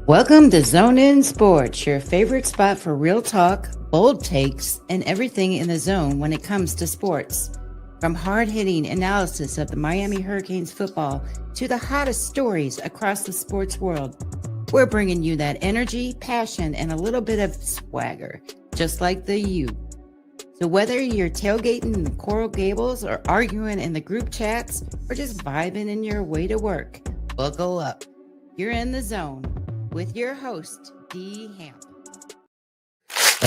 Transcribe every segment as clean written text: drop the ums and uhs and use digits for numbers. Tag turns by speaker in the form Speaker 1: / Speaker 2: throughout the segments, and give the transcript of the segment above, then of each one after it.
Speaker 1: Welcome to Zone In Sports, your favorite spot for real talk, bold takes, and everything in the zone when it comes to sports. From hard hitting analysis of the Miami Hurricanes football to the hottest stories across the sports world, we're bringing you that energy, passion, and a little bit of swagger, just like the U. So whether you're tailgating in the Coral Gables or arguing in the group chats or just vibing in your way to work, buckle up. You're in the zone with your host, D. Hamp.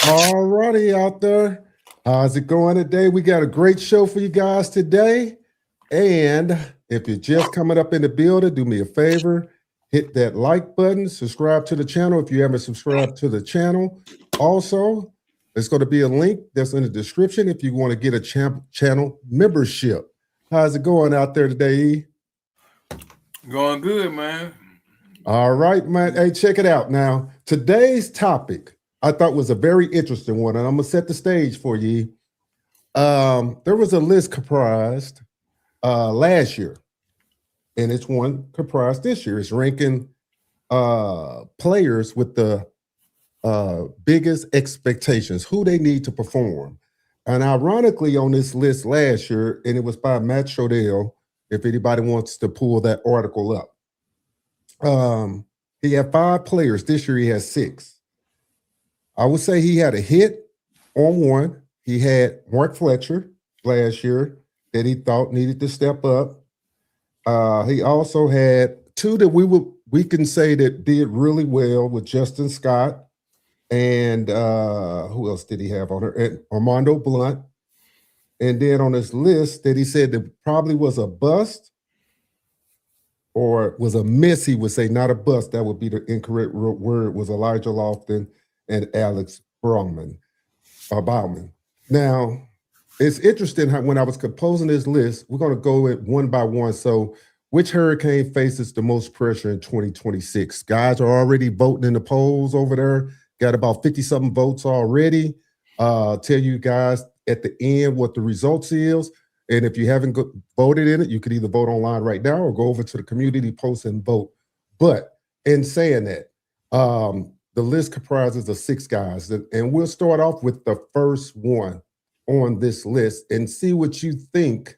Speaker 2: All righty out there. How's it going today? We got a great show for you guys today. And if you're just coming up in the building, do me a favor, hit that like button, subscribe to the channel if you haven't subscribed to the channel. Also, there's going to be a link that's in the description if you want to get a channel membership. How's it going out there today, E?
Speaker 3: Going good, man.
Speaker 2: All right, man. Hey, check it out now. Today's topic I thought was a very interesting one, and I'm gonna set the stage for you. There was a list comprised last year, and it's one comprised this year. It's ranking players with the biggest expectations, who they need to perform. And ironically, on this list last year, and it was by Matt Shodell, if anybody wants to pull that article up. He had 5 players. This year he has 6. I would say he had a hit on one. He had Mark Fletcher last year that he thought needed to step up. He also had 2 that we can say that did really well with Justin Scott and who else did he have on her? And Armando Blunt. And then on his list that he said that probably was a bust or was a miss, he would say, not a bust. That would be the incorrect word, was Elija Lofton and Alex Bauman. Now, it's interesting how when I was composing this list, we're going to go it one by one. So, which Hurricane faces the most pressure in 2026? Guys are already voting in the polls over there. Got about 50-something votes already. Tell you guys at the end what the results is. And if you haven't voted in it, you could either vote online right now or go over to the community post and vote. But in saying that, the list comprises of 6 guys, and we'll start off with the first one on this list and see what you think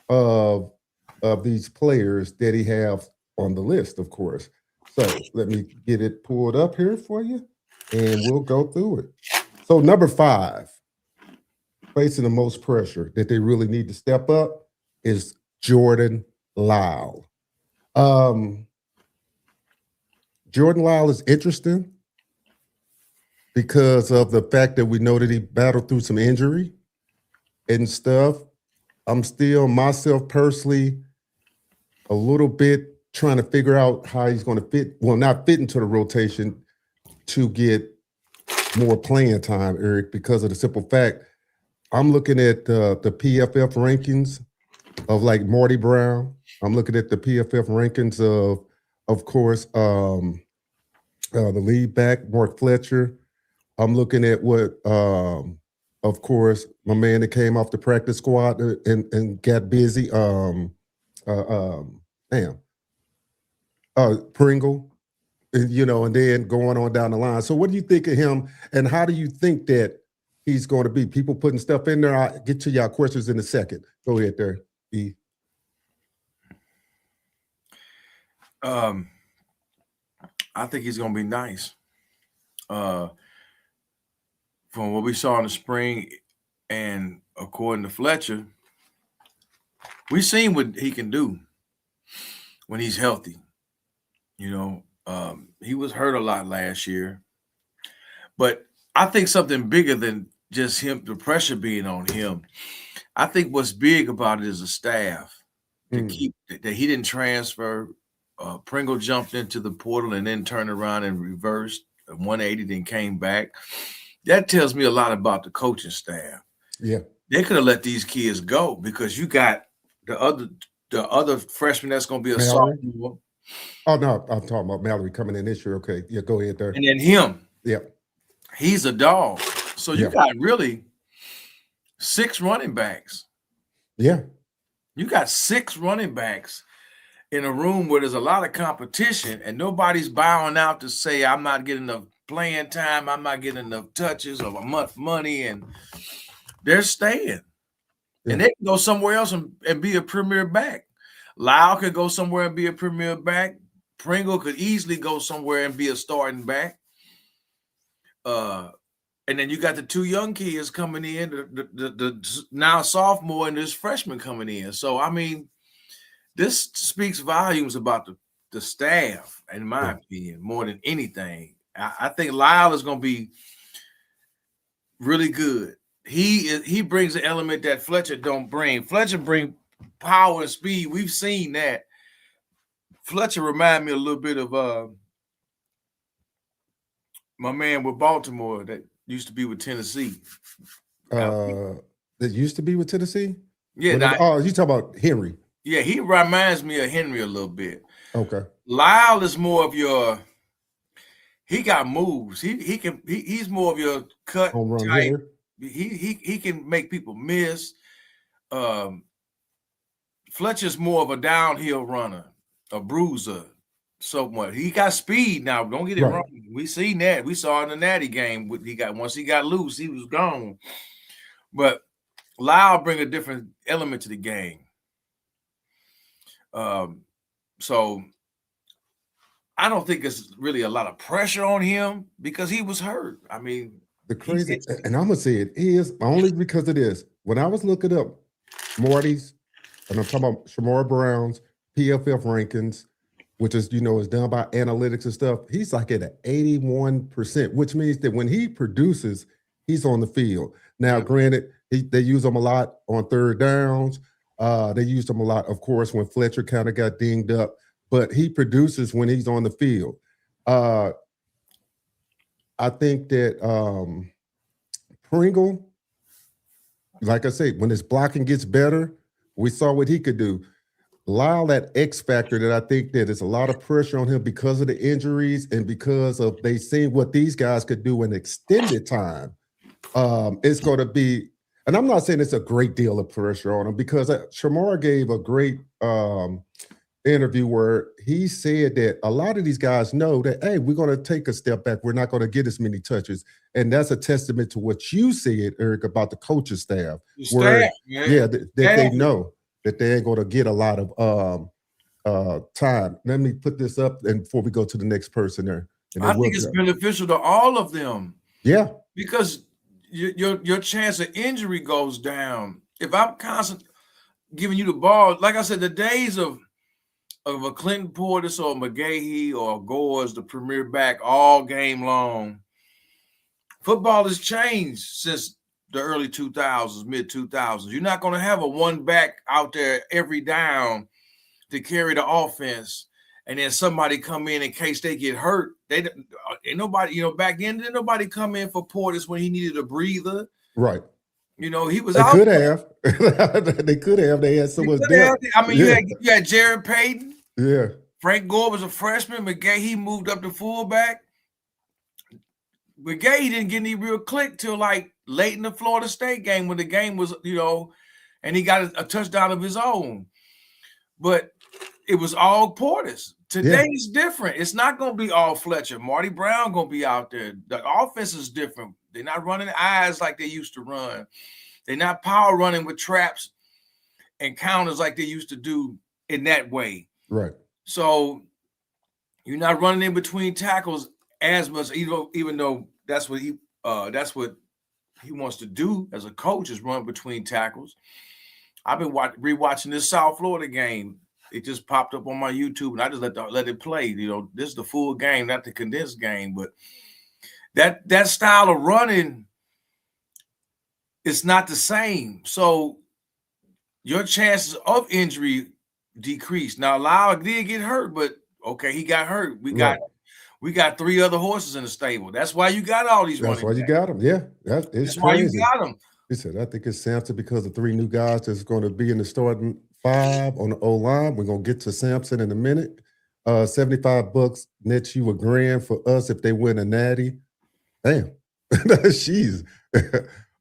Speaker 2: of these players that he have on the list, of course. So let me get it pulled up here for you, and we'll go through it. So number 5, facing the most pressure that they really need to step up is Jordan Lyle. Jordan Lyle is interesting because of the fact that we know that he battled through some injury and stuff. I'm still, myself personally, a little bit trying to figure out how he's going to fit, well, not fit into the rotation to get more playing time, Eric, because of the simple fact, I'm looking at the PFF rankings of like Marty Brown. I'm looking at the PFF rankings of course, the lead back, Mark Fletcher. I'm looking at what, of course, my man that came off the practice squad and got busy. Pringle, and then going on down the line. So what do you think of him, and how do you think that he's going to be? People putting stuff in there. I'll get to y'all questions in a second. Go ahead there, E.
Speaker 3: I think he's going to be nice. From what we saw in the spring, and according to Fletcher, we've seen what he can do when he's healthy. He was hurt a lot last year, but I think something bigger than just him, the pressure being on him. I think what's big about it is the staff to keep that he didn't transfer. Pringle jumped into the portal and then turned around and reversed 180, then came back. That tells me a lot about the coaching staff.
Speaker 2: Yeah,
Speaker 3: they could have let these kids go because you got the other freshman that's going to be a sophomore.
Speaker 2: Oh no, I'm talking about Mallory coming in this year. Okay, yeah, go ahead there.
Speaker 3: And then him.
Speaker 2: Yeah,
Speaker 3: he's a dog. So you got really 6 running backs.
Speaker 2: Yeah,
Speaker 3: you got 6 running backs, in a room where there's a lot of competition and nobody's bowing out to say, I'm not getting enough playing time, I'm not getting enough touches or enough money, and they're staying. Yeah. And they can go somewhere else and be a premier back. Lyle could go somewhere and be a premier back. Pringle could easily go somewhere and be a starting back. And then you got the two young kids coming in, the now sophomore and this freshman coming in. So, I mean, this speaks volumes about the staff, in my opinion, more than anything. I think Lyle is going to be really good. He brings an element that Fletcher don't bring. Fletcher bring power and speed. We've seen that. Fletcher remind me a little bit of my man with Baltimore that used to be with Tennessee.
Speaker 2: That used to be with Tennessee?
Speaker 3: Yeah.
Speaker 2: You talking about Henry?
Speaker 3: Yeah, he reminds me of Henry a little bit.
Speaker 2: Okay.
Speaker 3: Lyle is more of your. He got moves. He's more of your cut
Speaker 2: home run
Speaker 3: type.
Speaker 2: hitter.
Speaker 3: He can make people miss. Fletcher's more of a downhill runner, a bruiser, somewhat. He got speed now. Don't get it wrong. We seen that. We saw in the Natty game. Once he got loose, he was gone. But Lyle bring a different element to the game. So I don't think it's really a lot of pressure on him because he was hurt. I mean,
Speaker 2: the crazy, and I'm gonna say it is only because of this. When I was looking up Marty's, and I'm talking about Shamar Brown's PFF rankings, which is is done by analytics and stuff. He's like at an 81%, which means that when he produces, he's on the field. Now, granted, they use him a lot on third downs. They used him a lot, of course, when Fletcher kind of got dinged up, but he produces when he's on the field. I think that Pringle, like I say, when his blocking gets better, we saw what he could do. Lyle, that X factor that I think that is a lot of pressure on him because of the injuries and because of they seen what these guys could do in extended time. It's going to be, and I'm not saying it's a great deal of pressure on him because Shamar gave a great interview where he said that a lot of these guys know that, hey, we're going to take a step back. We're not going to get as many touches. And that's a testament to what you said, Eric, about the coaching staff. That they know that they ain't going to get a lot of time. Let me put this up and before we go to the next person there.
Speaker 3: I think it's beneficial to all of them.
Speaker 2: Yeah.
Speaker 3: Because your chance of injury goes down. If I'm constantly giving you the ball, like I said, the days of a Clinton Portis or McGahee or Gore as the premier back all game long, football has changed since the early 2000s, mid 2000s. You're not going to have a one back out there every down to carry the offense, and then somebody come in case they get hurt. They ain't nobody, back then didn't nobody come in for Portis when he needed a breather.
Speaker 2: Right.
Speaker 3: He was
Speaker 2: they
Speaker 3: out.
Speaker 2: Could have. They could have. They had so much depth.
Speaker 3: I mean, you had Jared Payton.
Speaker 2: Yeah.
Speaker 3: Frank Gore was a freshman. McGahee moved up to fullback. McGahee didn't get any real click till like late in the Florida State game when the game was, and he got a touchdown of his own. But it was all Portis. Today's different. It's not going to be all Fletcher. Marty Brown going to be out there. The offense is different. They're not running eyes like they used to run. They're not power running with traps and counters like they used to do in that way.
Speaker 2: Right.
Speaker 3: So you're not running in between tackles as much, even though that's what he wants to do as a coach is run between tackles. I've been rewatching this South Florida game. It just popped up on my YouTube, and I just let it play. This is the full game, not the condensed game. But that style of running is not the same. So your chances of injury decrease. Now, Lyle did get hurt, but okay, he got hurt. We got three other horses in the stable. That's why you got all these running.
Speaker 2: That's why you got them. Yeah, that's
Speaker 3: why you got them.
Speaker 2: He said, I think it's Samson because of three new guys that's going to be in the starting five on the O-line. We're going to get to Samson in a minute. $75 nets you $1,000 for us if they win a natty. Damn. Jeez.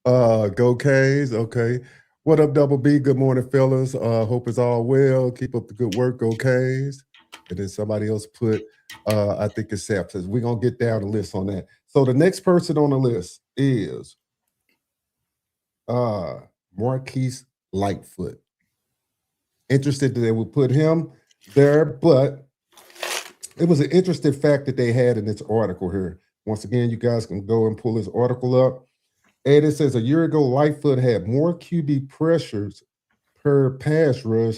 Speaker 2: Go Canes. Okay. What up, Double B? Good morning, fellas. Hope it's all well. Keep up the good work, okays. And then somebody else put, I think it's Seth. We're going to get down the list on that. So the next person on the list is Marquise Lightfoot. Interested that they would put him there, but it was an interesting fact that they had in this article here. Once again, you guys can go and pull this article up. And it says a year ago, Lightfoot had more QB pressures per pass rush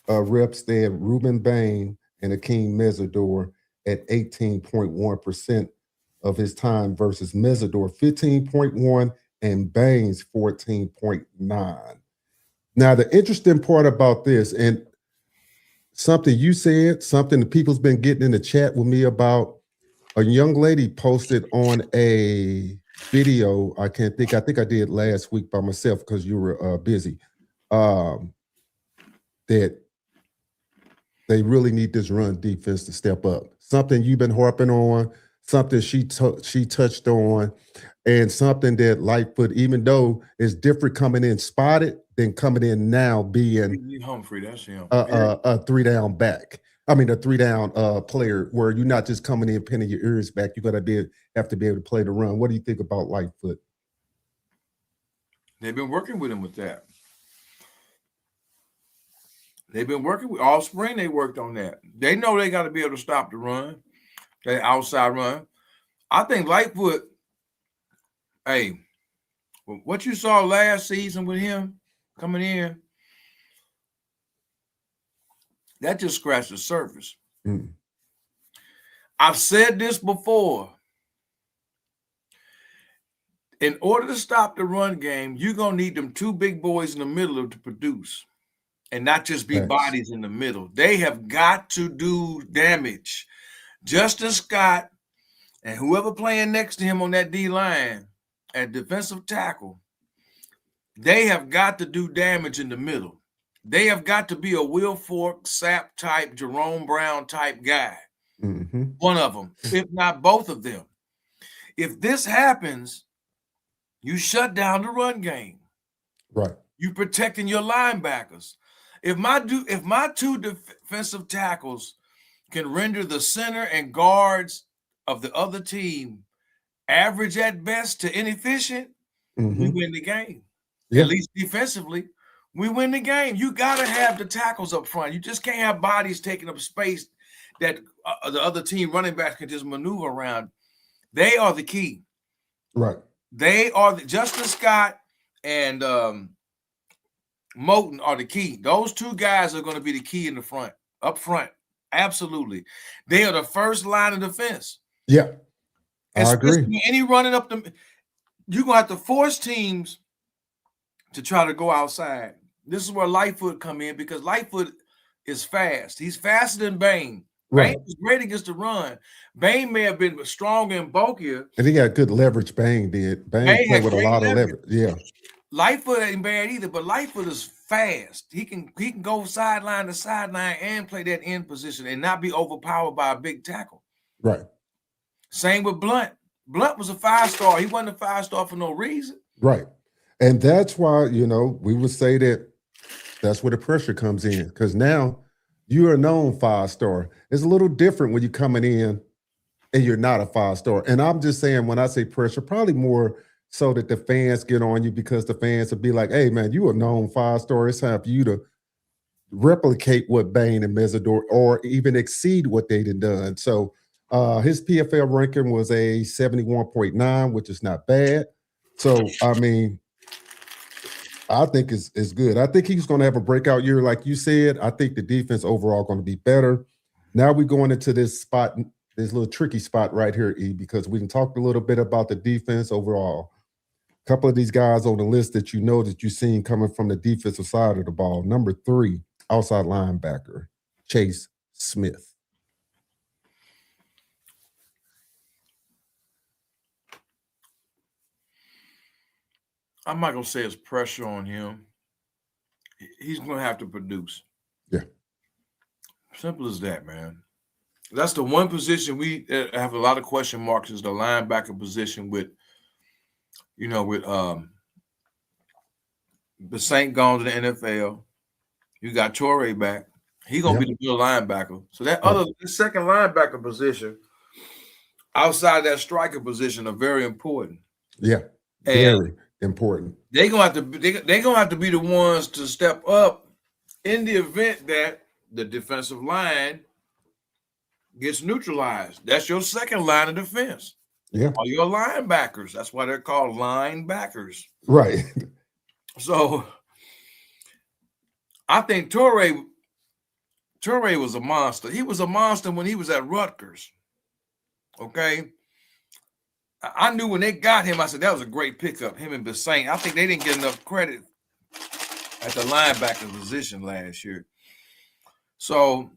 Speaker 2: reps than Ruben Bain and Akeem Mesidor at 18.1% of his time versus Mesidor 15.1 and Bain's 14.9. Now, the interesting part about this, and something you said, something the people's been getting in the chat with me about, a young lady posted on a video. I think I did last week by myself because you were busy. That they really need this run defense to step up. Something you've been harping on, something she touched on, and something that Lightfoot, even though is different coming in spotted than coming in now being
Speaker 3: Humphrey, that's him.
Speaker 2: A 3-down back. I mean, a 3-down player where you're not just coming in pinning your ears back. You got to have to be able to play the run. What do you think about Lightfoot?
Speaker 3: They've been working with him with that. They've been working with all spring. They worked on that. They know they got to be able to stop the run, the outside run. I think Lightfoot, hey, what you saw last season with him coming in, that just scratched the surface.
Speaker 2: Mm.
Speaker 3: I've said this before. In order to stop the run game, you're going to need them two big boys in the middle to produce and not just be bodies in the middle. They have got to do damage. Justin Scott and whoever playing next to him on that D-line at defensive tackle, they have got to do damage in the middle. They have got to be a Will Fork, Sapp type, Jerome Brown type guy.
Speaker 2: Mm-hmm.
Speaker 3: One of them, if not both of them. If this happens, you shut down the run game.
Speaker 2: Right.
Speaker 3: You protecting your linebackers. If my two defensive tackles can render the center and guards of the other team average at best to inefficient, we win the game. Yeah. At least defensively, we win the game. You got to have the tackles up front. You just can't have bodies taking up space that the other team running backs can just maneuver around. They are the key.
Speaker 2: Right.
Speaker 3: They are Justin Scott and Moten are the key. Those two guys are going to be the key in the front, up front. Absolutely. They are the first line of defense.
Speaker 2: Yeah. I agree.
Speaker 3: Any running up you're going to have to force teams to try to go outside. This is where Lightfoot come in because Lightfoot is fast. He's faster than Bain.
Speaker 2: Right.
Speaker 3: Bain was great against the run. Bain may have been stronger and bulkier.
Speaker 2: And he got good leverage, Bain did. Bain played with a lot of leverage. Yeah.
Speaker 3: Lightfoot ain't bad either, but Lightfoot is fast. He can go sideline to sideline and play that end position and not be overpowered by a big tackle.
Speaker 2: Right.
Speaker 3: Same with Blunt. Blunt was a 5-star. He wasn't a 5-star for no reason.
Speaker 2: Right. And that's why, we would say that's where the pressure comes in because now you are a known 5-star. It's a little different when you're coming in and you're not a 5-star. And I'm just saying when I say pressure, probably more so that the fans get on you because the fans will be like, hey, man, you a known 5-star. It's time for you to replicate what Bain and Mesidor or even exceed what they done. So his PFL ranking was a 71.9, which is not bad. So, I mean, I think it's good. I think he's going to have a breakout year, like you said. I think the defense overall going to be better. Now we're going into this spot, this little tricky spot right here, E, because we can talk a little bit about the defense overall. A couple of these guys on the list that that you've seen coming from the defensive side of the ball. Number 3, outside linebacker, Chase Smith.
Speaker 3: I'm not going to say it's pressure on him. He's going to have to produce.
Speaker 2: Yeah.
Speaker 3: Simple as that, man. That's the one position we have a lot of question marks is the linebacker position with The Saint gone to the NFL. You got Torrey back. He gonna
Speaker 2: Yeah.
Speaker 3: be the middle linebacker. So that
Speaker 2: Oh,
Speaker 3: the second linebacker position, outside that striker position, are very important.
Speaker 2: yeah.
Speaker 3: And
Speaker 2: Very important.
Speaker 3: they gonna have to they gonna have to be the ones to step up in the event that the defensive line gets neutralized. That's your second line of defense.
Speaker 2: Yeah.
Speaker 3: Or your linebackers. That's why they're called linebackers.
Speaker 2: Right.
Speaker 3: So I think Torrey was a monster. He was a monster when he was at Rutgers. Okay. I knew when they got him, I said that was a great pickup, him and Bassane. I think they didn't get enough credit at the linebacker position last year. So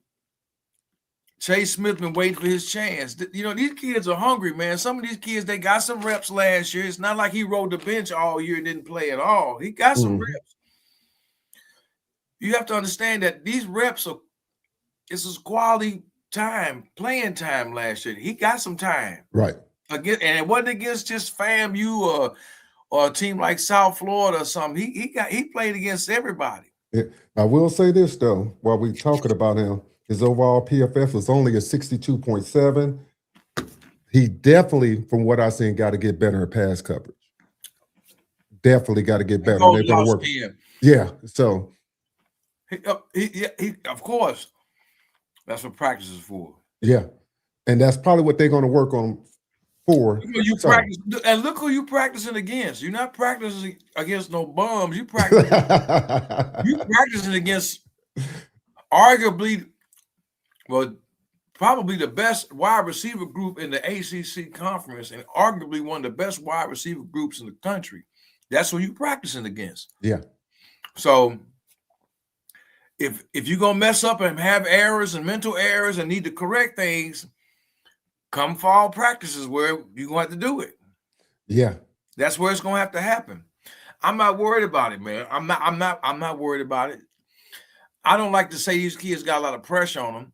Speaker 3: Chase Smith been waiting for his chance. You know, these kids are hungry, man. Some of these kids, they got some reps last year. It's not like he rode the bench all year and didn't play at all. He got some reps. You have to understand that these reps are, this is quality time, playing time last year. He got some time.
Speaker 2: Right.
Speaker 3: Again, and it wasn't against just FAMU or a team like South Florida or something. He played against everybody.
Speaker 2: Yeah. I will say this though, while we're talking about him, his overall PFF was only a 62.7. He definitely, from what I've seen, got to get better in pass coverage. Definitely got to get better. They're going to work. Yeah. So
Speaker 3: he of course, that's what practice is for.
Speaker 2: Yeah, and that's probably what they're going to work on for.
Speaker 3: Practice, and look who you practicing against. You're not practicing against no bums. You practicing against arguably, well, probably the best wide receiver group in the ACC conference, and arguably one of the best wide receiver groups in the country. That's who you practicing against.
Speaker 2: Yeah.
Speaker 3: So if you're gonna mess up and have errors and mental errors and need to correct things, come fall practices where you're gonna have to do it.
Speaker 2: Yeah.
Speaker 3: That's where it's gonna have to happen. I'm not worried about it, man. I'm not worried about it. I don't like to say these kids got a lot of pressure on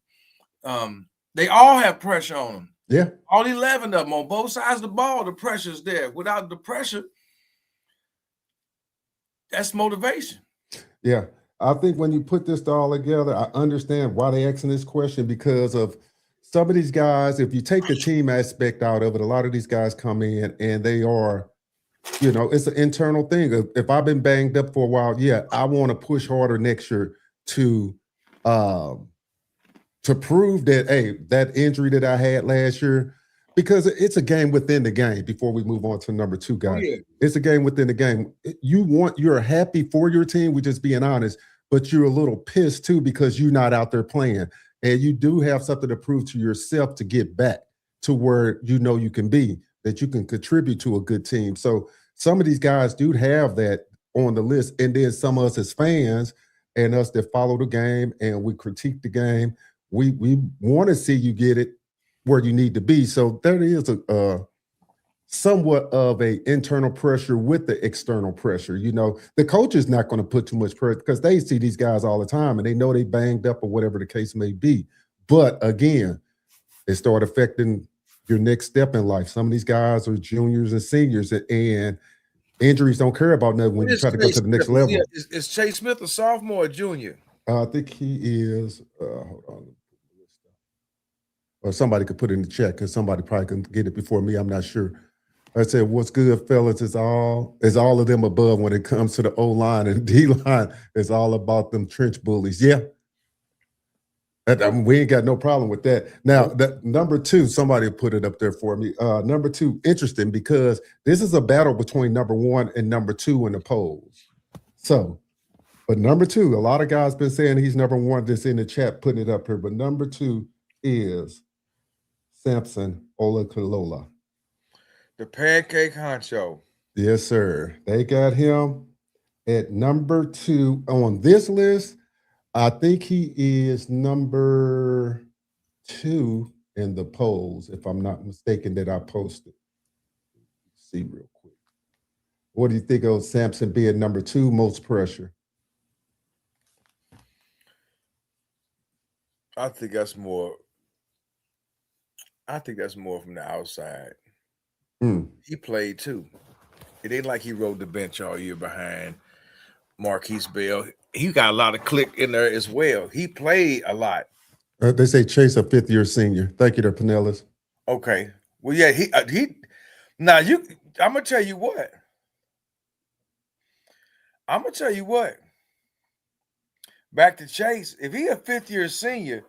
Speaker 3: them. They all have pressure on them.
Speaker 2: Yeah.
Speaker 3: All 11 of them on both sides of the ball, the pressure's there. Without the pressure, that's motivation.
Speaker 2: Yeah. I think when you put this all together, I understand why they're asking this question, because of some of these guys, if you take the team aspect out of it, a lot of these guys come in and they are, you know, it's an internal thing. If I've been banged up for a while, yeah, I want to push harder next year to prove that, hey, that injury that I had last year, because it's a game within the game. Before we move on to number two, guys, It's a game within the game. You're happy for your team, we're just being honest, but you're a little pissed too because you're not out there playing. And you do have something to prove to yourself to get back to where you know you can be, that you can contribute to a good team. So some of these guys do have that on the list. And then some of us as fans and us that follow the game and we critique the game, we want to see you get it where you need to be. So there is a somewhat of a internal pressure with the external pressure. You know, the coach is not going to put too much pressure because they see these guys all the time and they know they banged up or whatever the case may be. But again, it started affecting your next step in life. Some of these guys are juniors and seniors, and injuries don't care about nothing when you try to go to the next level.
Speaker 3: Is Chase Smith a sophomore or junior?
Speaker 2: I think he is. Hold on. Or somebody could put it in the chat because somebody probably can get it before me. I'm not sure. I said, what's good, fellas, is all of them above when it comes to the O-line and D-line. It's all about them trench bullies. Yeah. We ain't got no problem with that. Now, that number two, somebody put it up there for me. Number two, interesting, because this is a battle between number one and number two in the polls. So, but number two, a lot of guys been saying he's number one, that's in the chat, putting it up here. But number two is Samson Okunlola.
Speaker 3: The pancake honcho.
Speaker 2: Yes, sir. They got him at number two on this list. I think he is number two in the polls, if I'm not mistaken, that I posted. Let's see real quick. What do you think of Samson being number two, most pressure?
Speaker 3: I think that's more from the outside. He played too. It ain't like he rode the bench all year behind Marquise Bell. He got a lot of click in there as well. He played a lot.
Speaker 2: They say Chase a fifth-year senior. Thank you to Pinellas.
Speaker 3: Okay. Well, yeah, he. Now I'm gonna tell you what. Back to Chase. If he a fifth-year senior,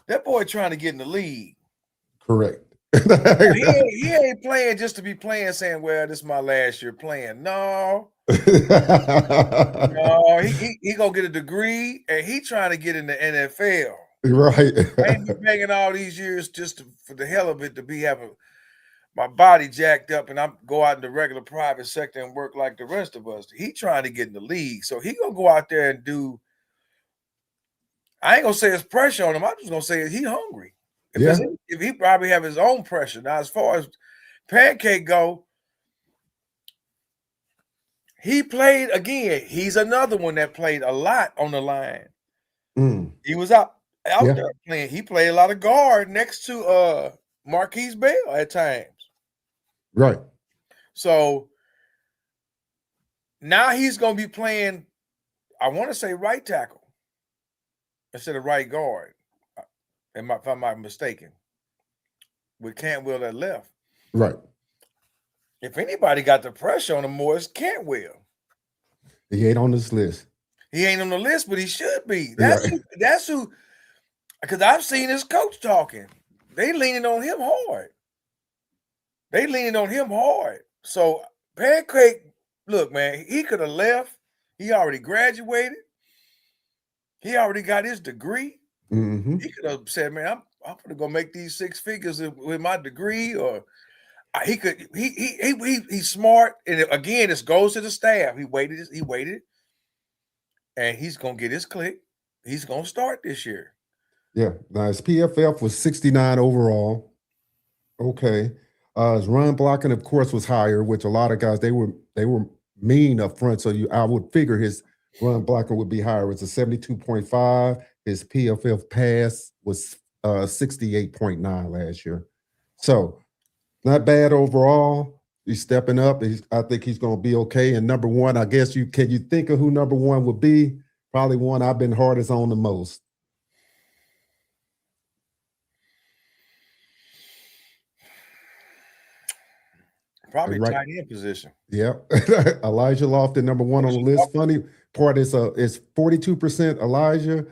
Speaker 3: that boy trying to get in the league.
Speaker 2: Correct.
Speaker 3: he ain't playing just to be playing, saying, "Well, this is my last year playing." No, he gonna get a degree, and he trying to get in the NFL.
Speaker 2: Right.
Speaker 3: I ain't been begging all these years just for the hell of it to be having my body jacked up, and I'm go out in the regular private sector and work like the rest of us. He trying to get in the league, so he gonna go out there and do. I ain't gonna say it's pressure on him. I'm just gonna say he hungry. If he probably have his own pressure. Now, as far as Pancake go, he played again. He's another one that played a lot on the line. He was out there playing. He played a lot of guard next to Marquise Bell at times.
Speaker 2: Right. So
Speaker 3: now he's gonna be playing, I want to say right tackle instead of right guard. If I'm not mistaken, with Cantwell at left.
Speaker 2: Right.
Speaker 3: If anybody got the pressure on him more, it's Cantwell.
Speaker 2: He ain't on this list.
Speaker 3: He ain't on the list, but he should be. That's who. Because I've seen his coach talking. They leaning on him hard. So Pancake, look, man, he could have left. He already graduated. He already got his degree.
Speaker 2: Mm-hmm.
Speaker 3: He could have said, "Man, I'm gonna go make these six figures with my degree." Or he could. He's smart, and again, this goes to the staff. He waited, and he's gonna get his click. He's gonna start this year.
Speaker 2: Yeah, now his PFF was 69 overall. Okay, his run blocking, of course, was higher, which a lot of guys they were mean up front. So I would figure his run blocking would be higher. It's a 72.5. His PFF pass was 68.9 last year. So not bad overall. He's stepping up. I think he's going to be okay. And number one, I guess can you think of who number one would be? Probably one I've been hardest on the most.
Speaker 3: Probably tight end position.
Speaker 2: Yeah. Elija Lofton, number one on the list. Funny part is 42% Elija,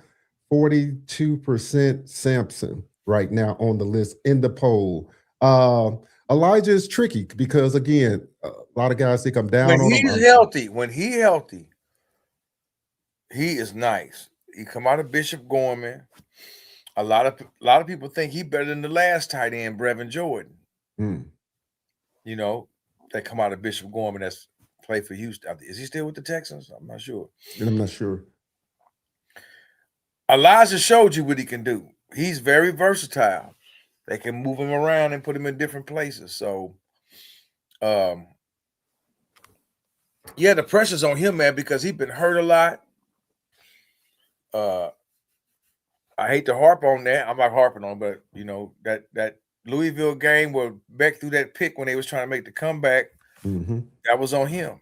Speaker 2: 42% Samson right now on the list in the poll. Elija is tricky because, again, a lot of guys think I'm down on him.
Speaker 3: When he's healthy, he is nice. He come out of Bishop Gorman. A lot of people think he better than the last tight end, Brevin Jordan. You know, that come out of Bishop Gorman that's played for Houston. Is he still with the Texans? I'm not sure.
Speaker 2: I'm not sure.
Speaker 3: Elijah showed you what he can do. He's very versatile. They can move him around and put him in different places. So, yeah, the pressure's on him, man, because he's been hurt a lot. I hate to harp on that. I'm not harping on, but you know that Louisville game where Beck threw that pick when they was trying to make the comeback. That was on him.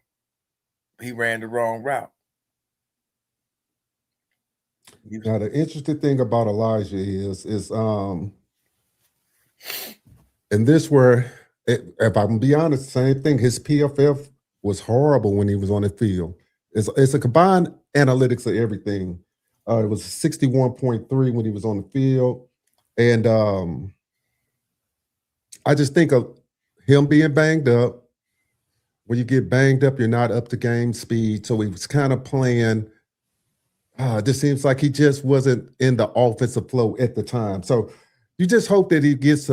Speaker 3: He ran the wrong route.
Speaker 2: Now the interesting thing about Elija is and this where if I'm gonna be honest, same thing. His PFF was horrible when he was on the field. It's a combined analytics of everything. It was 61.3 when he was on the field, and I just think of him being banged up. When you get banged up, you're not up to game speed. So he was kind of playing. It just seems like he just wasn't in the offensive flow at the time. So you just hope that he gets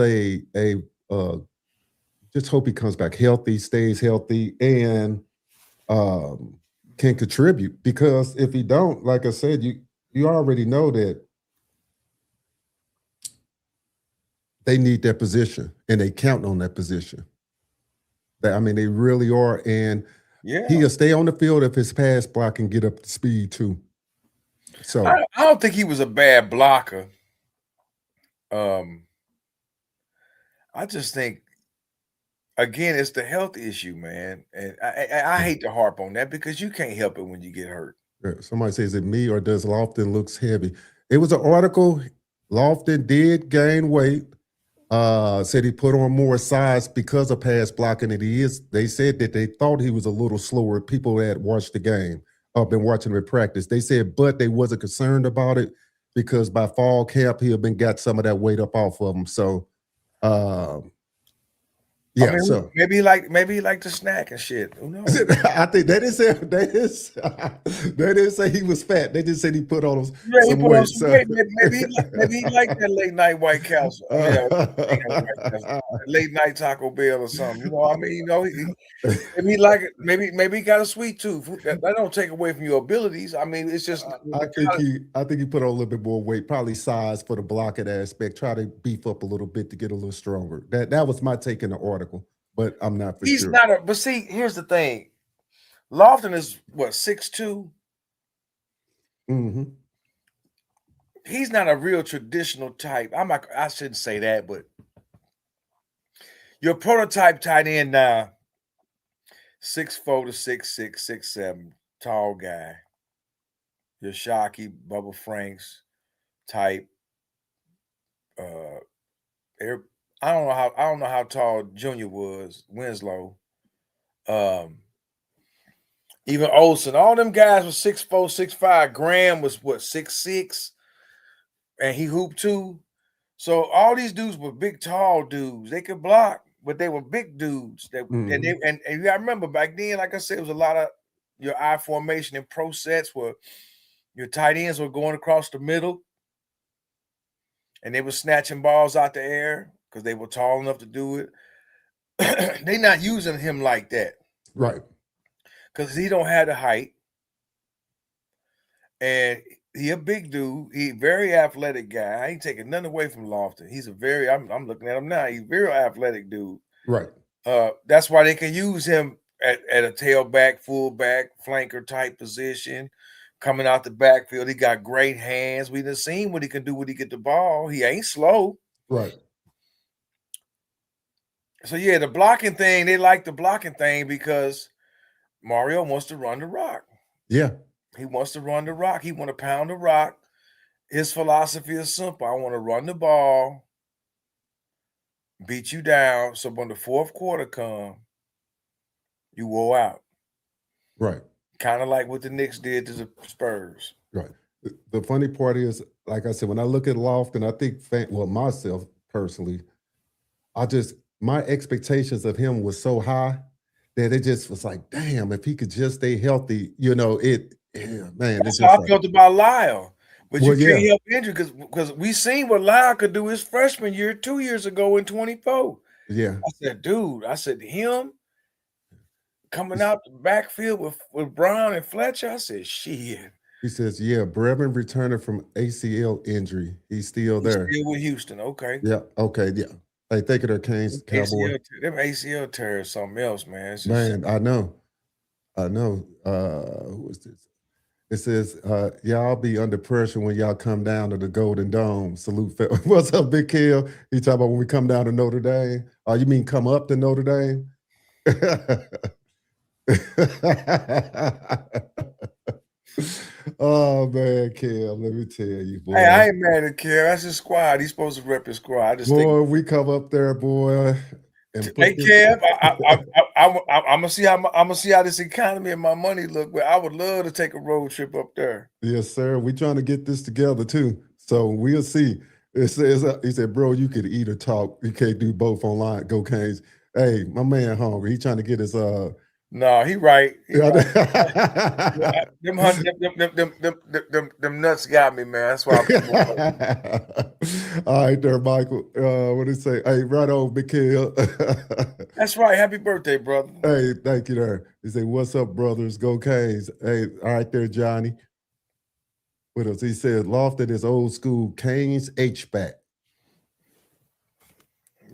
Speaker 2: just hope he comes back healthy, stays healthy, and can contribute. Because if he don't, like I said, you already know that they need that position and they count on that position. I mean, they really are. And he'll stay on the field if his pass block can get up to speed too. So
Speaker 3: I don't think he was a bad blocker. I just think again, it's the health issue, man. And I hate to harp on that because you can't help it when you get hurt.
Speaker 2: Somebody says, is it me or does Lofton looks heavy? It was an article. Lofton did gain weight. Said he put on more size because of pass blocking. And they said that they thought he was a little slower. People that watched the game, been watching him in practice. They said, but they wasn't concerned about it because by fall camp, he had been got some of that weight up off of him. So, yeah,
Speaker 3: I mean,
Speaker 2: so
Speaker 3: maybe he liked to snack and shit. Who knows?
Speaker 2: I think they didn't say he was fat. They just said he put on
Speaker 3: Yeah, he
Speaker 2: some
Speaker 3: put on
Speaker 2: weight.
Speaker 3: some weight. Maybe he liked that late night White Castle. Late night Taco Bell or something. You know, I mean, you know, maybe he like it. Maybe he got a sweet tooth. That don't take away from your abilities. I mean, it's just.
Speaker 2: I think he put on a little bit more weight, probably size for the blocking aspect. Try to beef up a little bit to get a little stronger. That was my take in the article, but I'm not for
Speaker 3: He's
Speaker 2: sure.
Speaker 3: not but see, here's the thing. Lofton is what, 6'2"?
Speaker 2: Mm-hmm.
Speaker 3: He's not a real traditional type. I shouldn't say that, but your prototype tight end now, 6'4" to 6'6", 6'7", tall guy. Your Shockey, Bubba Franks type. I don't know how tall Junior was, Winslow. Even Olsen, all them guys was 6'4", 6'5". Graham was what, 6'6", and he hooped too. So all these dudes were big, tall dudes. They could block, but they were big dudes. And you gotta remember back then, like I said, it was a lot of your I formation and pro sets where your tight ends were going across the middle, and they were snatching balls out the air because they were tall enough to do it. They're not using him like that,
Speaker 2: Right?
Speaker 3: Because he don't have the height, and he a big dude. He very athletic guy. I ain't taking nothing away from Lofton. He's a very. I'm looking at him now. He's a very athletic dude.
Speaker 2: Right.
Speaker 3: That's why they can use him at a tailback, fullback, flanker type position, coming out the backfield. He got great hands. We done seen what he can do when he get the ball. He ain't slow.
Speaker 2: Right.
Speaker 3: So yeah, the blocking thing, they like the blocking thing because Mario wants to run the rock.
Speaker 2: Yeah.
Speaker 3: He wants to run the rock. He want to pound the rock. His philosophy is simple. I want to run the ball, beat you down. So when the fourth quarter come, you wore out.
Speaker 2: Right.
Speaker 3: Kind of like what the Knicks did to the Spurs.
Speaker 2: Right. The funny part is, like I said, when I look at Lofton, I think, myself personally, my expectations of him was so high that it just was like, damn, if he could just stay healthy, man.
Speaker 3: That's how I felt about Lyle. But you can't
Speaker 2: yeah.
Speaker 3: help injury because we seen what Lyle could do his freshman year 2 years ago in 24.
Speaker 2: Yeah.
Speaker 3: I said, him coming out the backfield with Brown and Fletcher, I said, shit.
Speaker 2: He says, yeah, Brevin returning from ACL injury. He's still there.
Speaker 3: Still with Houston, okay.
Speaker 2: Yeah, okay, yeah. Hey, thank you, Canes, Cowboy.
Speaker 3: Them ACL tears something else, man.
Speaker 2: Man, I know. Who is this? It says, y'all be under pressure when y'all come down to the Golden Dome. Salute. What's up, Big Kill? He talking about when we come down to Notre Dame. Oh, you mean come up to Notre Dame? Oh man, Kev, let me tell you, boy.
Speaker 3: Hey, I ain't mad at Kev. That's his squad. He's supposed to rep his squad.
Speaker 2: We come up there, boy.
Speaker 3: Hey, Kev, I'm gonna see how this economy and my money look. But I would love to take a road trip up there.
Speaker 2: Yes, sir. We trying to get this together too, so we'll see. It says he said, "Bro, you could eat or talk. You can't do both online. Go Canes." Hey, my man, hungry. He trying to get his
Speaker 3: No, he right.
Speaker 2: Yeah.
Speaker 3: Them nuts got me, man. That's why
Speaker 2: All right there, Michael. What did he say? Hey, right on, Big Kill.
Speaker 3: That's right. Happy birthday, brother.
Speaker 2: Hey, thank you there. He said, what's up, brothers? Go Canes. Hey, all right there, Johnny. What else? He said, Lofton is old school Canes H-back.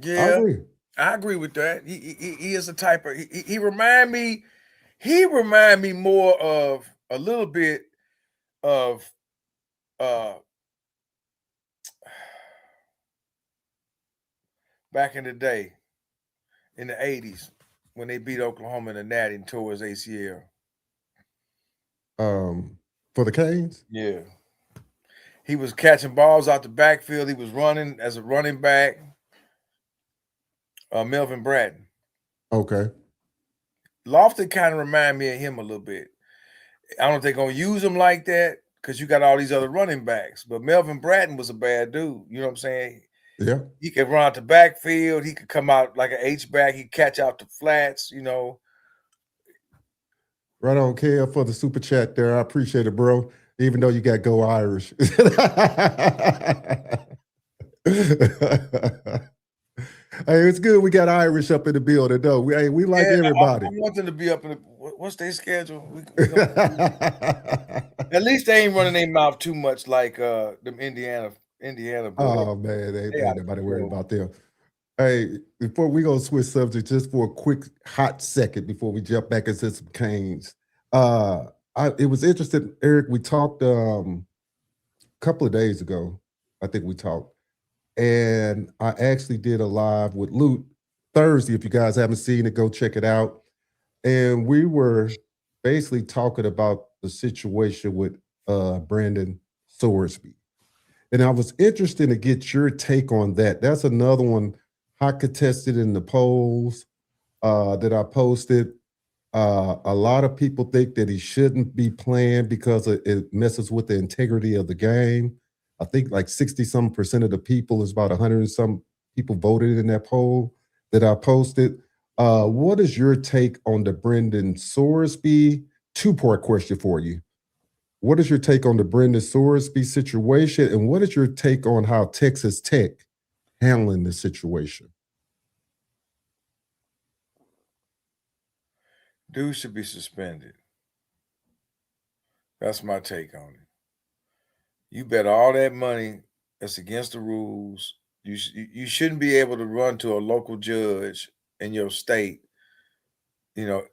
Speaker 3: Yeah. I agree with that. He is a type of he remind me more of a little bit of back in the day. in the 80s when they beat Oklahoma in the Natty and tore his ACL.
Speaker 2: For the Canes?
Speaker 3: Yeah. He was catching balls out the backfield. He was running as a running back. Melvin Bratton.
Speaker 2: Okay.
Speaker 3: Lofton kind of remind me of him a little bit. I don't know if they're going to use him like that because you got all these other running backs. But Melvin Bratton was a bad dude. You know what I'm saying?
Speaker 2: Yeah.
Speaker 3: He could run out the backfield. He could come out like an H-back. He catch out the flats, you know.
Speaker 2: Right on, Kev, for the super chat there. I appreciate it, bro. Even though you got go Irish. Hey, it's good we got Irish up in the building, though. We like everybody.
Speaker 3: I want them to be up in the what's their schedule? At least they ain't running their mouth too much like them Indiana boys.
Speaker 2: Oh man, they ain't nobody worried about them. Hey, before we go switch subject, just for a quick hot second before we jump back into some Canes. It was interesting, Eric. We talked a couple of days ago. I think we talked. And I actually did a live with Lute Thursday. If you guys haven't seen it, go check it out. And we were basically talking about the situation with Brandon Sorsby. And I was interested to get your take on that. That's another one hot contested in the polls that I posted. A lot of people think that he shouldn't be playing because it messes with the integrity of the game. I think like 60-some% of the people, is about 100 and some people voted in that poll that I posted. What is your take on the Brendan Sorsby? Two-part question for you. What is your take on the Brendan Sorsby situation? And what is your take on how Texas Tech handling the situation?
Speaker 3: Dude should be suspended. That's my take on it. You bet all that money that's against the rules. You shouldn't be able to run to a local judge in your state. You know,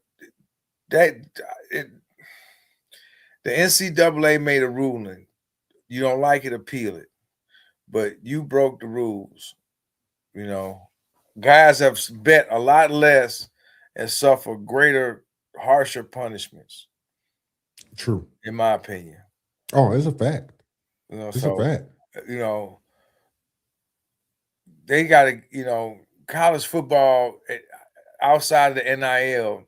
Speaker 3: the NCAA made a ruling. You don't like it, appeal it. But you broke the rules. You know, guys have bet a lot less and suffer greater, harsher punishments.
Speaker 2: True.
Speaker 3: In my opinion.
Speaker 2: Oh, it's a fact.
Speaker 3: You know,
Speaker 2: it's a fact.
Speaker 3: You know, they got to, you know, college football outside of the NIL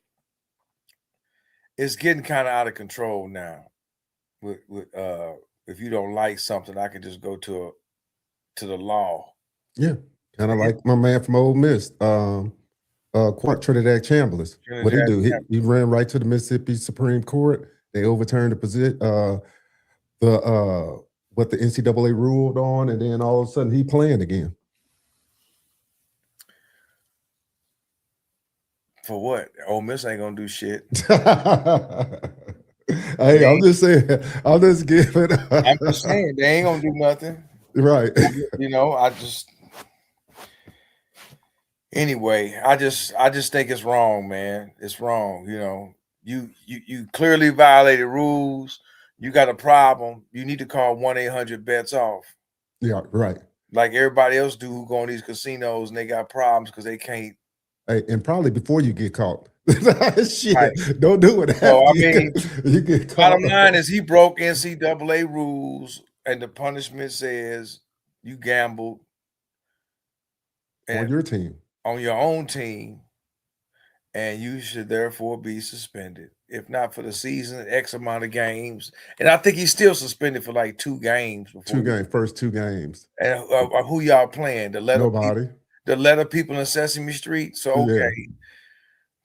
Speaker 3: is getting kind of out of control now. If you don't like something, I can just go to the law.
Speaker 2: Yeah, kind of like my man from Ole Miss, Trinidad Chambers. What he do? He ran right to the Mississippi Supreme Court. They overturned the position, what the NCAA ruled on, and then all of a sudden he playing again.
Speaker 3: For what? Ole Miss ain't gonna do shit.
Speaker 2: Hey, I'm just saying. I'm just giving.
Speaker 3: I'm just saying they ain't gonna do nothing.
Speaker 2: Right.
Speaker 3: You know, anyway, I just think it's wrong, man. It's wrong. You know, you clearly violated rules. You got a problem. You need to call 1-800-BETS-OFF.
Speaker 2: Yeah, right.
Speaker 3: Like everybody else do who go in these casinos and they got problems because they can't.
Speaker 2: Hey, and probably before you get caught. Shit, right. Don't do it.
Speaker 3: So, I mean,
Speaker 2: you get caught.
Speaker 3: Bottom line is he broke NCAA rules, and the punishment says you gambled
Speaker 2: on your team,
Speaker 3: on your own team, and you should therefore be suspended. If not for the season, X amount of games. And I think he's still suspended for like 2 games.
Speaker 2: First 2 games.
Speaker 3: And who y'all playing?
Speaker 2: Nobody.
Speaker 3: The letter people in Sesame Street. So, okay. Yeah.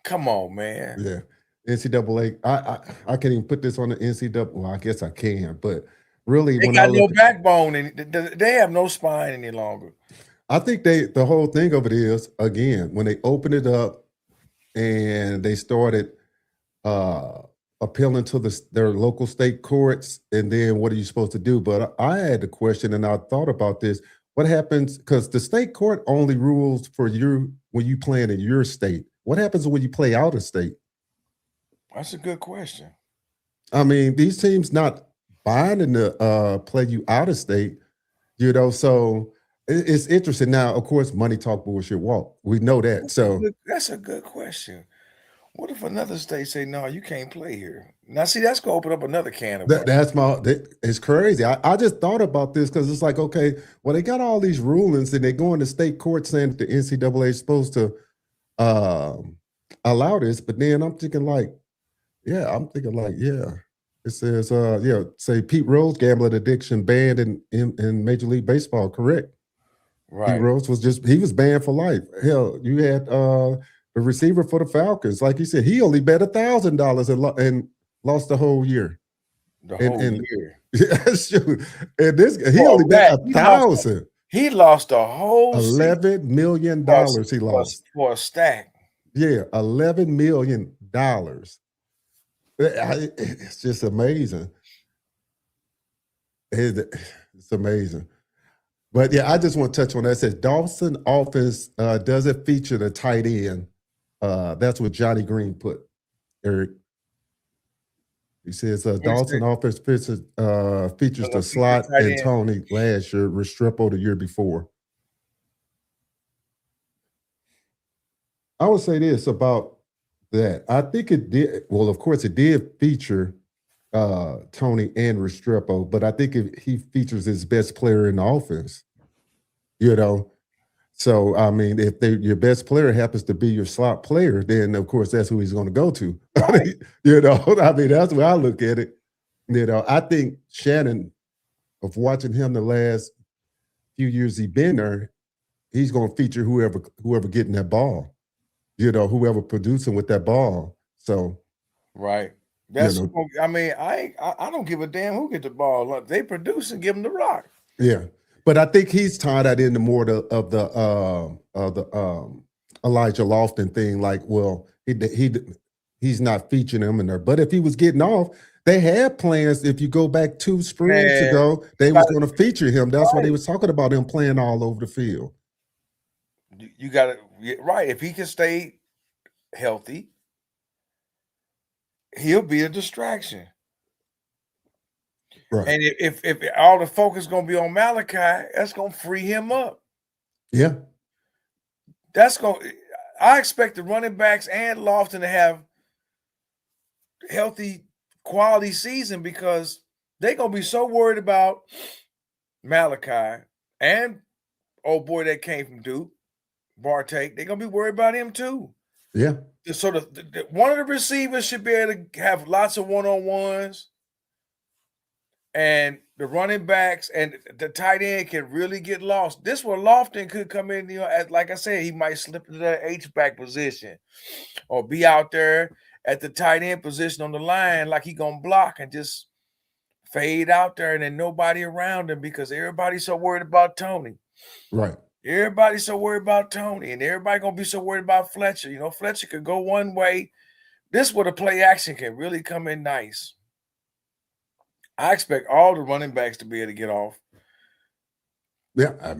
Speaker 3: Come on, man.
Speaker 2: Yeah. NCAA. I can't even put this on the NCAA. Well, I guess I can, but really,
Speaker 3: they got no backbone and they have no spine any longer.
Speaker 2: I think the whole thing of it is, again, when they opened it up and they started appealing to their local state courts, and then what are you supposed to do? But I had the question, and I thought about this. What happens, because the state court only rules for you when you play in your state. What happens when you play out of state?
Speaker 3: That's a good question.
Speaker 2: I mean, these teams not binding to play you out of state, you know, so It's interesting now. Of course, money talk, bullshit walk. We know that. So
Speaker 3: That's a good question. What if another state say, no, you can't play here? Now, see, that's going to open up another can of worms.
Speaker 2: it's crazy. I just thought about this because it's like, okay, well, they got all these rulings and they go into state court saying that the NCAA is supposed to allow this, but then I'm thinking like, yeah, it says, say Pete Rose gambling addiction banned in Major League Baseball, correct?
Speaker 3: Right.
Speaker 2: Pete Rose he was banned for life. Hell, you had the receiver for the Falcons, like you said, he only bet $1,000 and lost the whole year.
Speaker 3: The whole year.
Speaker 2: Yeah, shoot. And he only bet 1,000.
Speaker 3: He lost a whole
Speaker 2: $11 million he lost.
Speaker 3: For a stack.
Speaker 2: Yeah, $11 million. It's just amazing. It's amazing. But yeah, I just want to touch on that. It says Dawson offense doesn't feature the tight end. That's what Johnny Green put, Eric. He says Dawson offense features the slot and Tony last year, Restrepo the year before. I would say this about that. I think it did. Well, of course, it did feature Tony and Restrepo, but I think he features his best player in the offense. You know, so I mean, if your best player happens to be your slot player, then of course that's who he's going to go to. Right. You know, I mean, that's the way I look at it. You know, I think Shannon, of watching him the last few years he's been there, he's going to feature whoever getting that ball. You know, whoever producing with that ball. So,
Speaker 3: right. That's. I mean, I don't give a damn who get the ball. They produce and give them the rock.
Speaker 2: Yeah, but I think he's tied that into more of the Elija Lofton thing. Like, well, he's not featuring him in there. But if he was getting off, they had plans. If you go back 2 springs ago, they was going to feature him. That's what they was talking about, him playing all over the field.
Speaker 3: You got it right. If he can stay healthy, he'll be a distraction. Right. And if all the focus is going to be on Malachi, that's going to free him up.
Speaker 2: Yeah.
Speaker 3: I expect the running backs and Lofton to have healthy, quality season because they're going to be so worried about Malachi and old boy that came from Duke, Bartek. They're going to be worried about him too.
Speaker 2: Yeah.
Speaker 3: So one of the receivers should be able to have lots of one-on-ones, and the running backs and the tight end can really get lost. This where Lofton could come in, you know, as like I said, he might slip into that H-back position or be out there at the tight end position on the line like he gonna block and just fade out there, and then nobody around him because everybody's so worried about Tony.
Speaker 2: Right.
Speaker 3: Everybody's so worried about Tony, and everybody gonna be so worried about Fletcher. You know, Fletcher could go one way. This where the play action can really come in nice. I expect all the running backs to be able to get off.
Speaker 2: Yeah,
Speaker 3: I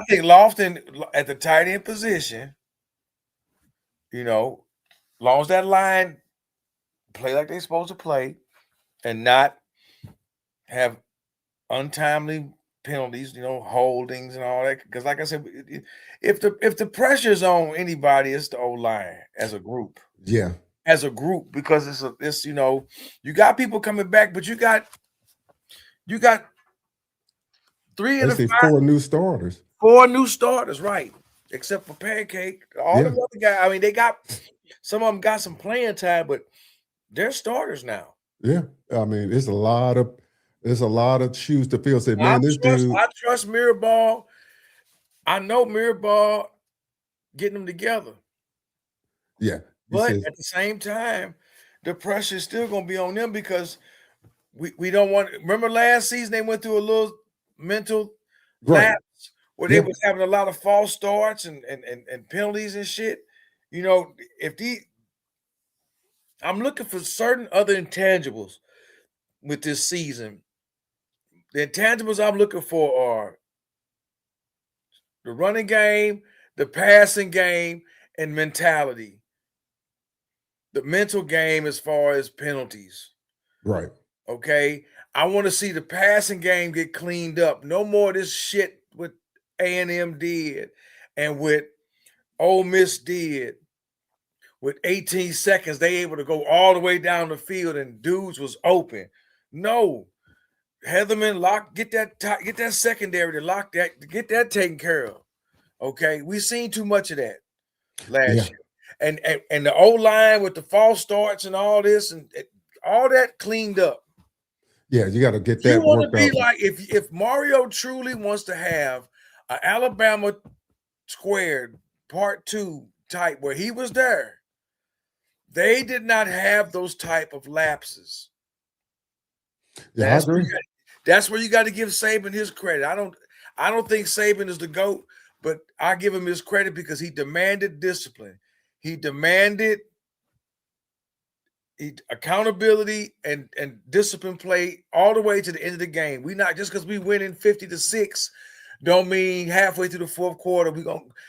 Speaker 3: think Lofton at the tight end position, you know, as long as that line play like they're supposed to play and not have untimely penalties, you know, holdings and all that. Because, like I said, if the pressure's on anybody, it's the O-line as a group.
Speaker 2: Yeah,
Speaker 3: as a group, because it's you know, you got people coming back, but you got 3 of the 5,
Speaker 2: 4 new starters.
Speaker 3: 4 new starters, right? Except for Pancake, all the other guys. I mean, they got some of them got some playing time, but they're starters now.
Speaker 2: Yeah, I mean, it's a lot of shoes to fill. Say, man,
Speaker 3: I trust Mirabal. I know Mirabal getting them together.
Speaker 2: Yeah,
Speaker 3: but at the same time, the pressure is still going to be on them because we don't want. Remember last season they went through a little mental lapse where they was having a lot of false starts and penalties and shit. You know, I'm looking for certain other intangibles with this season. The intangibles I'm looking for are the running game, the passing game, and mentality. The mental game as far as penalties.
Speaker 2: Right.
Speaker 3: Okay. I want to see the passing game get cleaned up. No more of this shit with A&M did and what Ole Miss did, with 18 seconds, they able to go all the way down the field and dudes was open. No, Heatherman get that secondary to lock that, to get that taken care of. Okay, we seen too much of that last year, and the O line with the false starts and all this and all that cleaned up.
Speaker 2: Yeah, you got to get that.
Speaker 3: You want to be
Speaker 2: out.
Speaker 3: like if Mario truly wants to have an Alabama squared part 2 type where he was there, they did not have those type of lapses.
Speaker 2: Yeah, I agree.
Speaker 3: That's where you got to give Saban his credit. I don't think Saban is the GOAT, but I give him his credit because he demanded discipline. He demanded accountability and discipline play all the way to the end of the game. We not just because we winning 50-6 don't mean halfway through the fourth quarter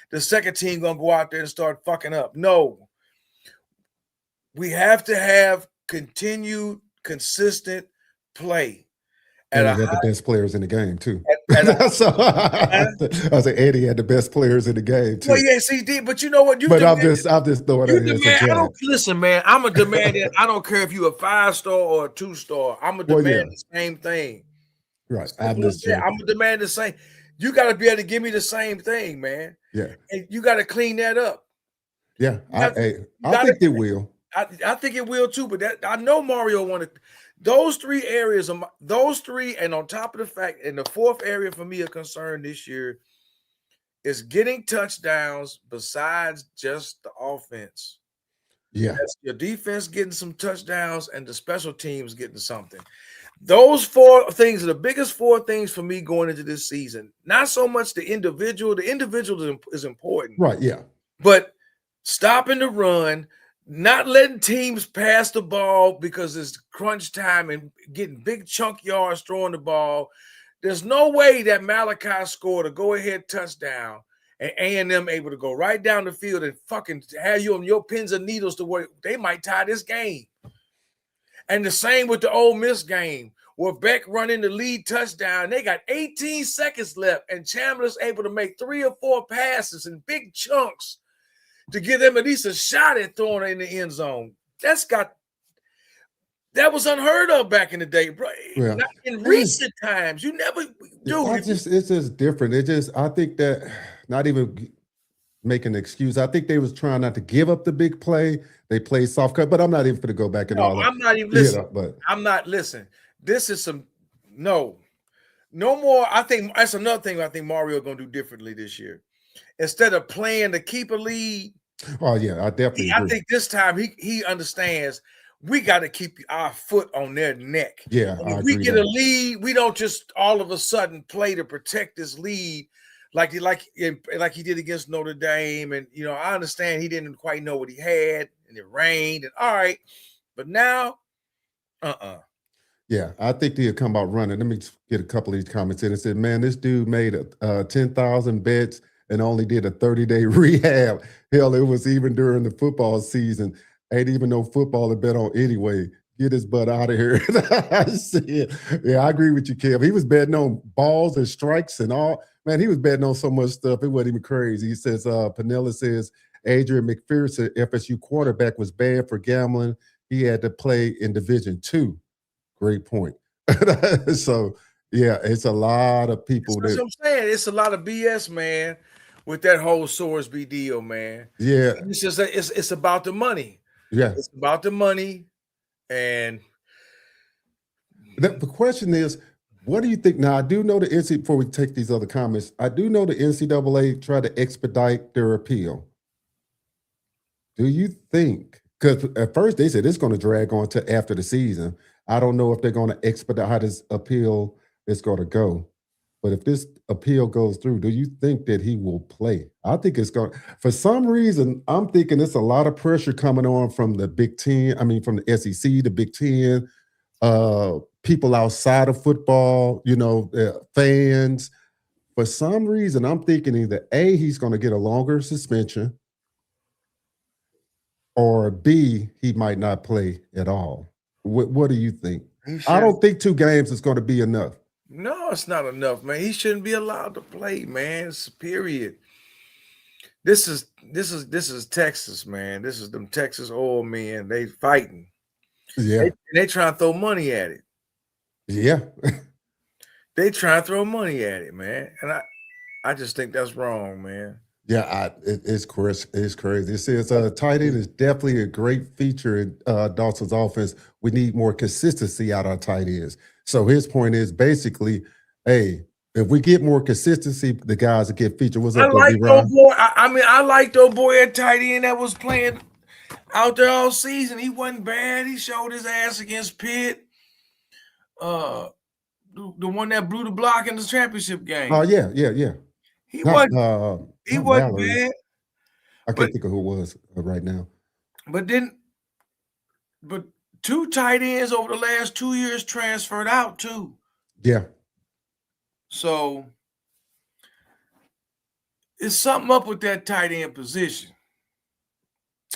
Speaker 3: the second team gonna go out there and start fucking up. No, we have to have continued consistent play.
Speaker 2: And he had the best players in the game too. So I say Eddie had the best players in the game too.
Speaker 3: Well, yes, he did. But you know what?
Speaker 2: I'm just throwing it.
Speaker 3: Listen, man. I'm a demand. I don't care if you're a 5-star or a 2-star. I'm a demand the same thing.
Speaker 2: Right.
Speaker 3: I'm a demand the same. You got to be able to give me the same thing, man.
Speaker 2: Yeah.
Speaker 3: And you got to clean that up.
Speaker 2: Yeah. I think they will.
Speaker 3: I think it will too. But I know Mario wanted those 3 areas, and on top of the fact, and the fourth area for me of concern this year is getting touchdowns besides just the offense.
Speaker 2: Yeah.
Speaker 3: That's your defense getting some touchdowns and the special teams getting something. Those 4 things are the biggest 4 things for me going into this season. Not so much the individual. The individual is important.
Speaker 2: Right, yeah.
Speaker 3: But stopping the run, not letting teams pass the ball because it's crunch time and getting big chunk yards throwing the ball. There's no way that Malachi scored a go-ahead touchdown and A&M able to go right down the field and fucking have you on your pins and needles to where they might tie this game. And the same with the Ole Miss game where Beck running the lead touchdown. They got 18 seconds left and Chandler's able to make 3 or 4 passes in big chunks to give them at least a shot at throwing it in the end zone. That was unheard of back in the day, bro.
Speaker 2: Yeah.
Speaker 3: Not in recent times. You never do.
Speaker 2: It's just different. I think that not even making an excuse. I think they was trying not to give up the big play. They played soft cut, but I'm not even going to go back and all that.
Speaker 3: I'm not even listening. I'm not listening. This is no more. I think that's another thing I think Mario going to do differently this year. Instead of playing to keep a lead.
Speaker 2: Oh, yeah, I definitely agree.
Speaker 3: I think this time he understands we got to keep our foot on their neck.
Speaker 2: Yeah,
Speaker 3: if we get a lead, we don't just all of a sudden play to protect this lead like he did against Notre Dame. And, I understand he didn't quite know what he had and it rained and all right. But now,
Speaker 2: Yeah, I think they'll come out running. Let me get a couple of these comments in. It said, man, this dude made 10,000 bets and only did a 30-day rehab. Hell, it was even during the football season. Ain't even no football to bet on anyway. Get his butt out of here. I see it. Yeah, I agree with you, Kev. He was betting on balls and strikes and all. Man, he was betting on so much stuff. It wasn't even crazy. He says, Panella says, Adrian McPherson, FSU quarterback, was banned for gambling. He had to play in Division II. Great point. So, yeah, it's a lot of people.
Speaker 3: That's what I'm saying. It's a lot of BS, man, with that whole Sorsby deal, man.
Speaker 2: Yeah.
Speaker 3: It's just it's about the money.
Speaker 2: Yeah.
Speaker 3: It's about the money. And
Speaker 2: the question is, what do you think? Now, I do know the NCAA, before we take these other comments, I do know the NCAA tried to expedite their appeal. Do you think, because at first they said it's going to drag on to after the season. I don't know if they're going to expedite how this appeal is going to go. But if this appeal goes through, do you think that he will play? I think it's going, for some reason, I'm thinking it's a lot of pressure coming on from the Big Ten, from the SEC, the Big Ten, people outside of football, fans. For some reason, I'm thinking either A, he's going to get a longer suspension, or B, he might not play at all. What do you think?
Speaker 3: Sure?
Speaker 2: I don't think 2 games is going to be enough.
Speaker 3: No, it's not enough, man. He shouldn't be allowed to play, man. It's period. This is Texas, man. This is them Texas oil men. They fighting.
Speaker 2: Yeah.
Speaker 3: They trying to throw money at it.
Speaker 2: Yeah.
Speaker 3: They trying to throw money at it, man. And I just think that's wrong, man.
Speaker 2: Yeah, it's crazy. It's crazy. It says tight end is definitely a great feature in Dawson's offense. We need more consistency out of our tight ends. So his point is basically, hey, if we get more consistency, the guys will get featured. What's up,
Speaker 3: I like old boy at tight end that was playing out there all season. He wasn't bad. He showed his ass against Pitt. The one that blew the block in the championship game.
Speaker 2: Oh, yeah.
Speaker 3: He wasn't
Speaker 2: Mallory.
Speaker 3: bad.
Speaker 2: I can't think of who it was right now.
Speaker 3: But two tight ends over the last 2 years transferred out too.
Speaker 2: Yeah.
Speaker 3: So it's something up with that tight end position.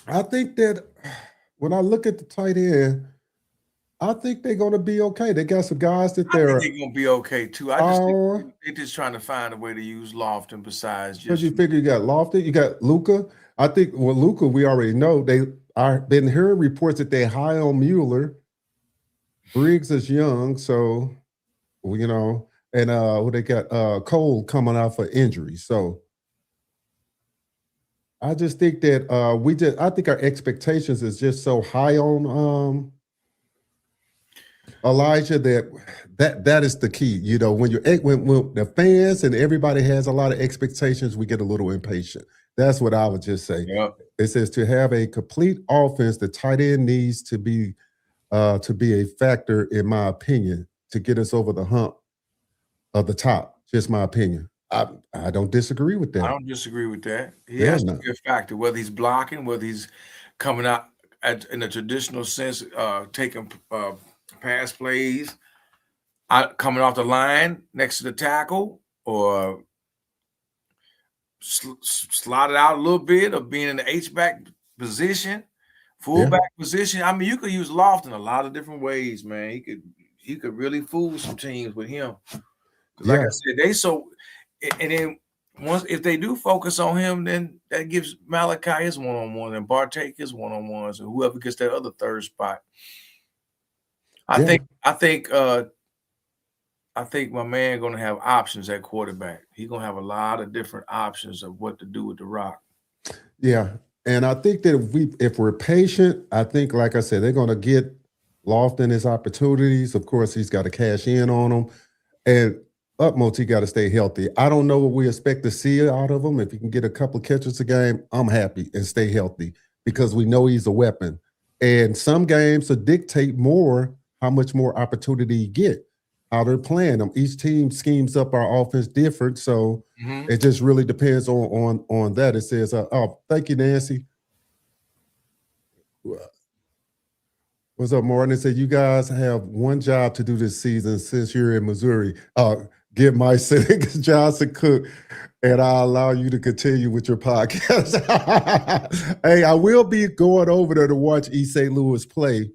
Speaker 2: I think that when I look at the tight end, I think they're going to be okay. They got some guys that they're
Speaker 3: going to be okay too. I just think they're just trying to find a way to use Lofton besides just.
Speaker 2: Because you figure you got Lofton, you got Luka. I think Luka, we already know they are been hearing reports that they high on Mueller. Briggs is young, so you know, and they got Cole coming out for injury. So I just think that I think our expectations is just so high on Elijah that is the key. You know, when the fans and everybody has a lot of expectations, we get a little impatient. That's what I would just say.
Speaker 3: Yep.
Speaker 2: It says to have a complete offense, the tight end needs to be a factor, in my opinion, to get us over the hump of the top. Just my opinion. I don't disagree with that.
Speaker 3: I don't disagree with that. He has to be a factor, whether he's blocking, whether he's coming out in a traditional sense, taking pass plays, coming off the line next to the tackle, or slide it out a little bit, or being in the H-back position, fullback position. I mean, you could use Lofton a lot of different ways, man. He could really fool some teams with him. Like I said, and then once if they do focus on him, then that gives Malachi his one-on-one and Bartek his one-on-ones, and whoever gets that other third spot. I think my man gonna have options at quarterback. He's gonna have a lot of different options of what to do with the rock.
Speaker 2: Yeah, and I think that if we're patient, I think, like I said, they're gonna get Lofton his opportunities. Of course, he's got to cash in on them, and utmost he got to stay healthy. I don't know what we expect to see out of him. If he can get a couple of catches a game, I'm happy, and stay healthy, because we know he's a weapon. And some games will dictate more how much more opportunity you get. How they're playing them. Each team schemes up our offense different, so it just really depends on that. It says, thank you, Nancy. What's up, Martin? It said, you guys have one job to do this season since you're in Missouri. Get my Seneca Johnson Cook, and I'll allow you to continue with your podcast. Hey, I will be going over there to watch East St. Louis play.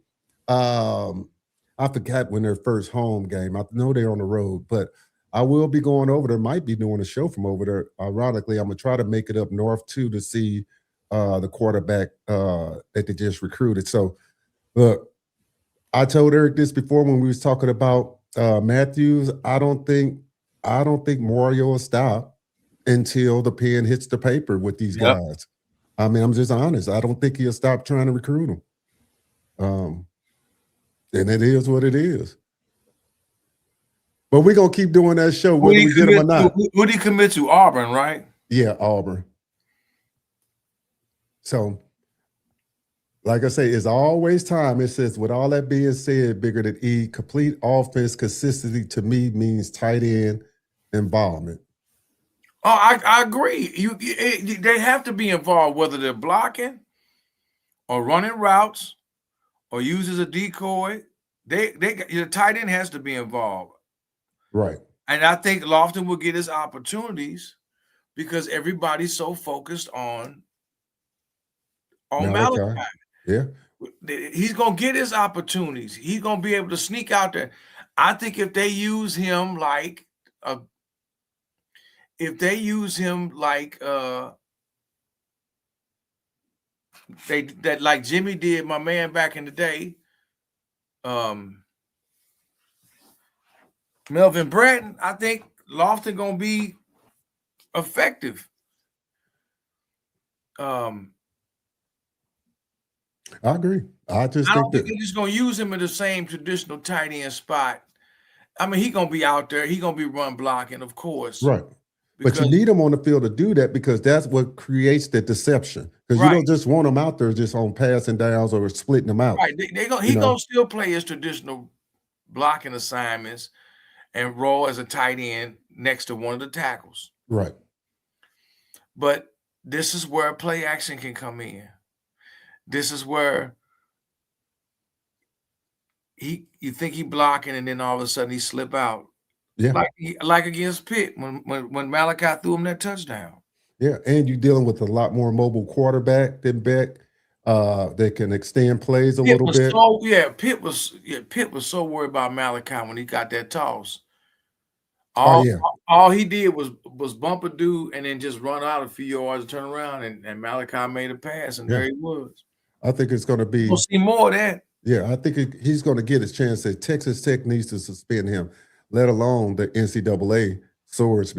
Speaker 2: I forgot when their first home game. I know they're on the road, but I will be going over there. Might be doing a show from over there. Ironically, I'm going to try to make it up north, too, to see the quarterback that they just recruited. So, look, I told Eric this before when we was talking about Matthews. I don't think Mario will stop until the pen hits the paper with these guys. I mean, I'm just honest. I don't think he'll stop trying to recruit them. And it is what it is. But we're going to keep doing that show whether we get him or not.
Speaker 3: Who did he commit to? Auburn, right?
Speaker 2: Yeah, Auburn. So, like I say, it's always time. It says, with all that being said, bigger than E, complete offense consistency to me means tight end involvement.
Speaker 3: Oh, I agree. They have to be involved, whether they're blocking or running routes or use as a decoy. The tight end has to be involved.
Speaker 2: Right.
Speaker 3: And I think Lofton will get his opportunities because everybody's so focused on Malachi.
Speaker 2: Yeah.
Speaker 3: He's going to get his opportunities. He's going to be able to sneak out there. I think if they use him like like Jimmy did, my man back in the day, Melvin Bratton, I think Lofton gonna be effective.
Speaker 2: I agree. I just
Speaker 3: I
Speaker 2: think
Speaker 3: don't think
Speaker 2: that
Speaker 3: they're just gonna use him in the same traditional tight end spot. I mean, he gonna be out there. He gonna be run blocking, of course.
Speaker 2: right. But you need him on the field to do that because that's what creates the deception. Because you don't just want him out there just on passing downs or splitting them out.
Speaker 3: Right. He gonna still play his traditional blocking assignments and roll as a tight end next to one of the tackles.
Speaker 2: Right.
Speaker 3: But this is where play action can come in. This is where you think he blocking and then all of a sudden he slip out.
Speaker 2: Yeah.
Speaker 3: Like against Pitt when Malachi threw him that touchdown.
Speaker 2: Yeah, and you're dealing with a lot more mobile quarterback than Beck that can extend plays a little bit.
Speaker 3: Pitt was so worried about Malachi when he got that toss. All he did was bump a dude and then just run out a few yards and turn around and Malachi made a pass and there he was.
Speaker 2: I think it's going to be.
Speaker 3: We'll see more of that.
Speaker 2: Yeah, I think he's going to get his chance. That Texas Tech needs to suspend him, let alone the NCAA. Swords.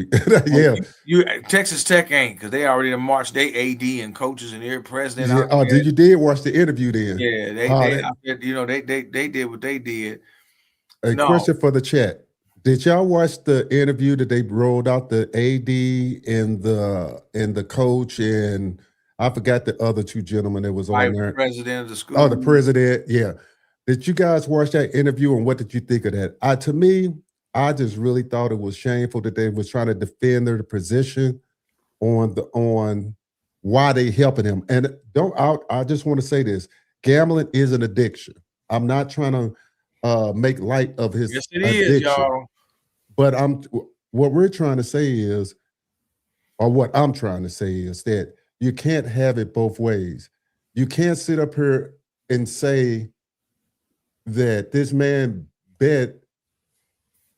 Speaker 3: Texas Tech ain't because they already marched their AD and coaches and their president.
Speaker 2: Yeah. Oh, you did watch the interview then?
Speaker 3: Yeah, they did what they did.
Speaker 2: A question for the chat: did y'all watch the interview that they rolled out the AD and the coach and I forgot the other two gentlemen that was on there?
Speaker 3: The president of the school.
Speaker 2: Oh, the president. Yeah. Did you guys watch that interview and what did you think of that? To me, I just really thought it was shameful that they was trying to defend their position on why they helping him. And I just want to say this: gambling is an addiction. I'm not trying to make light of his addiction.
Speaker 3: Is, y'all.
Speaker 2: But what we're trying to say is, or what I'm trying to say is that you can't have it both ways. You can't sit up here and say that this man bet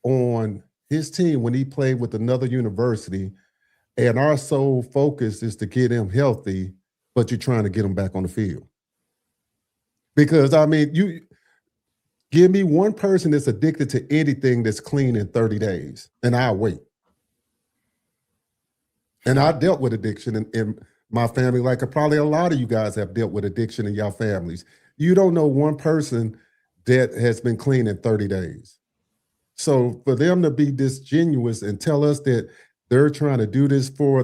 Speaker 2: on his team when he played with another university, and our sole focus is to get him healthy, but you're trying to get him back on the field. Because, I mean, you give me one person that's addicted to anything that's clean in 30 days, and I'll wait. And I dealt with addiction in my family, like probably a lot of you guys have dealt with addiction in your families. You don't know one person that has been clean in 30 days. So for them to be disingenuous and tell us that they're trying to do this for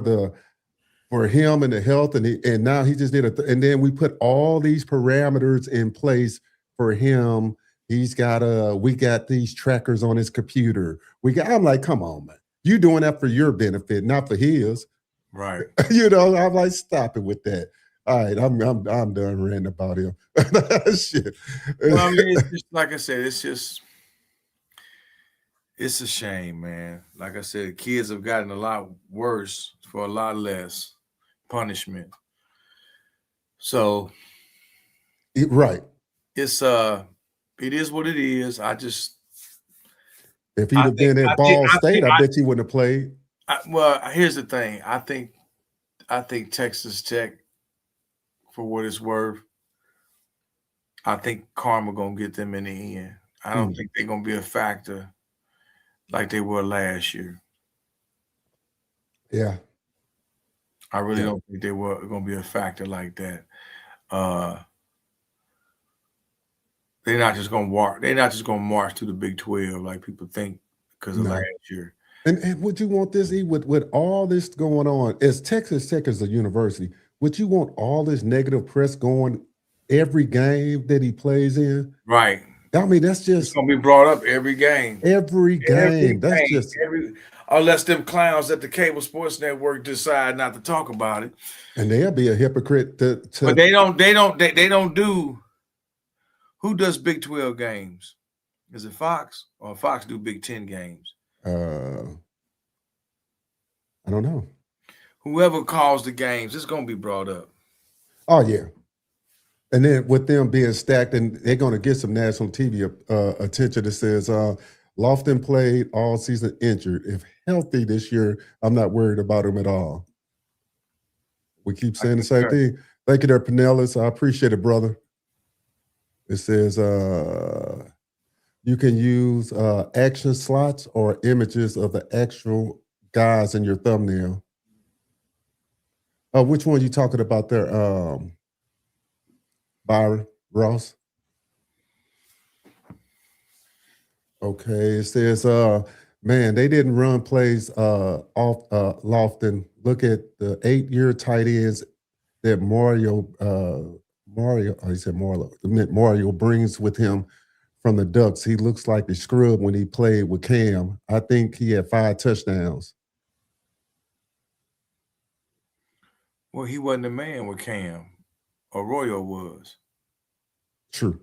Speaker 2: him and the health, and now he just did it, and then we put all these parameters in place for him. We got these trackers on his computer. I'm like, come on, man. You doing that for your benefit, not for his.
Speaker 3: Right.
Speaker 2: I'm like, stop it with that. All right, I'm done ranting about him. Shit.
Speaker 3: Well, I mean, it's just, like I said, it's a shame, man. Like I said, kids have gotten a lot worse for a lot less punishment. So,
Speaker 2: right.
Speaker 3: It is what it is.
Speaker 2: If he'd have been at Ball State, I bet he wouldn't have played.
Speaker 3: Well, here's the thing. I think Texas Tech, for what it's worth, I think karma gonna get them in the end. I don't think they're gonna be a factor like they were last year.
Speaker 2: Yeah.
Speaker 3: I really don't think they were gonna be a factor like that. They're not just gonna march to the Big 12 like people think because of last year.
Speaker 2: And would you want this, with all this going on, as Texas Tech is a university, would you want all this negative press going every game that he plays in?
Speaker 3: Right.
Speaker 2: I mean, that's just
Speaker 3: it's gonna be brought up every game.
Speaker 2: That's just
Speaker 3: unless them clowns at the cable sports network decide not to talk about it.
Speaker 2: And they'll be a hypocrite to
Speaker 3: but they don't do. Who does Big 12 games? Is it Fox or Fox do Big 10 games?
Speaker 2: I don't know.
Speaker 3: Whoever calls the games, it's gonna be brought up.
Speaker 2: Oh yeah. And then with them being stacked, and they're going to get some national TV attention that says, Lofton played all season injured. If healthy this year, I'm not worried about him at all. We keep saying the same thing. Thank you there, Pinellas. I appreciate it, brother. It says you can use action slots or images of the actual guys in your thumbnail. Which one are you talking about there, Byron Ross? Okay, it says, man, they didn't run plays off Lofton. Look at the 8-year tight ends that Mario brings with him from the Ducks. He looks like a scrub when he played with Cam. I think he had 5 touchdowns.
Speaker 3: Well, he wasn't a man with Cam. Arroyo was.
Speaker 2: True.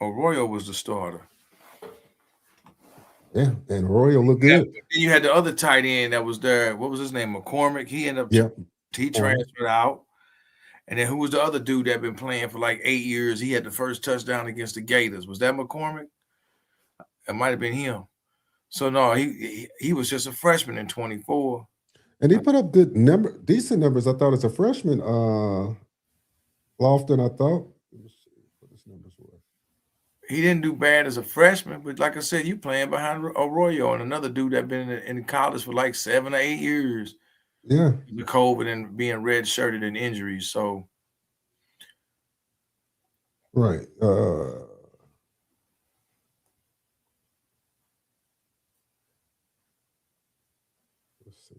Speaker 3: Arroyo was the starter.
Speaker 2: Yeah, and Arroyo looked good.
Speaker 3: Then you had the other tight end that was there. What was his name? McCormick. He ended up he transferred out. And then who was the other dude that been playing for like 8 years? He had the first touchdown against the Gators. Was that McCormick? It might have been him. So no, he was just a freshman in 24.
Speaker 2: And he put up decent numbers. I thought as a freshman. Lofton, I thought. Let me see what his numbers were.
Speaker 3: He didn't do bad as a freshman, but like I said, you playing behind Arroyo and another dude that been in college for like 7 or 8 years.
Speaker 2: Yeah.
Speaker 3: The COVID and being red-shirted and injuries. So
Speaker 2: right. Let's see.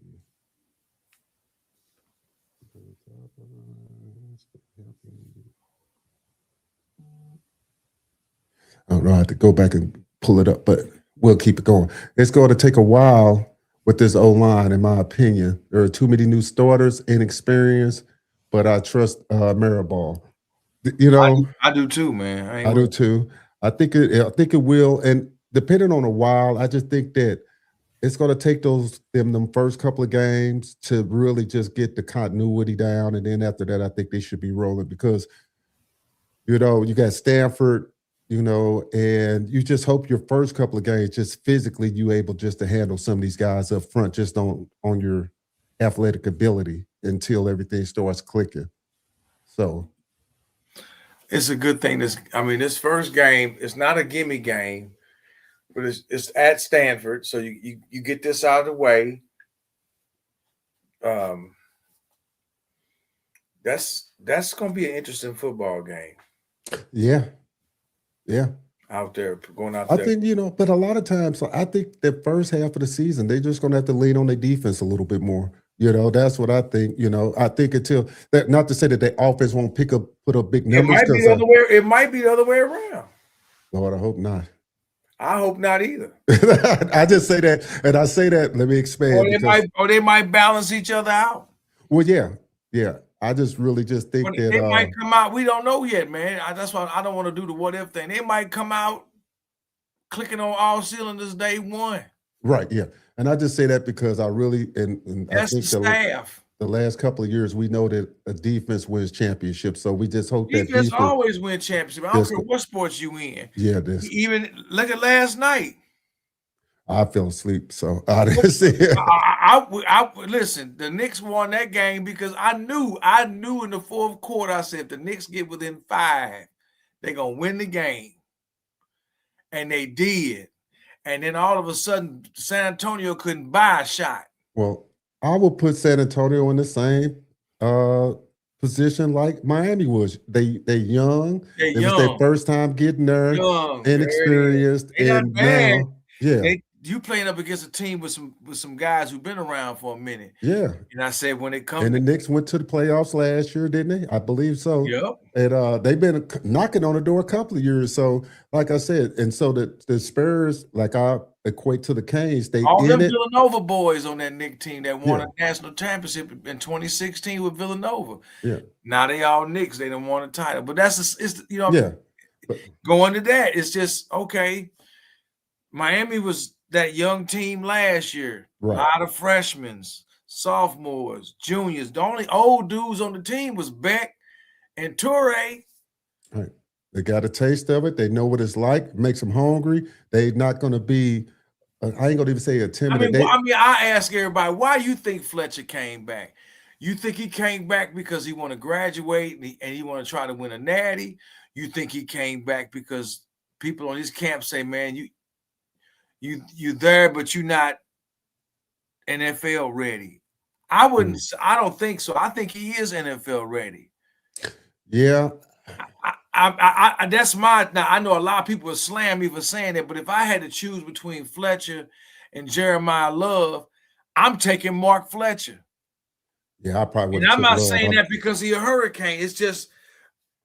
Speaker 2: I don't know. I have to go back and pull it up, but we'll keep it going. It's going to take a while with this O-line, in my opinion. There are too many new starters, inexperienced, but I trust Mariball. You know,
Speaker 3: I do too, man.
Speaker 2: I do too. I think it will, and depending on a while, I just think that it's going to take them first couple of games to really just get the continuity down, and then after that, I think they should be rolling because, you know, you got Stanford, you know, and you just hope your first couple of games, just physically, you able just to handle some of these guys up front, just on your athletic ability until everything starts clicking. So
Speaker 3: it's a good thing. This first game, it's not a gimme game, but it's at Stanford, so you get this out of the way. That's going to be an interesting football game.
Speaker 2: Yeah.
Speaker 3: Out there, going out
Speaker 2: there.
Speaker 3: I
Speaker 2: think, you know, but a lot of times, I think the first half of the season, they're just going to have to lean on their defense a little bit more. You know, that's what I think. You know, I think until that, not to say that their offense won't put up big numbers.
Speaker 3: It might be the other way around.
Speaker 2: Lord, I hope not.
Speaker 3: I hope not either.
Speaker 2: I just say that, and I say that. Let me expand.
Speaker 3: Or they might balance each other out.
Speaker 2: Well, yeah. I just really think that
Speaker 3: they might come out. We don't know yet, man. That's why I don't want to do the what if thing. They might come out clicking on all cylinders day one.
Speaker 2: Right. Yeah. And I just say that because I really and
Speaker 3: that's
Speaker 2: I think
Speaker 3: the staff.
Speaker 2: The last couple of years, we know that a defense wins championships. So we just hope that
Speaker 3: defense always wins championships. I don't care what sports you in.
Speaker 2: Yeah.
Speaker 3: Even look at last night.
Speaker 2: I fell asleep, so I didn't see it.
Speaker 3: I listen. The Knicks won that game because I knew in the fourth quarter. I said, if the Knicks get within 5, they're gonna win the game, and they did. And then all of a sudden, San Antonio couldn't buy a shot.
Speaker 2: Well, I will put San Antonio in the same position like Miami was. They're young. It was their first time getting there, inexperienced, and now,
Speaker 3: you playing up against a team with some guys who've been around for a minute.
Speaker 2: Yeah.
Speaker 3: And I said when it comes,
Speaker 2: and the Knicks went to the playoffs last year, didn't they? I believe so.
Speaker 3: Yep.
Speaker 2: And they've been knocking on the door a couple of years. So, like I said, and so the Spurs, like I equate to the Canes, they
Speaker 3: all them Villanova boys on that Knicks team that won a national championship in 2016 with Villanova.
Speaker 2: Yeah.
Speaker 3: Now they all Knicks. They don't want a title, but going to that, it's just okay. Miami was that young team last year.
Speaker 2: Right.
Speaker 3: A lot of freshmen, sophomores, juniors. The only old dudes on the team was Beck and Toure.
Speaker 2: Right. They got a taste of it. They know what it's like. Makes them hungry. They're not going to be. I ain't gonna even say intimidated.
Speaker 3: I ask everybody, why you think Fletcher came back? You think he came back because he want to graduate and he want to try to win a natty? You think he came back because people on his camp say, man, you there, but you're not NFL ready? I wouldn't. I don't think so. I think he is NFL ready.
Speaker 2: Yeah.
Speaker 3: That's my. Now I know a lot of people will slam me for saying that, but if I had to choose between Fletcher and Jeremiah Love, I'm taking Mark Fletcher.
Speaker 2: Yeah, I probably would.
Speaker 3: And I'm not saying that because he's a Hurricane. It's just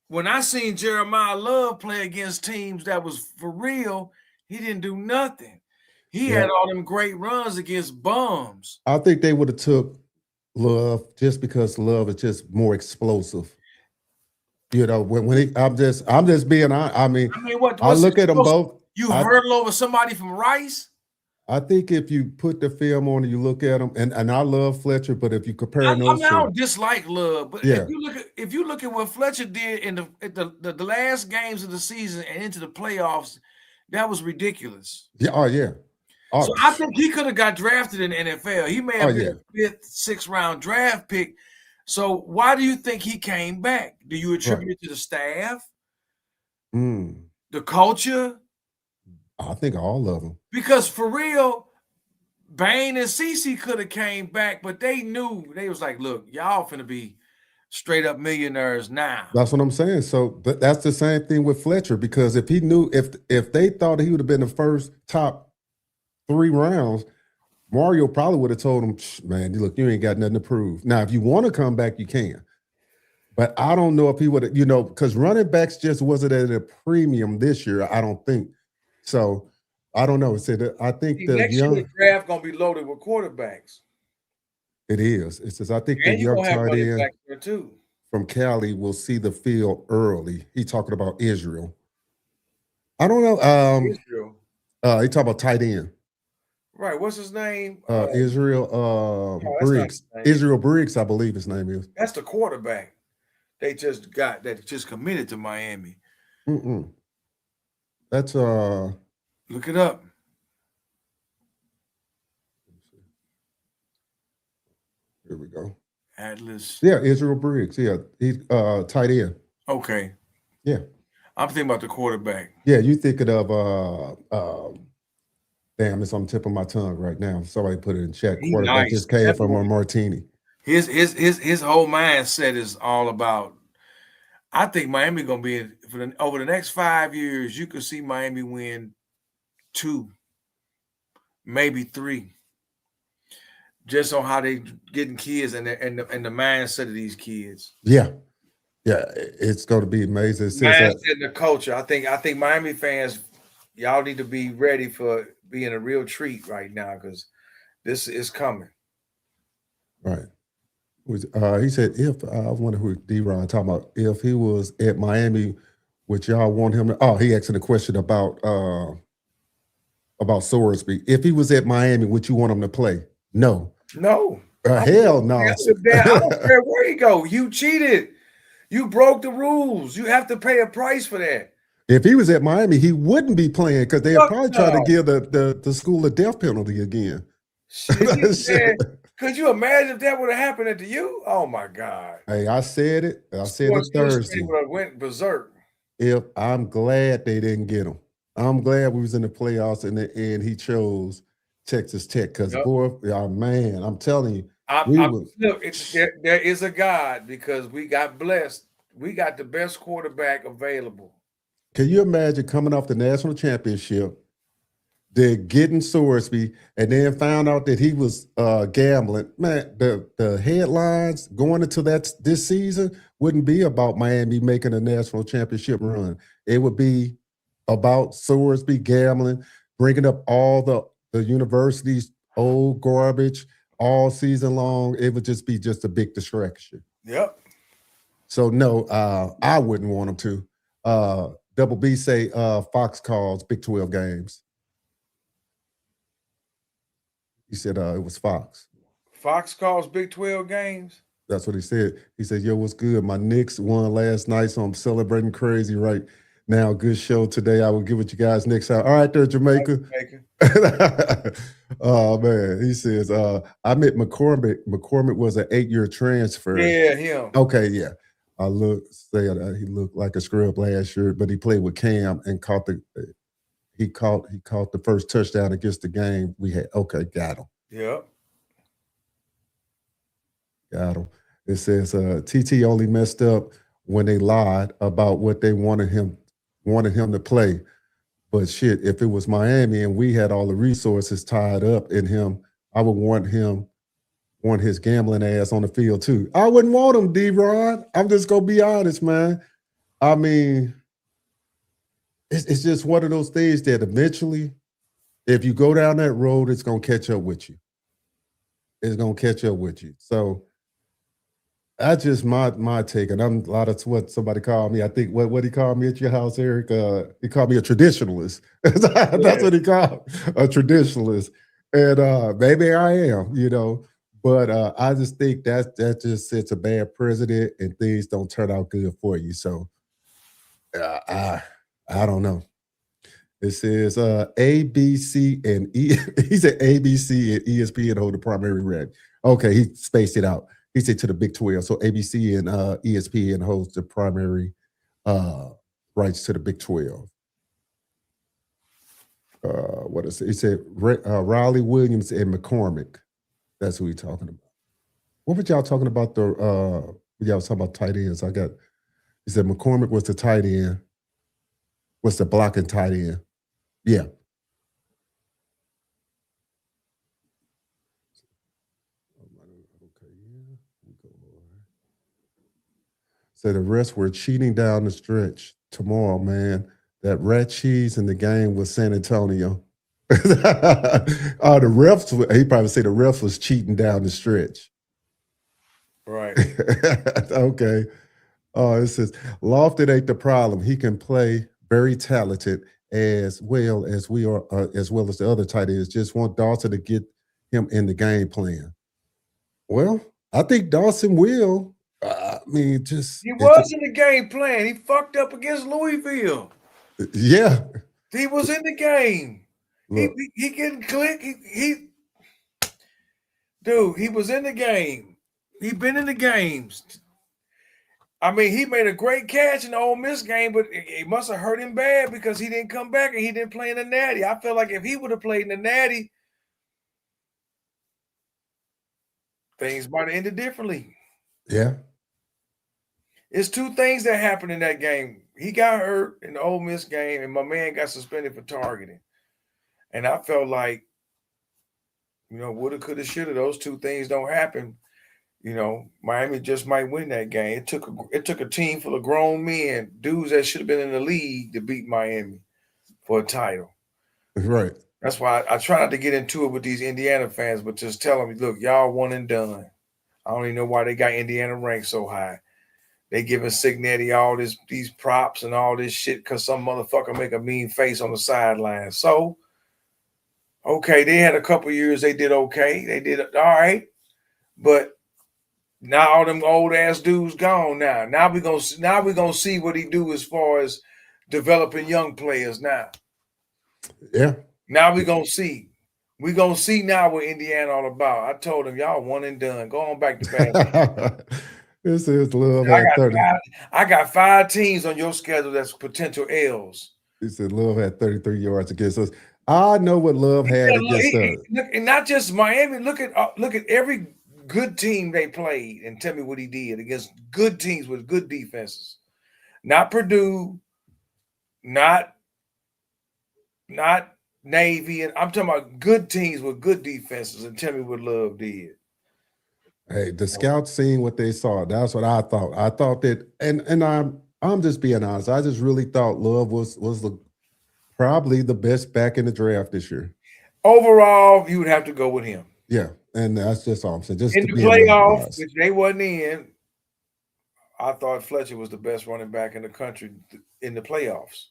Speaker 3: when I seen Jeremiah Love play against teams that was for real, he didn't do nothing. He had all them great runs against bums.
Speaker 2: I think they would have took Love just because Love is just more explosive. You know, when I'm just being honest. I mean, I look at them both.
Speaker 3: You hurdle over somebody from Rice?
Speaker 2: I think if you put the film on and you look at them, and I love Fletcher, but if you compare those two,
Speaker 3: I don't dislike Love, but if you look at what Fletcher did in the last games of the season and into the playoffs, that was ridiculous.
Speaker 2: Yeah,
Speaker 3: So I think he could have got drafted in the NFL. He may have been a 5th, 6th round draft pick. So why do you think he came back? Do you attribute it to the staff? The culture?
Speaker 2: I think all of them.
Speaker 3: Because for real, Bain and Cece could have came back, but they knew. They was like, look, y'all finna be straight up millionaires now.
Speaker 2: That's what I'm saying. So that's the same thing with Fletcher, because if he knew, if they thought he would have been the first top 3 rounds, Mario probably would have told him, man, look, you ain't got nothing to prove. Now, if you want to come back, you can. But I don't know if he would have, because running backs just wasn't at a premium this year, I don't think. So I don't know. I think
Speaker 3: next year the draft gonna be loaded with quarterbacks.
Speaker 2: It is. It says I think the young tight end
Speaker 3: too
Speaker 2: from Cali will see the field early. He talking about Israel. I don't know.
Speaker 3: Israel.
Speaker 2: He talking about tight end.
Speaker 3: Right. What's his name?
Speaker 2: Israel Briggs. Israel Briggs, I believe his name is.
Speaker 3: That's the quarterback. They just committed to Miami.
Speaker 2: That's
Speaker 3: look it up.
Speaker 2: Here we go.
Speaker 3: Atlas.
Speaker 2: Yeah, Israel Briggs. Yeah, he's tight end.
Speaker 3: Okay.
Speaker 2: Yeah.
Speaker 3: I'm thinking about the quarterback.
Speaker 2: Yeah, you thinking of damn, it's on the tip of my tongue right now. Somebody put it in chat. Quarterback just came from a martini.
Speaker 3: His whole mindset is all about. I think Miami gonna be over the next 5 years. You could see Miami win 2, maybe 3, just on how they getting kids and the mindset of these kids.
Speaker 2: Yeah, it's going to be amazing.
Speaker 3: Mindset and the culture. I think Miami fans, y'all need to be ready for being a real treat right now because this is coming.
Speaker 2: Right. He said, if I wonder who D-Ron talking about, if he was at Miami, would y'all want him to, he asking a question about Sorsby. If he was at Miami, would you want him to play? No.
Speaker 3: No.
Speaker 2: Hell no.
Speaker 3: I don't care where you go. You cheated. You broke the rules. You have to pay a price for that.
Speaker 2: If he was at Miami, he wouldn't be playing because they'd probably try to give the school a death penalty again.
Speaker 3: Shit. Could you imagine if that would have happened to you? Oh my God!
Speaker 2: Hey, I said it. I said it Thursday.
Speaker 3: Would have went berserk.
Speaker 2: If I'm glad they didn't get him. I'm glad we was in the playoffs and he chose Texas Tech because boy, man, I'm telling you,
Speaker 3: look, there is a God because we got blessed. We got the best quarterback available.
Speaker 2: Can you imagine coming off the national championship? They're getting Sorsby, and then found out that he was gambling. Man, the headlines going into this season wouldn't be about Miami making a national championship run. It would be about Sorsby gambling, bringing up all the university's old garbage all season long. It would just be a big distraction.
Speaker 3: Yep.
Speaker 2: So no, I wouldn't want him to. Double B say Fox calls Big 12 games. He said it was Fox.
Speaker 3: Fox calls Big 12 games?
Speaker 2: That's what he said. He said, yo, what's good? My Knicks won last night, so I'm celebrating crazy, right? Now, good show today. I will get with you guys next time. All right, there, Jamaica. Oh man, he says, I met McCormick. McCormick was an 8-year transfer.
Speaker 3: Yeah, him.
Speaker 2: Okay, yeah. I he looked like a scrub last year, but he played with Cam and he caught the first touchdown against the game we had. Okay, got him.
Speaker 3: Yep.
Speaker 2: Got him. It says TT only messed up when they lied about what they wanted him to play. But shit, if it was Miami and we had all the resources tied up in him, I would want his gambling ass on the field too. I wouldn't want him, D-Rod. I'm just gonna be honest, man. I mean, it's just one of those things that eventually, if you go down that road, it's gonna catch up with you. It's gonna catch up with you. So that's just my take, and I'm a lot of what somebody called me. I think what he called me at your house, Eric. He called me a traditionalist. That's what he called a traditionalist, and maybe I am, But I just think that just sets a bad precedent, and things don't turn out good for you. So I don't know. It says ABC and E. He said ABC and ESPN hold the primary right. Okay, he spaced it out. He said to the Big 12. So ABC and ESPN holds the primary rights to the Big 12. What is it? He said Riley Williams and McCormick. That's who he's talking about. What were y'all talking about? Y'all was talking about tight ends. He said McCormick was the tight end. What's the blocking tight end? Yeah. So the rest were cheating down the stretch tomorrow, man. That rat cheese in the game was San Antonio. The refs, he probably said the ref was cheating down the stretch.
Speaker 3: Right.
Speaker 2: Okay. It says Lofton ain't the problem. He can play, very talented, as well as we are, as well as the other tight ends. Just want Dawson to get him in the game plan. Well, I think Dawson will. I mean,
Speaker 3: he was in the game plan. He fucked up against Louisville.
Speaker 2: Yeah,
Speaker 3: he was in the game. Look. He getting click. Dude, he was in the game. He been in the games. I mean, he made a great catch in the Ole Miss game, but it must have hurt him bad because he didn't come back and he didn't play in the Natty. I feel like if he would have played in the Natty, things might have ended differently.
Speaker 2: Yeah.
Speaker 3: It's two things that happened in that game. He got hurt in the Ole Miss game, and my man got suspended for targeting. And I felt like, woulda, coulda, shoulda. Those two things don't happen. Miami just might win that game. It took a team full of grown men, dudes that should have been in the league, to beat Miami for a title.
Speaker 2: Right.
Speaker 3: That's why I try not to get into it with these Indiana fans, but just tell them, look, y'all one and done. I don't even know why they got Indiana ranked so high. They giving Signetti all these props and all this shit because some motherfucker make a mean face on the sideline. So, okay, they had a couple years they did okay. They did all right. But now all them old ass dudes gone now. Now we gonna see what he do as far as developing young players now.
Speaker 2: Yeah.
Speaker 3: Now we gonna see. We gonna see now what Indiana all about. I told him y'all one and done. Go on back to basketball.
Speaker 2: This is Love at 30.
Speaker 3: I got 5 teams on your schedule that's potential L's.
Speaker 2: He said Love had 33 yards against us. I know what Love had against us.
Speaker 3: And not just Miami. Look at every good team they played and tell me what he did against good teams with good defenses. Not Purdue, not Navy. And I'm talking about good teams with good defenses, and tell me what Love did.
Speaker 2: Hey, the scouts seeing what they saw. That's what I thought. I thought that, and I'm just being honest. I just really thought Love was probably the best back in the draft this year.
Speaker 3: Overall, you would have to go with him.
Speaker 2: Yeah, and that's just all I'm saying. Just
Speaker 3: in the playoffs, which they wasn't in, I thought Fletcher was the best running back in the country in the playoffs.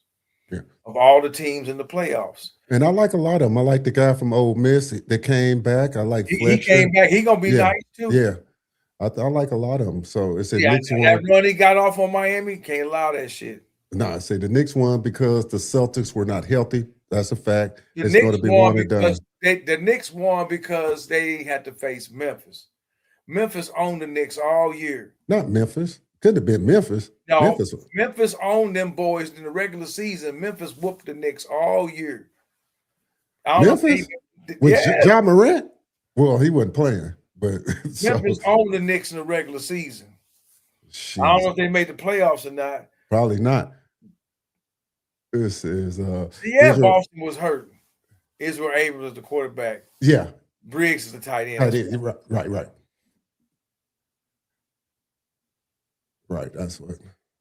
Speaker 2: Yeah. Of
Speaker 3: all the teams in the playoffs.
Speaker 2: And I like a lot of them. I like the guy from Ole Miss that came back. I like Fletcher.
Speaker 3: He came back. He gonna be nice too.
Speaker 2: Yeah, I like a lot of them. So it's
Speaker 3: that run he got off on Miami, can't allow that shit.
Speaker 2: No, I say the Knicks won because the Celtics were not healthy. That's a fact.
Speaker 3: The
Speaker 2: It's going to
Speaker 3: Knicks
Speaker 2: be
Speaker 3: won
Speaker 2: one and done.
Speaker 3: because the Knicks won because they had to face Memphis. Memphis owned the Knicks all year.
Speaker 2: Not Memphis. Couldn't have been Memphis.
Speaker 3: No, Memphis owned them boys in the regular season. Memphis whooped the Knicks all year.
Speaker 2: Memphis? With Ja Morant? Well, he wasn't playing, but
Speaker 3: Memphis owned the Knicks in the regular season. I don't know if they made the playoffs or not.
Speaker 2: Probably not. This is
Speaker 3: Boston was hurt. Israel Abrams was the quarterback.
Speaker 2: Yeah.
Speaker 3: Briggs is the tight end.
Speaker 2: Right. Right.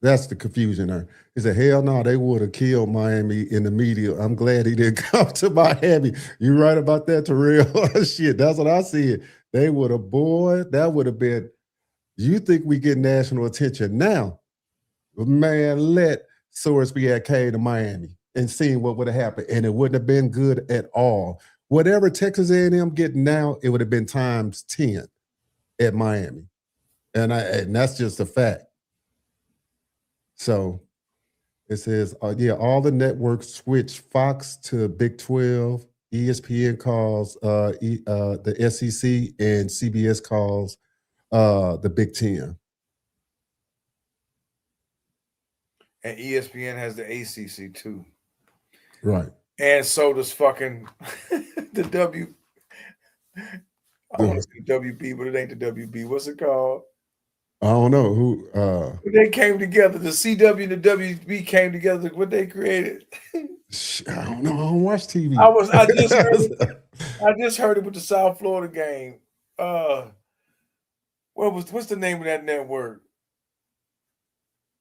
Speaker 2: That's the confusion there. He said, hell no, they would have killed Miami in the media. I'm glad he didn't come to Miami. You right about that, Terrell. Shit, that's what I see. They would have, that would have been, you think we get national attention now? Man, let Source be at K to Miami and seeing what would have happened. And it wouldn't have been good at all. Whatever Texas A&M getting now, it would have been times 10 at Miami. And that's just a fact. So it says, all the networks switch Fox to Big 12, ESPN calls the SEC, and CBS calls the Big 10.
Speaker 3: And ESPN has the ACC too.
Speaker 2: Right.
Speaker 3: And so does fucking the W. I want to say WB, but it ain't the WB. What's it called?
Speaker 2: I don't know who.
Speaker 3: They came together. The CW and the WB came together. What they created.
Speaker 2: I don't know. I don't watch TV.
Speaker 3: I just heard it with the South Florida game. What's the name of that network?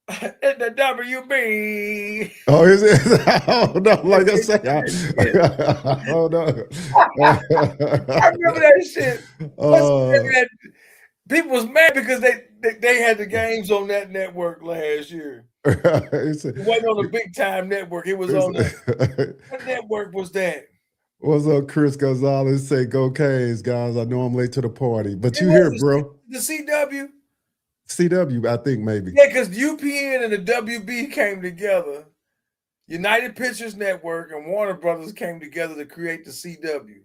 Speaker 3: It's the WB.
Speaker 2: Oh, is it? I don't know. Like I say, I don't know.
Speaker 3: I remember that shit. People was mad because they had the games on that network last year. It wasn't on the big time network. It was on what network was that?
Speaker 2: What's up, Chris Gonzalez? Say go Canes, guys. I know I'm late to the party, but you here, bro?
Speaker 3: The CW.
Speaker 2: CW, I think maybe.
Speaker 3: Yeah, because UPN and the WB came together. United Pictures Network and Warner Brothers came together to create the CW.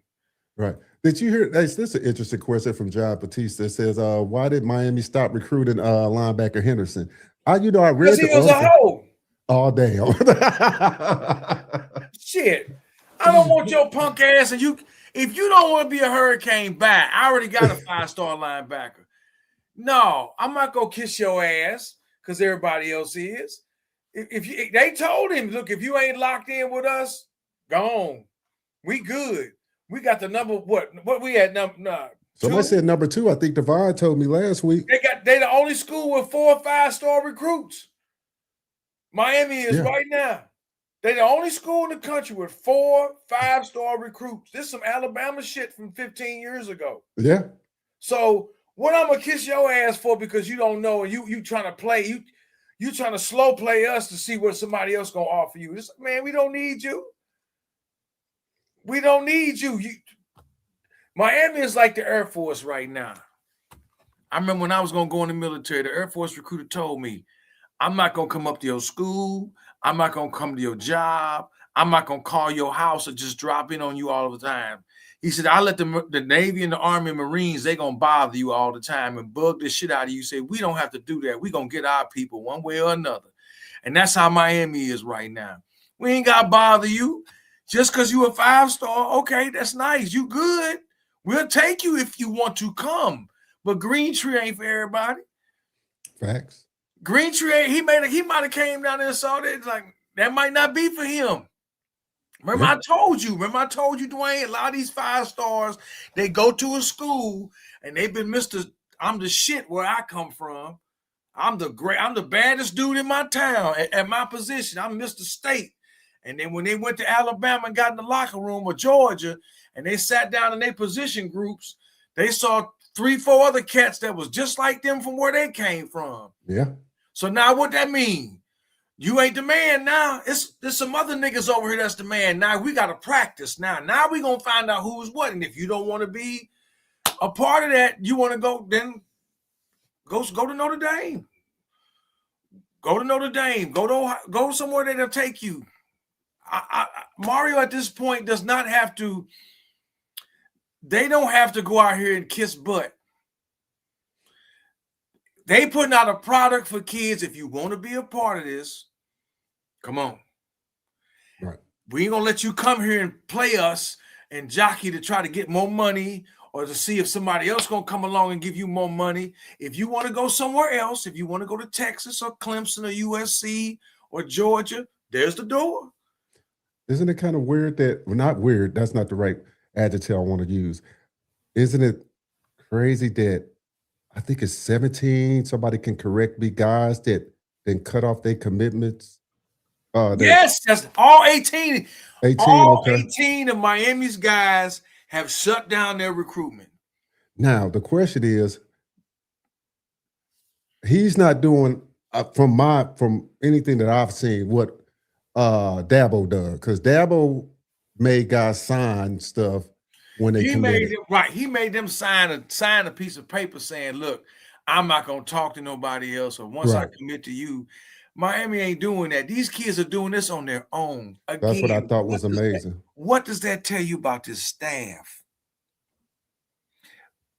Speaker 2: Right. Did you hear? This is an interesting question from John Batista. It says, why did Miami stop recruiting linebacker Henderson? I read
Speaker 3: because he was a hoe.
Speaker 2: Oh, damn.
Speaker 3: Shit. I don't want your punk ass. And if you don't want to be a Hurricane back, I already got a 5-star linebacker. No, I'm not gonna kiss your ass because everybody else is. If they told him, look, if you ain't locked in with us, gone. We good. We got the number. What we had number?
Speaker 2: Somebody said number 2. I think Devon told me last week.
Speaker 3: They the only school with 4 or 5-star recruits. Miami is right now. They the only school in the country with 4 5-star recruits. This is some Alabama shit from 15 years ago.
Speaker 2: Yeah.
Speaker 3: So what I'm gonna kiss your ass for because you don't know and you trying to play you trying to slow play us to see what somebody else gonna offer you. It's, man, we don't need you. We don't need you. Miami is like the Air Force right now. I remember when I was gonna go in the military, the Air Force recruiter told me, I'm not gonna come up to your school. I'm not gonna come to your job. I'm not gonna call your house or just drop in on you all the time. He said, I let the Navy and the Army and Marines, they gonna bother you all the time and bug the shit out of you. Say, we don't have to do that. We gonna get our people one way or another. And that's how Miami is right now. We ain't gotta bother you. Just because you a 5-star, okay, that's nice. You good. We'll take you if you want to come. But Green Tree ain't for everybody.
Speaker 2: Facts.
Speaker 3: Green Tree, he might have came down there and saw that. Like, that might not be for him. Remember, I told you, Dwayne, a lot of these 5-stars, they go to a school and they've been I'm the shit where I come from. I'm the baddest dude in my town at my position. I'm Mr. State. And then when they went to Alabama and got in the locker room or Georgia and they sat down in their position groups, they saw 3-4 other cats that was just like them from where they came from.
Speaker 2: Yeah.
Speaker 3: So now what that mean? You ain't the man now. There's some other niggas over here that's the man. Now we got to practice now. Now we going to find out who's what. And if you don't want to be a part of that, you want to go, then go to Notre Dame. Go to Notre Dame. Go somewhere that'll take you. Mario at this point does not have to. They don't have to go out here and kiss butt. They putting out a product for kids. If you want to be a part of this, come on.
Speaker 2: Right.
Speaker 3: We ain't gonna let you come here and play us and jockey to try to get more money or to see if somebody else gonna come along and give you more money. If you want to go somewhere else, if you want to go to Texas or Clemson or USC or Georgia, there's the door.
Speaker 2: Isn't it kind of weird that, well, not weird, that's not the right adjective I want to use. Isn't it crazy that I think it's 17, somebody can correct me, guys that then cut off their commitments?
Speaker 3: Yes, that's all 18.
Speaker 2: 18,
Speaker 3: all
Speaker 2: okay.
Speaker 3: 18 of Miami's guys have shut down their recruitment.
Speaker 2: Now, the question is, he's not doing, from anything that I've seen, what Dabo does, because Dabo made guys sign stuff when they committed.
Speaker 3: He made them sign a piece of paper saying, look, I'm not going to talk to nobody else, or once I commit to you. Miami ain't doing that. These kids are doing this on their own. Again,
Speaker 2: that's what I thought was amazing.
Speaker 3: What does that tell you about this staff?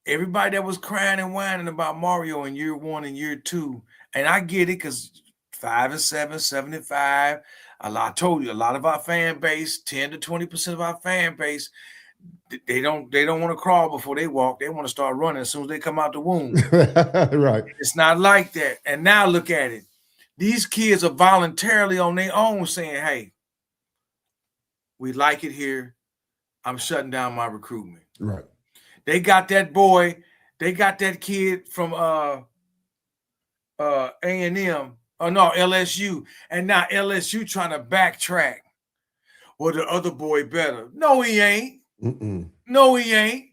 Speaker 3: Everybody that was crying and whining about Mario in year 1 and year 2, and I get it, because 5-7, 75. I told you, a lot of our fan base, 10 to 20% of our fan base, they don't want to crawl before they walk. They want to start running as soon as they come out the womb.
Speaker 2: Right.
Speaker 3: It's not like that. And now look at it. These kids are voluntarily on their own saying, hey, we like it here. I'm shutting down my recruitment.
Speaker 2: Right.
Speaker 3: They got that boy. They got that kid from A&M. Oh, no, LSU. And now LSU trying to backtrack. Well, the other boy better. No, he ain't. No, he ain't.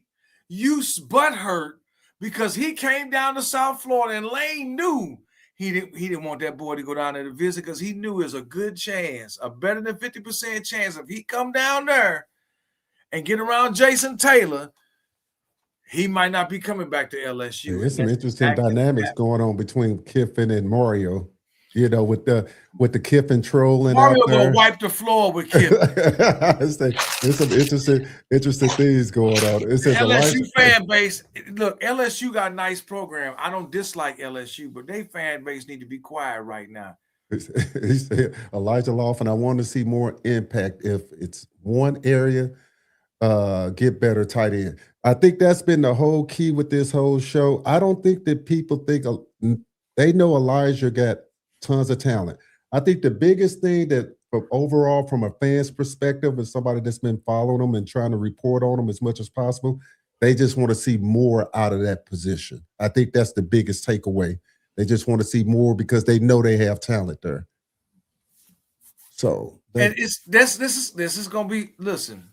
Speaker 3: You butthurt because he came down to South Florida and Lane knew he didn't want that boy to go down there to visit because he knew there's a good chance, a better than 50% chance if he come down there and get around Jason Taylor, he might not be coming back to LSU.
Speaker 2: There's some interesting dynamics going on between Kiffin and Mario. You know, with the Kiffin trolling
Speaker 3: Mario
Speaker 2: out there.
Speaker 3: gonna wipe the floor with Kiffin.
Speaker 2: There's some interesting things going on. It says
Speaker 3: LSU fan base. Look, LSU got a nice program. I don't dislike LSU, but they fan base need to be quiet right now.
Speaker 2: He said, Elija Lofton, I want to see more impact. If it's one area, get better tight end. I think that's been the whole key with this whole show. I don't think that people think they know Elija got tons of talent. I think the biggest thing that overall from a fan's perspective and somebody that's been following them and trying to report on them as much as possible, they just want to see more out of that position. I think that's the biggest takeaway. They just want to see more because they know they have talent there. So
Speaker 3: and this is gonna be, listen,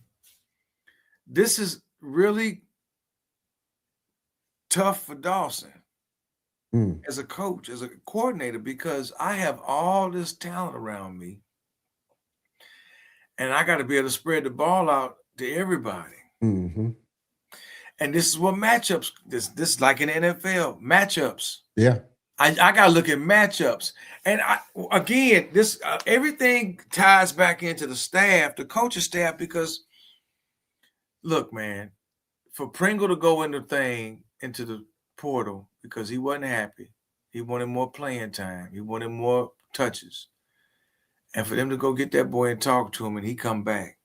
Speaker 3: this is really tough for Dawson. As a coach, as a coordinator, because I have all this talent around me and I got to be able to spread the ball out to everybody. And this is what matchups, this is like in the NFL, matchups.
Speaker 2: Yeah.
Speaker 3: I got to look at matchups. And again, this everything ties back into the staff, the coaching staff, because look, man, for Pringle to go into the portal because he wasn't happy. He wanted more playing time. He wanted more touches. And for them to go get that boy and talk to him and he come back,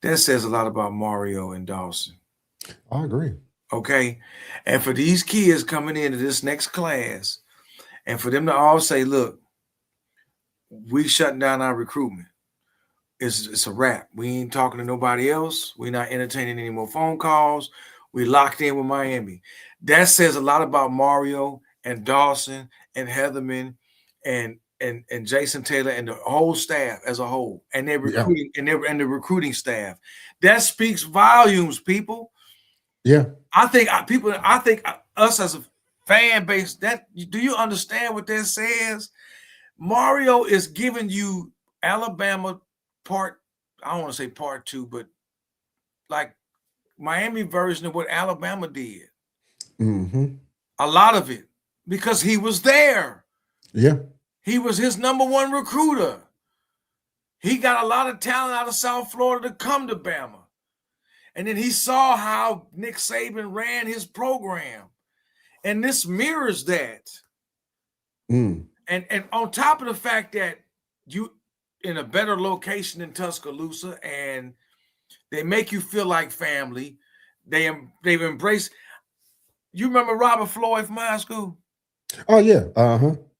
Speaker 3: that says a lot about Mario and Dawson.
Speaker 2: I agree.
Speaker 3: Okay? And for these kids coming into this next class and for them to all say, look, we shutting down our recruitment. It's a wrap. We ain't talking to nobody else. We're not entertaining any more phone calls. We locked in with Miami. That says a lot about Mario and Dawson and Heatherman and Jason Taylor and the whole staff as a whole, and their recruiting and the recruiting staff. That speaks volumes, people.
Speaker 2: Yeah,
Speaker 3: I think us as a fan base. Do you understand what that says? Mario is giving you Alabama I don't want to say part 2, but like Miami version of what Alabama did. A lot of it, because he was there.
Speaker 2: Yeah.
Speaker 3: He was his number one recruiter. He got a lot of talent out of South Florida to come to Bama. And then he saw how Nick Saban ran his program. And this mirrors that. And on top of the fact that you in a better location in Tuscaloosa, and they make you feel like family. They've embraced. You remember Robert Floyd from high school?
Speaker 2: Oh yeah.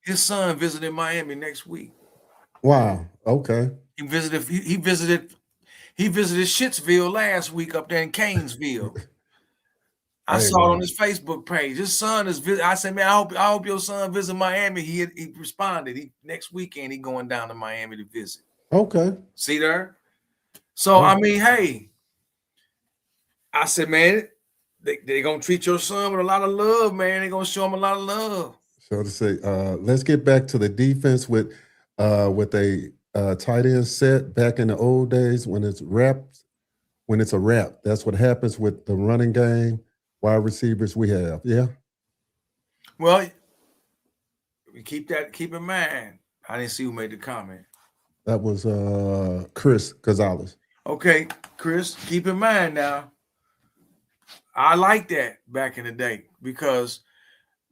Speaker 3: His son visited Miami next week.
Speaker 2: Wow. Okay.
Speaker 3: He visited Shittsville last week up there in Canesville. I saw it on his Facebook page. His son is. I said, man, I hope your son visit Miami. He responded. Next weekend he going down to Miami to visit.
Speaker 2: Okay.
Speaker 3: See there. So I mean, hey, I said, man, they gonna treat your son with a lot of love, man. They gonna show him a lot of love.
Speaker 2: So to say, let's get back to the defense with a tight end set back in the old days when it's wrapped. When it's a wrap, that's what happens with the running game. Wide receivers we have, yeah.
Speaker 3: Well, keep in mind. I didn't see who made the comment.
Speaker 2: That was Chris Gonzalez.
Speaker 3: Okay, Chris, keep in mind now. I like that back in the day because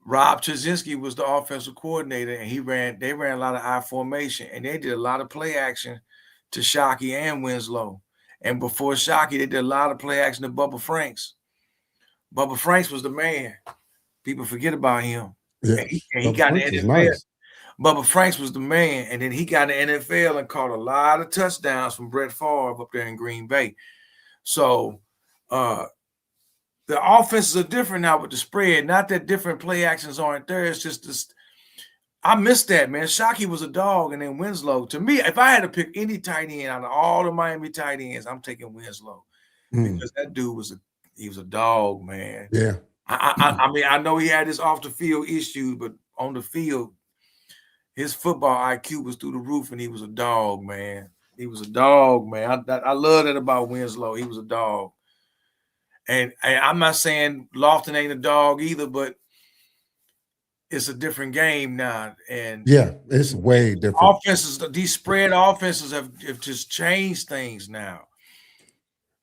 Speaker 3: Rob Trzynski was the offensive coordinator, and they ran a lot of I formation, and they did a lot of play action to Shockey and Winslow. And before Shockey, they did a lot of play action to Bubba Franks. Bubba Franks was the man. People forget about him.
Speaker 2: Yeah.
Speaker 3: And he got the NFL. Nice. Bubba Franks was the man, and then he got the NFL and caught a lot of touchdowns from Brett Favre up there in Green Bay. So the offenses are different now with the spread. Not that different play actions aren't there. It's just this. I miss that, man. Shockey was a dog, and then Winslow. To me, if I had to pick any tight end out of all the Miami tight ends, I'm taking Winslow because that dude was a dog, man.
Speaker 2: Yeah.
Speaker 3: I mean, I know he had his off the field issues, but on the field, his football IQ was through the roof, and he was a dog, man. He was a dog, man. I love that about Winslow. He was a dog. And I'm not saying Lofton ain't a dog either, but it's a different game now. And
Speaker 2: yeah, it's way different.
Speaker 3: These spread offenses have just changed things now.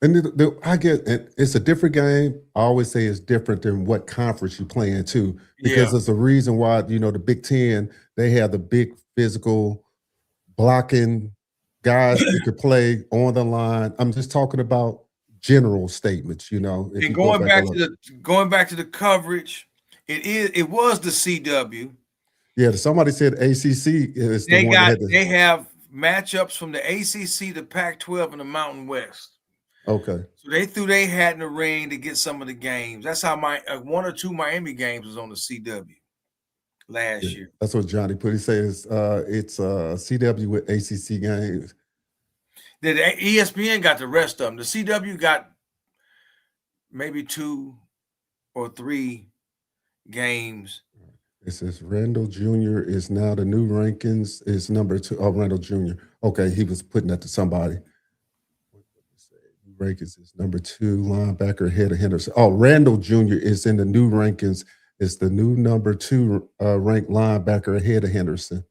Speaker 2: And I get it's a different game. I always say it's different than what conference you play in too, because there's a reason why, the Big Ten, they have the big physical blocking guys who could play on the line. I'm just talking about general statements, And
Speaker 3: going back to the coverage, it was the CW.
Speaker 2: Yeah, somebody said ACC is the one
Speaker 3: they have matchups from the ACC, the Pac-12, and the Mountain West.
Speaker 2: Okay. So
Speaker 3: they threw their hat in the ring to get some of the games. That's how one or two Miami games was on the CW last year.
Speaker 2: That's what Johnny put. He says it's CW with ACC games.
Speaker 3: The ESPN got the rest of them. The CW got maybe 2 or 3 games.
Speaker 2: It says Randall Jr. is now the new rankings is number 2. Oh, Randall Jr. Okay, he was putting that to somebody. Rankings is number 2 linebacker ahead of Henderson. Oh, Randall Jr. is in the new rankings. It's the new number 2 ranked linebacker ahead of Henderson.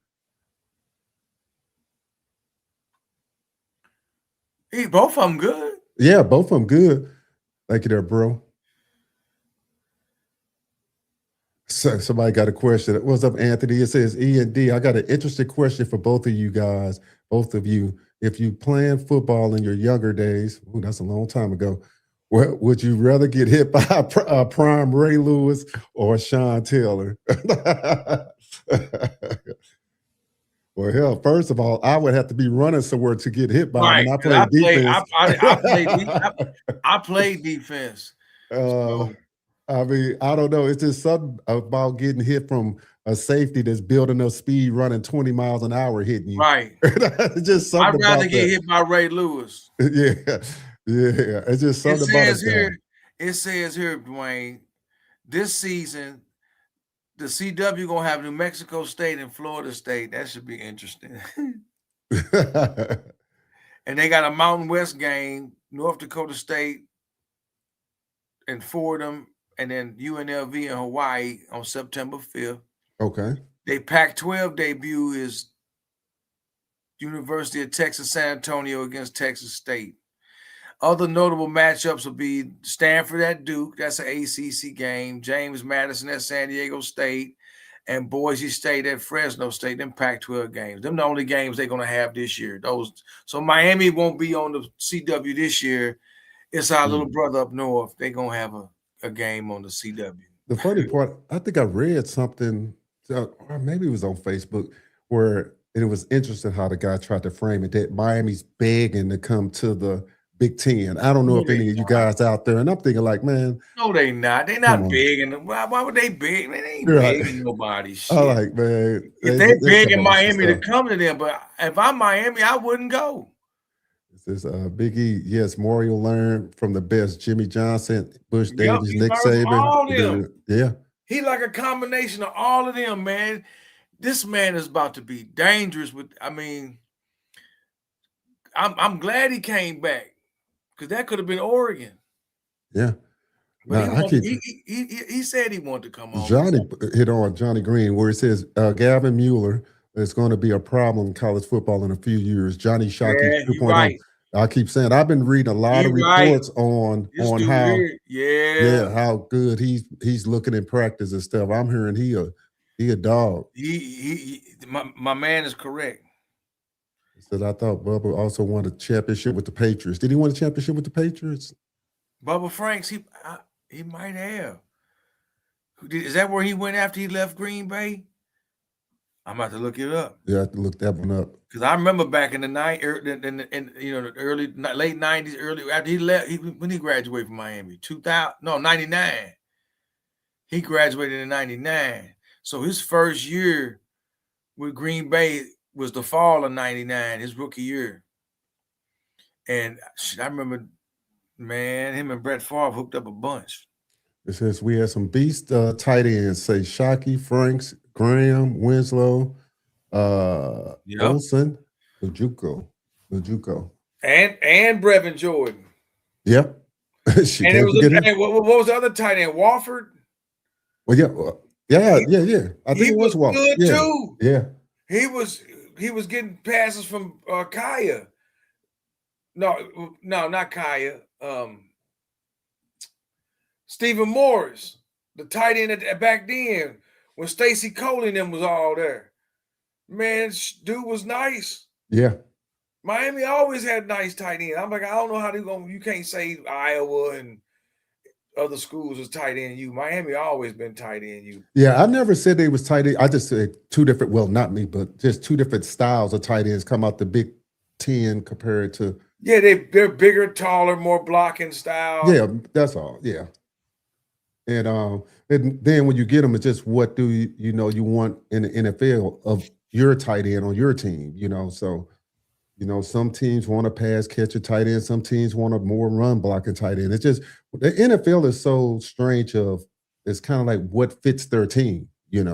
Speaker 3: Hey, both of them good.
Speaker 2: Yeah, both of them good. Thank you there, bro. So, somebody got a question. What's up, Anthony? It says E&D. I got an interesting question for both of you guys, both of you. If you played football in your younger days, that's a long time ago, would you rather get hit by a prime Ray Lewis or Sean Taylor? Well, hell, first of all, I would have to be running somewhere to get hit by him. When I played defense.
Speaker 3: I played defense.
Speaker 2: I mean, I don't know. It's just something about getting hit from a safety that's building up speed, running 20 miles an hour, hitting you.
Speaker 3: Right.
Speaker 2: Just something.
Speaker 3: I'd rather get hit by Ray Lewis.
Speaker 2: Yeah. It's just something about it.
Speaker 3: It says here, Dwayne, this season, the CW gonna have New Mexico State and Florida State. That should be interesting. And they got a Mountain West game, North Dakota State and Fordham, and then UNLV in Hawaii on September 5th.
Speaker 2: Okay.
Speaker 3: Their Pac-12 debut is University of Texas San Antonio against Texas State. Other notable matchups will be Stanford at Duke. That's an ACC game. James Madison at San Diego State. And Boise State at Fresno State. Them Pac-12 games. Them the only games they're going to have this year. So Miami won't be on the CW this year. It's our little brother up north. They're going to have a game on the CW.
Speaker 2: The funny part, I think I read something, or maybe it was on Facebook, where it was interesting how the guy tried to frame it, that Miami's begging to come to the Big Ten. I don't know if any of you guys out there, and I'm thinking like, man.
Speaker 3: No, they not. They're not begging. Why would they beg? They ain't begging nobody. Shit.
Speaker 2: I like, man.
Speaker 3: If they're begging Miami to come to them, but if I'm Miami, I wouldn't go.
Speaker 2: This is Big E. Yes, Mario learned from the best. Jimmy Johnson, Bush Davis, Nick Saban.
Speaker 3: All them.
Speaker 2: Yeah.
Speaker 3: He like a combination of all of them, man. This man is about to be dangerous. I'm glad he came back because that could have been Oregon.
Speaker 2: Yeah.
Speaker 3: But he said he wanted to come home.
Speaker 2: Johnny hit on Johnny Green where it says Gavin Mueller is going to be a problem in college football in a few years. Johnny Shockey 2.0. Right. I keep saying I've been reading a lot of reports on how how good he's looking in practice and stuff. I'm hearing he a dog.
Speaker 3: My man is correct.
Speaker 2: He said I thought Bubba also won a championship with the Patriots. Did he win a championship with the Patriots?
Speaker 3: Bubba Franks, he might have. Is that where he went after he left Green Bay? I'm about to look it up.
Speaker 2: Yeah, I have to look that one up.
Speaker 3: Because I remember back in the late 90s, early after he left, when he graduated from Miami, 99. He graduated in 99. So his first year with Green Bay was the fall of 99, his rookie year. And I remember, man, him and Brett Favre hooked up a bunch.
Speaker 2: It says we had some beast tight ends, say Shockey, Franks, Graham, Winslow, Olsen, Majuko.
Speaker 3: And Brevin Jordan.
Speaker 2: Yep.
Speaker 3: And what was the other tight end? Wofford?
Speaker 2: Well, yeah. I think it was Wofford.
Speaker 3: Good too.
Speaker 2: Yeah.
Speaker 3: He was getting passes from Kaya. No, not Kaya. Stephen Morris, the tight end back then, when Stacy Coley and them was all there. Man, dude was nice.
Speaker 2: Yeah.
Speaker 3: Miami always had nice tight end. I'm like, I don't know how you can't say Iowa and other schools was tight end you. Miami always been tight end you.
Speaker 2: Yeah, I never said they was tight end. I just said two different, well, not me, but just two different styles of tight ends come out the Big Ten compared to.
Speaker 3: Yeah, they're bigger, taller, more blocking style.
Speaker 2: Yeah, that's all. Yeah. And then when you get them, it's just what do you want in the NFL of your tight end on your team, So, some teams want to pass catch a tight end. Some teams want a more run blocking tight end. It's just the NFL is so strange it's kind of like what fits their team,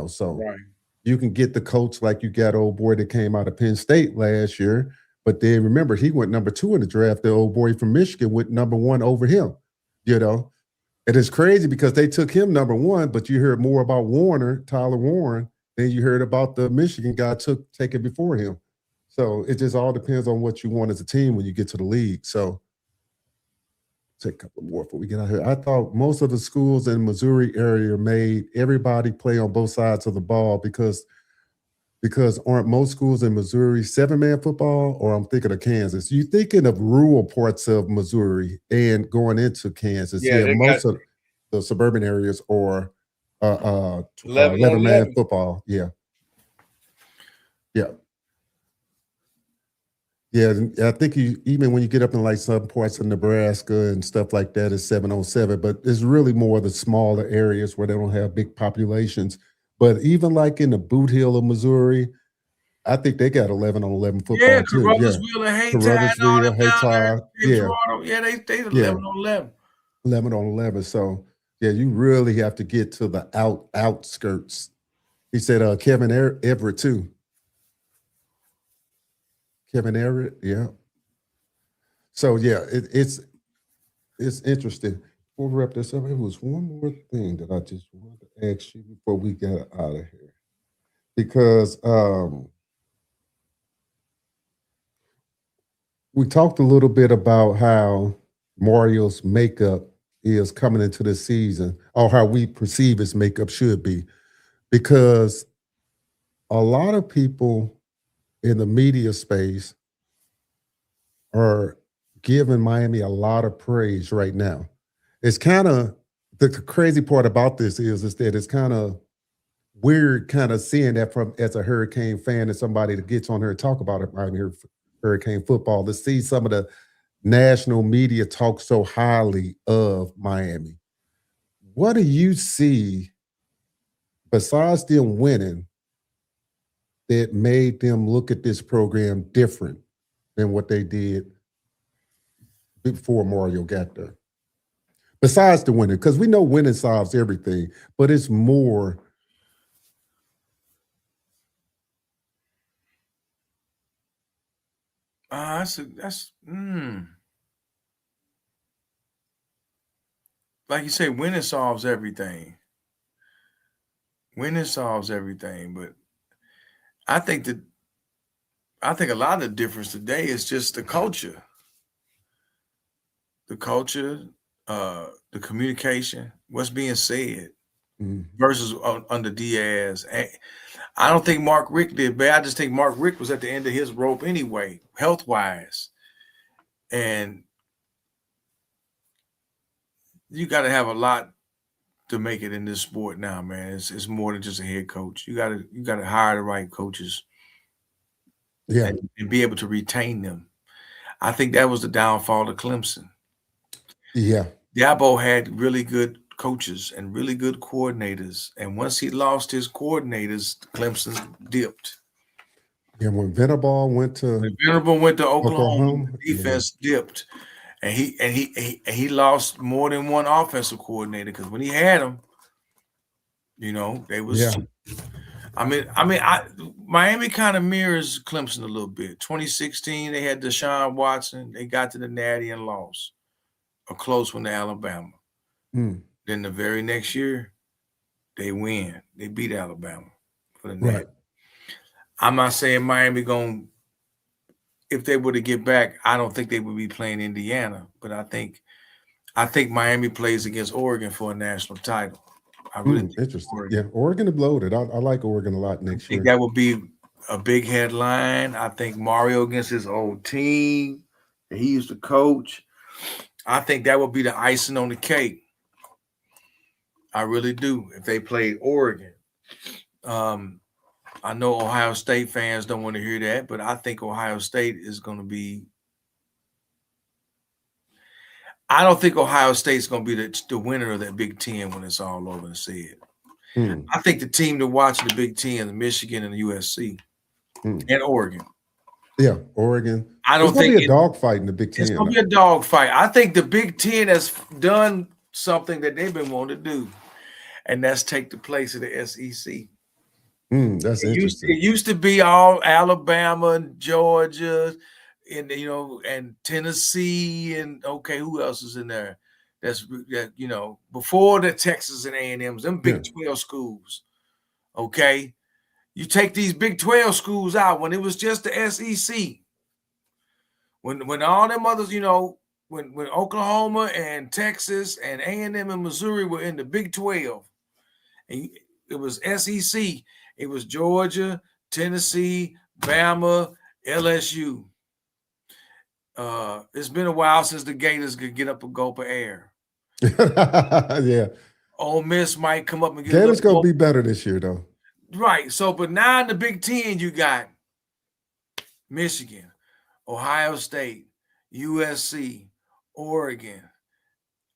Speaker 2: So
Speaker 3: right.
Speaker 2: You can get the coach like you got old boy that came out of Penn State last year, but then remember he went number 2 in the draft. The old boy from Michigan went number 1 over him, It is crazy because they took him number 1, but you heard more about Tyler Warren, than you heard about the Michigan guy taken before him. So it just all depends on what you want as a team when you get to the league. So take a couple more before we get out here. I thought most of the schools in Missouri area made everybody play on both sides of the ball because aren't most schools in Missouri 7-man football? Or I'm thinking of Kansas. You thinking of rural parts of Missouri and going into Kansas. Yeah, most of the suburban areas or 11-man football. Yeah. Yeah, I think even when you get up in like some parts of Nebraska and stuff like that, it's 7-on-7, but it's really more the smaller areas where they don't have big populations. But even like in the Boot Hill of Missouri, I think they got 11-on-11 football too.
Speaker 3: Carruthersville and
Speaker 2: Haytide.
Speaker 3: Yeah, they 11-on-11.
Speaker 2: 11-on-11. So yeah, you really have to get to the outskirts. He said Kevin Everett too. Kevin Everett, yeah. So yeah, it's interesting. Before we wrap this up, it was one more thing that I just wanted to ask you before we got out of here. because we talked a little bit about how Mario's makeup is coming into the season, or how we perceive his makeup should be, because a lot of people in the media space are giving Miami a lot of praise right now. It's kind of the crazy part about this is that it's kind of weird, kind of seeing that from as a Hurricane fan and somebody that gets on here and talk about it, Miami Hurricane football, to see some of the national media talk so highly of Miami. What do you see besides them winning that made them look at this program different than what they did before Mario got there? Besides the winning, because we know winning solves everything, but it's more.
Speaker 3: Like you say, winning solves everything. Winning solves everything, but I think a lot of the difference today is just the culture. The culture, the communication, what's being said versus under Diaz. I don't think Mark Richt did bad. I just think Mark Richt was at the end of his rope anyway, health-wise. And you got to have a lot to make it in this sport now, man. It's more than just a head coach. You got to hire the right coaches,
Speaker 2: Yeah,
Speaker 3: and be able to retain them. I think that was the downfall of Clemson.
Speaker 2: yeah.
Speaker 3: Dabo had really good coaches and really good coordinators, and once he lost his coordinators, Clemson dipped.
Speaker 2: Yeah, when Venable went to
Speaker 3: Oklahoma, the defense dipped, and he lost more than one offensive coordinator, because when he had them, they was.
Speaker 2: Yeah.
Speaker 3: Miami kind of mirrors Clemson a little bit. 2016, they had Deshaun Watson. They got to the Natty and lost a close one to Alabama. Then the very next year, they win. They beat Alabama for the Natty.
Speaker 2: Right.
Speaker 3: I'm not saying Miami if they were to get back, I don't think they would be playing Indiana, but I think Miami plays against Oregon for a national title. I really think
Speaker 2: interesting. Oregon. Yeah, Oregon is loaded. I like Oregon a lot next year.
Speaker 3: That would be a big headline. I think Mario against his old team that he used to coach. I think that would be the icing on the cake. I really do. If they played Oregon. I know Ohio State fans don't want to hear that, but I think Ohio State is going to be. I don't think Ohio State's going to be the winner of that Big Ten when it's all over and said. I think the team to watch in the Big Ten is Michigan and the USC and Oregon.
Speaker 2: Yeah, Oregon.
Speaker 3: I don't think
Speaker 2: it's going to be a dogfight in the Big Ten.
Speaker 3: It's going to be a dogfight. I think the Big Ten has done something that they've been wanting to do, and that's take the place of the SEC.
Speaker 2: That's interesting.
Speaker 3: It used to be all Alabama and Georgia, and Tennessee, and okay, who else is in there? That's before the Texas and A&M's, them Big 12 schools. Okay, you take these Big 12 schools out when it was just the SEC. When all them others, when Oklahoma and Texas and A&M and Missouri were in the Big 12, and it was SEC. It was Georgia, Tennessee, Bama, LSU. It's been a while since the Gators could get up a gulp of air.
Speaker 2: Yeah.
Speaker 3: Ole Miss might come up and get
Speaker 2: Gators going to be better this year, though.
Speaker 3: Right. So, but now in the Big Ten, you got Michigan, Ohio State, USC, Oregon.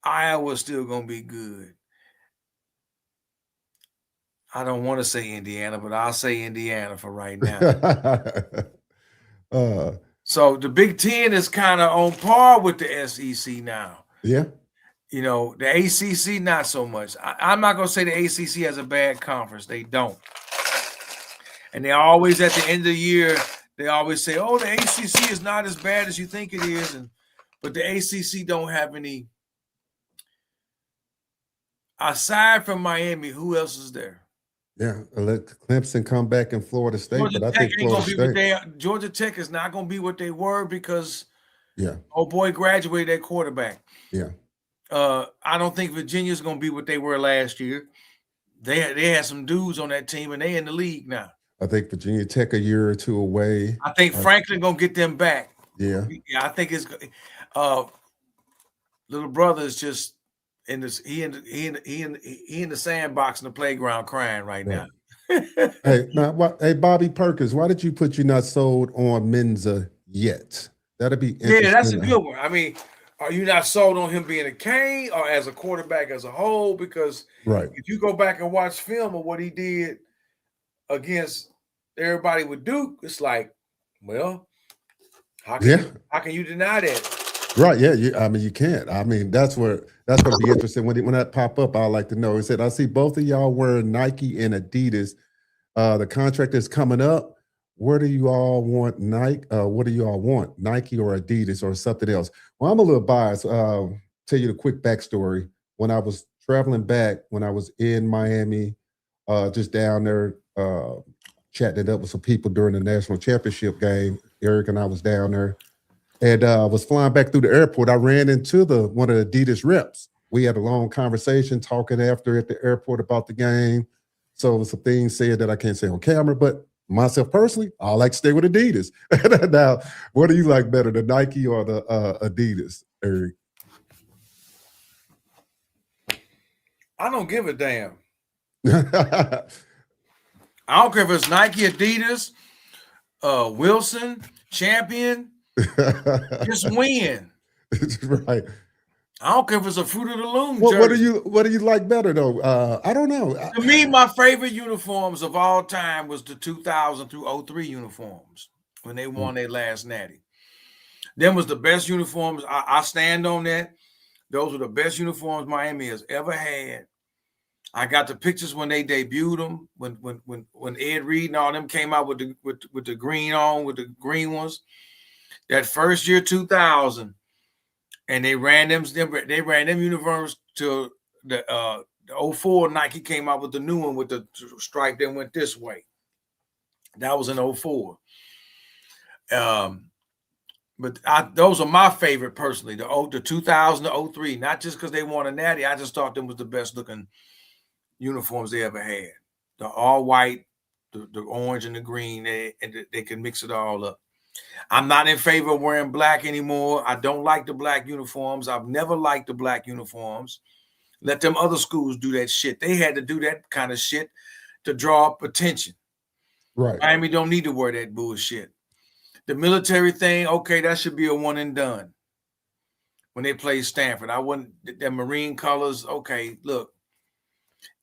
Speaker 3: Iowa's still going to be good. I don't want to say Indiana, but I'll say Indiana for right now. So the Big Ten is kind of on par with the SEC now.
Speaker 2: Yeah.
Speaker 3: The ACC, not so much. I'm not going to say the ACC has a bad conference. They don't. And they always, at the end of the year, they always say, oh, the ACC is not as bad as you think it is. But the ACC don't have any. Aside from Miami, who else is there?
Speaker 2: Yeah, let Clemson come back in Florida State, but I think Florida State.
Speaker 3: Georgia Tech is not going to be what they were because
Speaker 2: Yeah,
Speaker 3: oh boy graduated that quarterback.
Speaker 2: yeah.
Speaker 3: I don't think Virginia's going to be what they were last year. They had some dudes on that team, and they in the league now.
Speaker 2: I think Virginia Tech a year or two away.
Speaker 3: I think Franklin gonna get them back.
Speaker 2: Yeah.
Speaker 3: I think it's little brother is just in this. He in the sandbox in the playground crying right now.
Speaker 2: Hey, Bobby Perkins, why did you put you not sold on Menza yet? That'd be interesting.
Speaker 3: Yeah, that's a good one. I mean, are you not sold on him being a Cane or as a quarterback as a whole? Because if you go back and watch film of what he did against everybody with Duke, it's like, well, how can you deny that?
Speaker 2: Right. Yeah. I mean, you can't. I mean, that's going to be interesting when that pop up. I'd like to know. It said, I see both of y'all wearing Nike and Adidas. The contract is coming up. Where do you all want Nike? What do you all want, Nike or Adidas or something else? Well, I'm a little biased. Tell you the quick backstory. When I was traveling back, when I was in Miami, just down there chatting it up with some people during the national championship game, Eric and I was down there, and was flying back through the airport. I ran into one of the Adidas reps. We had a long conversation talking after at the airport about the game. So some things said that I can't say on camera, but myself personally, I like to stay with Adidas. Now, what do you like better, the Nike or the Adidas, Eric?
Speaker 3: I don't give a damn. I don't care if it's Nike, Adidas, Wilson, Champion. Just win.
Speaker 2: Right.
Speaker 3: I don't care if it's a Fruit of the Loom
Speaker 2: jersey. What do you like better though? I don't know.
Speaker 3: To me, my favorite uniforms of all time was the 2000 through 03 uniforms when they won their last natty. Them was the best uniforms. I stand on that. Those were the best uniforms Miami has ever had. I got the pictures when they debuted them, when Ed Reed and all them came out with the green on, with the green ones. That first year, 2000. And they ran them uniforms to the 04. Nike came out with the new one with the stripe that went this way. That was in 04. But those are my favorite personally. The 2000 to 03, not just because they won a natty. I just thought them was the best looking uniforms they ever had. The all white, the orange and the green, and they can mix it all up. I'm not in favor of wearing black anymore. I don't like the black uniforms. I've never liked the black uniforms. Let them other schools do that shit. They had to do that kind of shit to draw up attention.
Speaker 2: Right.
Speaker 3: Miami don't need to wear that bullshit. The military thing, okay, that should be a one and done. When they play Stanford, I wouldn't. The Marine colors, okay, look.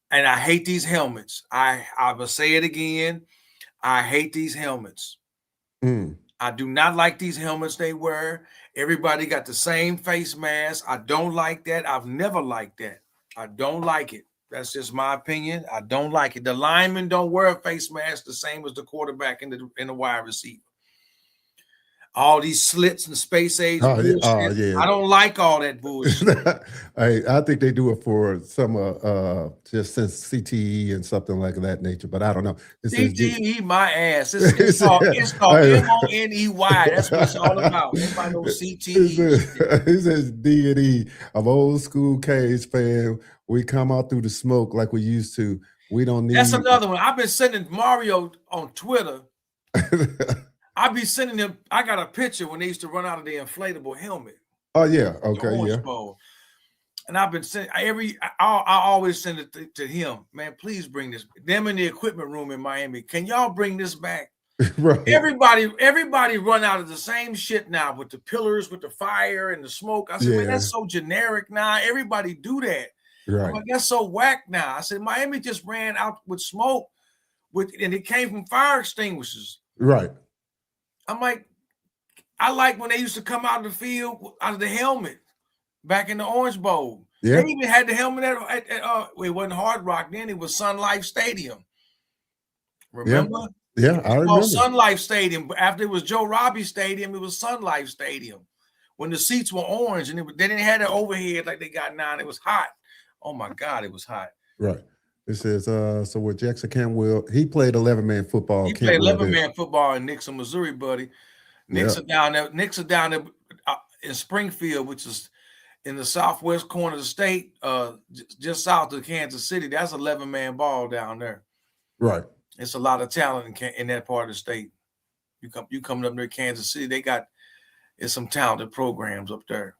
Speaker 3: And I hate these helmets. I will say it again. I hate these helmets. I do not like these helmets they wear. Everybody got the same face mask. I don't like that. I've never liked that. I don't like it. That's just my opinion. I don't like it. The linemen don't wear a face mask the same as the quarterback and the wide receiver. All these slits and space age bullshit.
Speaker 2: Yeah.
Speaker 3: I don't like all that bullshit.
Speaker 2: I think they do it for some just since CTE and something like that nature, but I don't know.
Speaker 3: CTE my ass. It's called MONEY. That's what it's all about. Everybody knows CTE.
Speaker 2: He says D&E. I'm old school Cage fan. We come out through the smoke like we used to. We don't need.
Speaker 3: That's another one. I've been sending Mario on Twitter. I be sending him. I got a picture when they used to run out of the inflatable helmet.
Speaker 2: Oh yeah, okay, yeah.
Speaker 3: Bowl. And I've been sending I always send it to him. Man, please bring this. Them in the equipment room in Miami. Can y'all bring this back?
Speaker 2: Right.
Speaker 3: Everybody run out of the same shit now with the pillars, with the fire and the smoke. I said, man, that's so generic now. Everybody do that.
Speaker 2: Right.
Speaker 3: I'm like, that's so whack now. I said, Miami just ran out with smoke and it came from fire extinguishers.
Speaker 2: Right.
Speaker 3: I'm like, I like when they used to come out of the field out of the helmet back in the Orange Bowl.
Speaker 2: Yeah.
Speaker 3: They even had the helmet at it wasn't Hard Rock then, it was Sun Life Stadium. Remember?
Speaker 2: Yeah, I remember.
Speaker 3: Sun Life Stadium. After it was Joe Robbie Stadium, it was Sun Life Stadium. When the seats were orange and they didn't have that overhead like they got now, and it was hot. Oh my God, it was hot.
Speaker 2: Right. It says, so with Jackson Campbell, he played 11-man football.
Speaker 3: He played
Speaker 2: Campbell
Speaker 3: 11-man football in Nixon, Missouri, buddy. Knicks are down there. Knicks are down there in Springfield, which is in the southwest corner of the state, just south of Kansas City. That's 11-man ball down there.
Speaker 2: Right.
Speaker 3: It's a lot of talent in that part of the state. You coming up near Kansas City, it's some talented programs up there.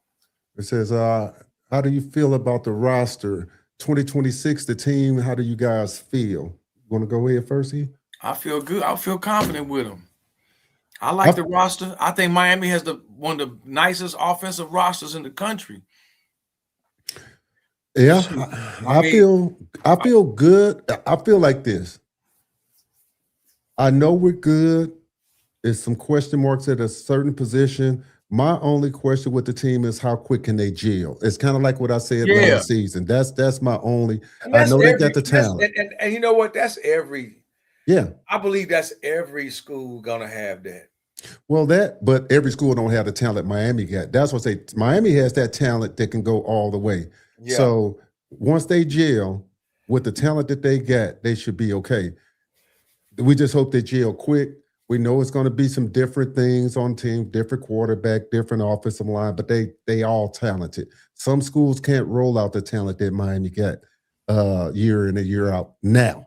Speaker 2: It says, how do you feel about the roster? 2026, the team, how do you guys feel? Want to go ahead first, Heath?
Speaker 3: I feel good. I feel confident with them. I like the roster. I think Miami has one of the nicest offensive rosters in the country.
Speaker 2: Yeah, I feel good. I feel like this. I know we're good. There's some question marks at a certain position. My only question with the team is how quick can they gel? It's kind of like what I said last season. That's my only. I know they got the talent.
Speaker 3: And you know what? That's every.
Speaker 2: Yeah.
Speaker 3: I believe that's every school gonna have that.
Speaker 2: Well, but every school don't have the talent Miami got. That's what I say. Miami has that talent that can go all the way. Yeah. So once they gel with the talent that they got, they should be okay. We just hope they gel quick. We know it's going to be some different things on team, different quarterback, different offensive line, but they all talented. Some schools can't roll out the talent that Miami got year in and year out now.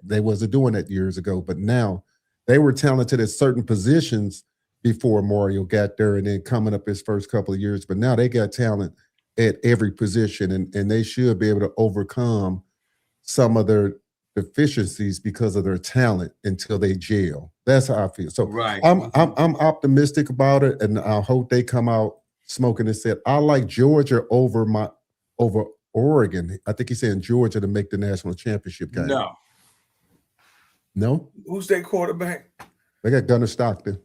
Speaker 2: They wasn't doing that years ago, but now they were talented at certain positions before Mario got there and then coming up his first couple of years. But now they got talent at every position, and they should be able to overcome some of their deficiencies because of their talent until they gel. That's how I feel. So I'm optimistic about it, and I hope they come out smoking and said, I like Georgia over Oregon. I think he's saying Georgia to make the national championship game. No?
Speaker 3: Who's their quarterback?
Speaker 2: They got Gunnar Stockton.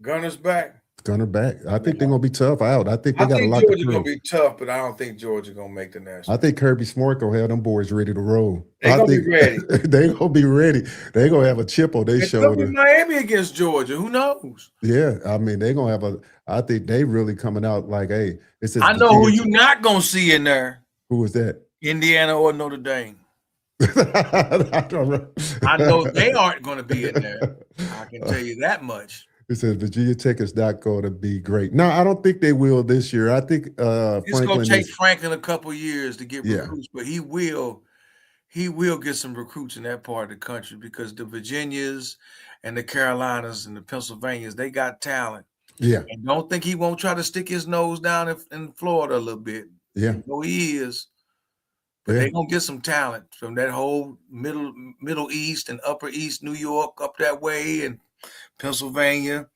Speaker 3: Gunner's back.
Speaker 2: Gunner back. I think they're gonna be tough out. I think they got a lot to prove.
Speaker 3: Georgia's gonna be tough, but I don't think Georgia's gonna make the national.
Speaker 2: I think Kirby Smart gonna have them boys ready to roll.
Speaker 3: They're gonna be ready.
Speaker 2: They're gonna be ready. They're gonna have a chip on their shoulder.
Speaker 3: Miami against Georgia. Who knows?
Speaker 2: Yeah, I mean they're gonna have I think they really coming out like, hey, it's.
Speaker 3: I know who you're not gonna see in there.
Speaker 2: Who is that?
Speaker 3: Indiana or Notre Dame.
Speaker 2: I
Speaker 3: know they aren't going to be in there. I can tell you that much.
Speaker 2: It says Virginia Tech is not going to be great. No, I don't think they will this year. I think
Speaker 3: it's going to take Franklin a couple years to get recruits, but he will get some recruits in that part of the country because the Virginias and the Carolinas and the Pennsylvanias, they got talent.
Speaker 2: Yeah.
Speaker 3: And don't think he won't try to stick his nose down in Florida a little bit.
Speaker 2: Yeah.
Speaker 3: You know he is. But they're going to get some talent from that whole middle East and Upper East New York up that way and Pennsylvania.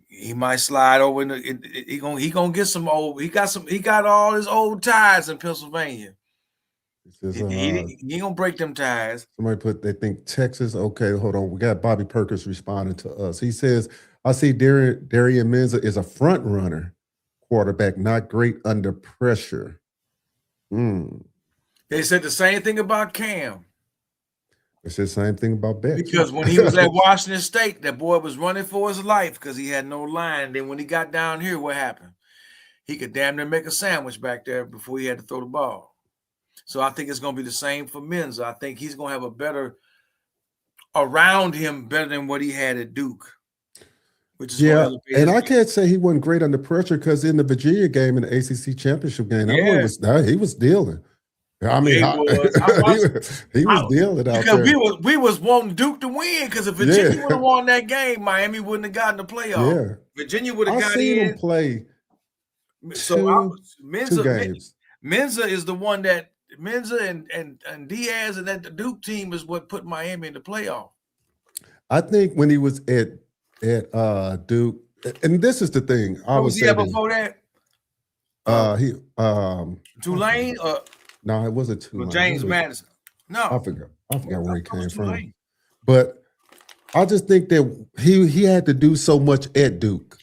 Speaker 3: He might slide over he gonna get some old. He got all his old ties in Pennsylvania.
Speaker 2: Says,
Speaker 3: he ain't gonna break them ties.
Speaker 2: Somebody they think Texas. Okay, hold on. We got Bobby Perkins responding to us. He says, I see Darian Menza is a front runner quarterback, not great under pressure.
Speaker 3: They said the same thing about Cam.
Speaker 2: They said the same thing about Beck.
Speaker 3: Because when he was at Washington State, that boy was running for his life because he had no line. Then when he got down here, what happened? He could damn near make a sandwich back there before he had to throw the ball. So I think it's going to be the same for Menza. I think he's going to have a better around him better than what he had at Duke. Which is
Speaker 2: and I can't say he wasn't great under pressure because in the Virginia game, in the ACC championship game, he was dealing. I mean, he was dealing out there.
Speaker 3: Because we was wanting Duke to win because if Virginia would have won that game, Miami wouldn't have gotten the playoff.
Speaker 2: Yeah.
Speaker 3: Virginia would have got in.
Speaker 2: I seen him play two games.
Speaker 3: Menza is the one that Menza and Diaz and that the Duke team is what put Miami in the playoff.
Speaker 2: I think when he was at Duke, and this is the thing.
Speaker 3: Was he before that? Tulane.
Speaker 2: No, it wasn't Tulane.
Speaker 3: James Madison. No,
Speaker 2: I forgot where he came from. But I just think that he had to do so much at Duke.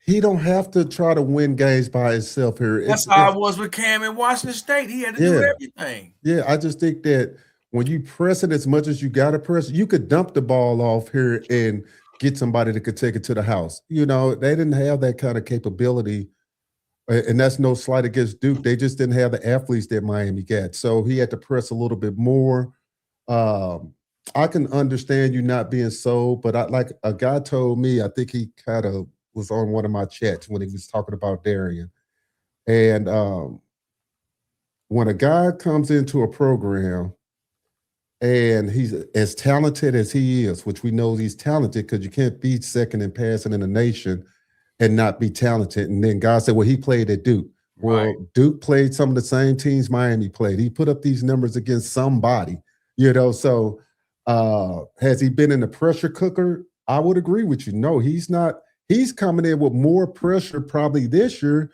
Speaker 2: He don't have to try to win games by himself here.
Speaker 3: That's how it was with Cam in Washington State. He had to do everything.
Speaker 2: Yeah, I just think that when you press it as much as you got to press, you could dump the ball off here and get somebody that could take it to the house. You know, they didn't have that kind of capability And that's no slight against Duke. They just didn't have the athletes that Miami got. So he had to press a little bit more. I can understand you not being sold, but like a guy told me, I think he kind of was on one of my chats when he was talking about Darian. And when a guy comes into a program and he's as talented as he is, which we know he's talented because you can't be second in passing in the nation and not be talented. And then God said, well, he played at Duke. Well,
Speaker 3: Right.
Speaker 2: Duke played some of the same teams Miami played. He put up these numbers against somebody, so has he been in the pressure cooker? I would agree with you. No, he's not. He's coming in with more pressure probably this year,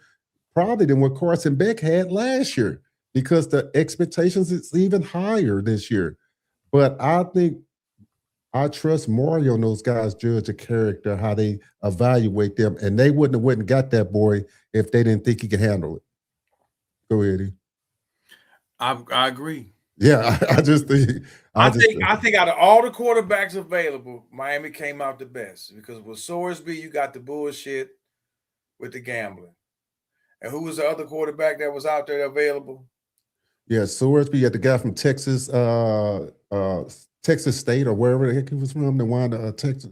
Speaker 2: probably than what Carson Beck had last year, because the expectations is even higher this year. But I think I trust Mario and those guys judge a character, how they evaluate them, and they wouldn't have got that boy if they didn't think he could handle it. Go ahead, E.
Speaker 3: I agree.
Speaker 2: Yeah, I just think
Speaker 3: I think out of all the quarterbacks available, Miami came out the best because with Sorsby, you got the bullshit with the gambling. And who was the other quarterback that was out there available?
Speaker 2: Yeah, Sorsby, had the guy from Texas, Texas State or wherever the heck he was from, the one Texas.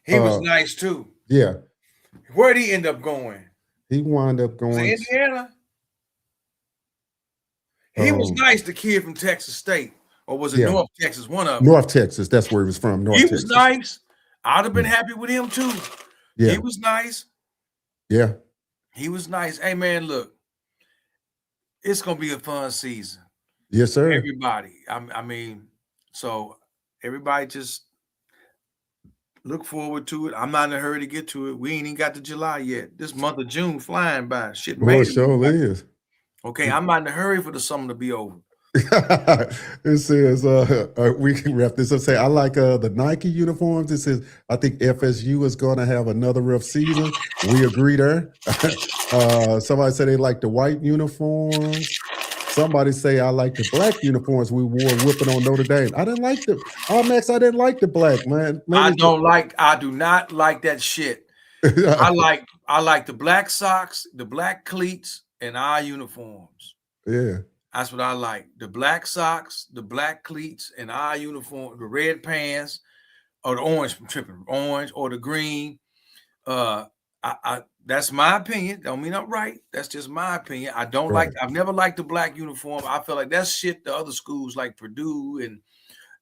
Speaker 3: He was nice too.
Speaker 2: Yeah.
Speaker 3: Where'd he end up going?
Speaker 2: He wound up going
Speaker 3: to Indiana. He was nice, the kid from Texas State. Or was it North Texas? One of them.
Speaker 2: North Texas. That's where he was from. North Texas.
Speaker 3: Was nice. I'd have been happy with him too. Yeah. He was nice.
Speaker 2: Yeah.
Speaker 3: He was nice. Hey, man, look. It's going to be a fun season.
Speaker 2: Yes, sir.
Speaker 3: Everybody. I mean, so everybody just look forward to it. I'm not in a hurry to get to it. We ain't even got to July yet. This month of June flying by. Shit, man.
Speaker 2: It sure is.
Speaker 3: Okay, I'm not in a hurry for the summer to be over.
Speaker 2: It says, we can wrap this up. Say, I like the Nike uniforms. It says, I think FSU is going to have another rough season. We agree there. Somebody said they like the white uniforms. Somebody say I like the black uniforms we wore whipping on Notre Dame. I didn't like Max, I didn't like the black, man.
Speaker 3: I do not like that shit. I like the black socks, the black cleats, and our uniforms.
Speaker 2: Yeah.
Speaker 3: That's what I like. The black socks, the black cleats, and our uniform, the red pants, or the orange, orange or the green. That's my opinion. Don't mean I'm right. That's just my opinion. I've never liked the black uniform. I feel like that's shit the other schools like Purdue and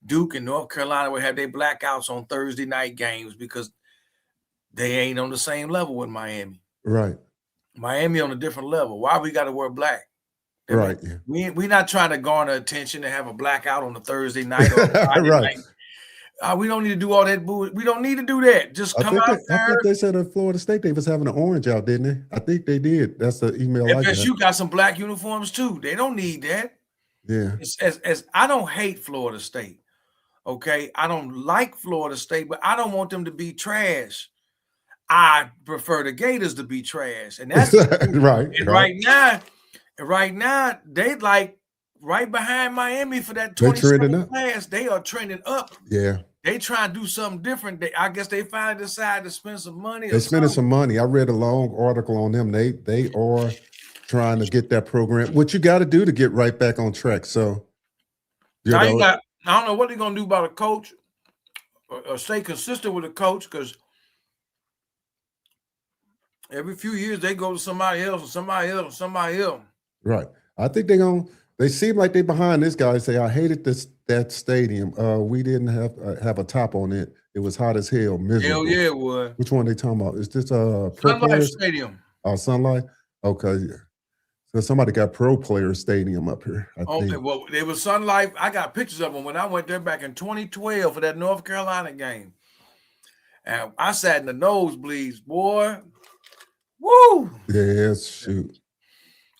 Speaker 3: Duke and North Carolina would have their blackouts on Thursday night games because they ain't on the same level with Miami.
Speaker 2: Right.
Speaker 3: Miami on a different level. Why we got to wear black?
Speaker 2: Right.
Speaker 3: We're not trying to garner attention to have a blackout on a Thursday night or a Friday night. We don't need to do all that. We don't need to do that. Just come out there.
Speaker 2: I think they said at Florida State they was having an orange out, didn't they? I think they did. That's the email I got.
Speaker 3: FSU got some black uniforms too. They don't need that.
Speaker 2: Yeah.
Speaker 3: As I don't hate Florida State. Okay. I don't like Florida State, but I don't want them to be trash. I prefer the Gators to be trash. And that's
Speaker 2: right.
Speaker 3: Right now, they like right behind Miami for that 27th class. They are trending up.
Speaker 2: Yeah.
Speaker 3: They try to do something different. I guess they finally decided to spend some money.
Speaker 2: They're spending some money. I read a long article on them. They are trying to get that program. What you got to do to get right back on track. So,
Speaker 3: I don't know what they're going to do about a coach or stay consistent with a coach because every few years they go to somebody else and somebody else and somebody else.
Speaker 2: Right. I think they seem like they're behind this guy. Say, I hated that stadium. We didn't have a top on it. It was hot as hell. Miserable.
Speaker 3: Hell yeah, it was.
Speaker 2: Which one they talking about? Is this
Speaker 3: Sunlight Stadium?
Speaker 2: Oh, Sunlight? Okay, yeah. So somebody got Pro Player Stadium up here. I think.
Speaker 3: Well, it was Sunlight. I got pictures of them when I went there back in 2012 for that North Carolina game. And I sat in the nosebleeds, boy. Woo!
Speaker 2: Yeah, shoot.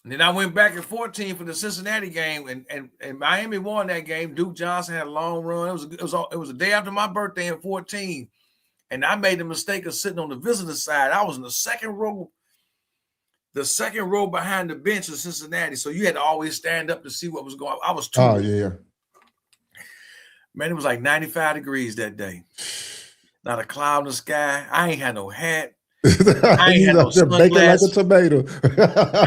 Speaker 3: And then I went back in 14 for the Cincinnati game, and Miami won that game. Duke Johnson had a long run. It was a day after my birthday in 14, and I made the mistake of sitting on the visitor side. I was in the second row behind the bench in Cincinnati. So you had to always stand up to see what was going on. I was too.
Speaker 2: Oh yeah.
Speaker 3: Man, it was like 95 degrees that day. Not a cloud in the sky. I ain't had no hat. I ain't
Speaker 2: He's
Speaker 3: had no
Speaker 2: up there baking like a
Speaker 3: sunglasses.
Speaker 2: tomato.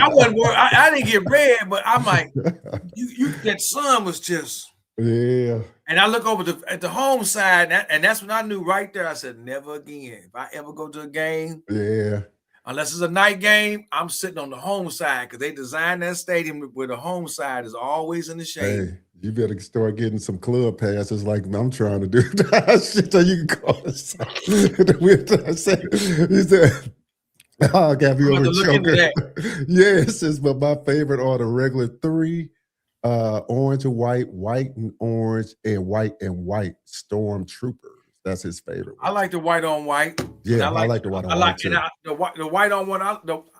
Speaker 3: I wasn't worried. I didn't get red, but I'm like, that sun was just.
Speaker 2: Yeah.
Speaker 3: And I look over at the home side, and that's when I knew right there. I said, never again. If I ever go to a game,
Speaker 2: Yeah.
Speaker 3: unless it's a night game, I'm sitting on the home side because they designed that stadium where the home side is always in the shade.
Speaker 2: Hey, you better start getting some club passes like I'm trying to do. Shit, so you can call us. He said, "Oh, got me
Speaker 3: I'm
Speaker 2: over
Speaker 3: about to look into
Speaker 2: choking."
Speaker 3: that.
Speaker 2: Yes, but my favorite are the regular 3, orange and white and orange, and white stormtroopers. That's his favorite
Speaker 3: I
Speaker 2: one.
Speaker 3: like the white on white.
Speaker 2: Yeah, I like the white on white too.
Speaker 3: The white on one.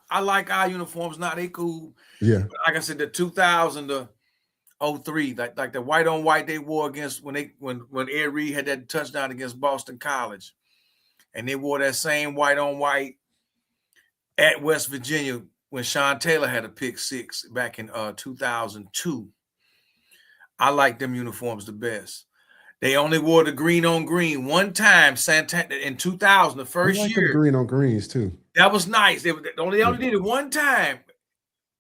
Speaker 3: I like our uniforms. Now they cool.
Speaker 2: Yeah,
Speaker 3: But like I said, the 2000 to 03, like the white on white they wore against when Ed Reed had that touchdown against Boston College, and they wore that same white on white at West Virginia when Sean Taylor had a pick 6 back in 2002. I like them uniforms the best. They only wore the green on green one time, Santana, in 2000, the first
Speaker 2: I like
Speaker 3: year.
Speaker 2: them green on greens too.
Speaker 3: That was nice. They only did it one time,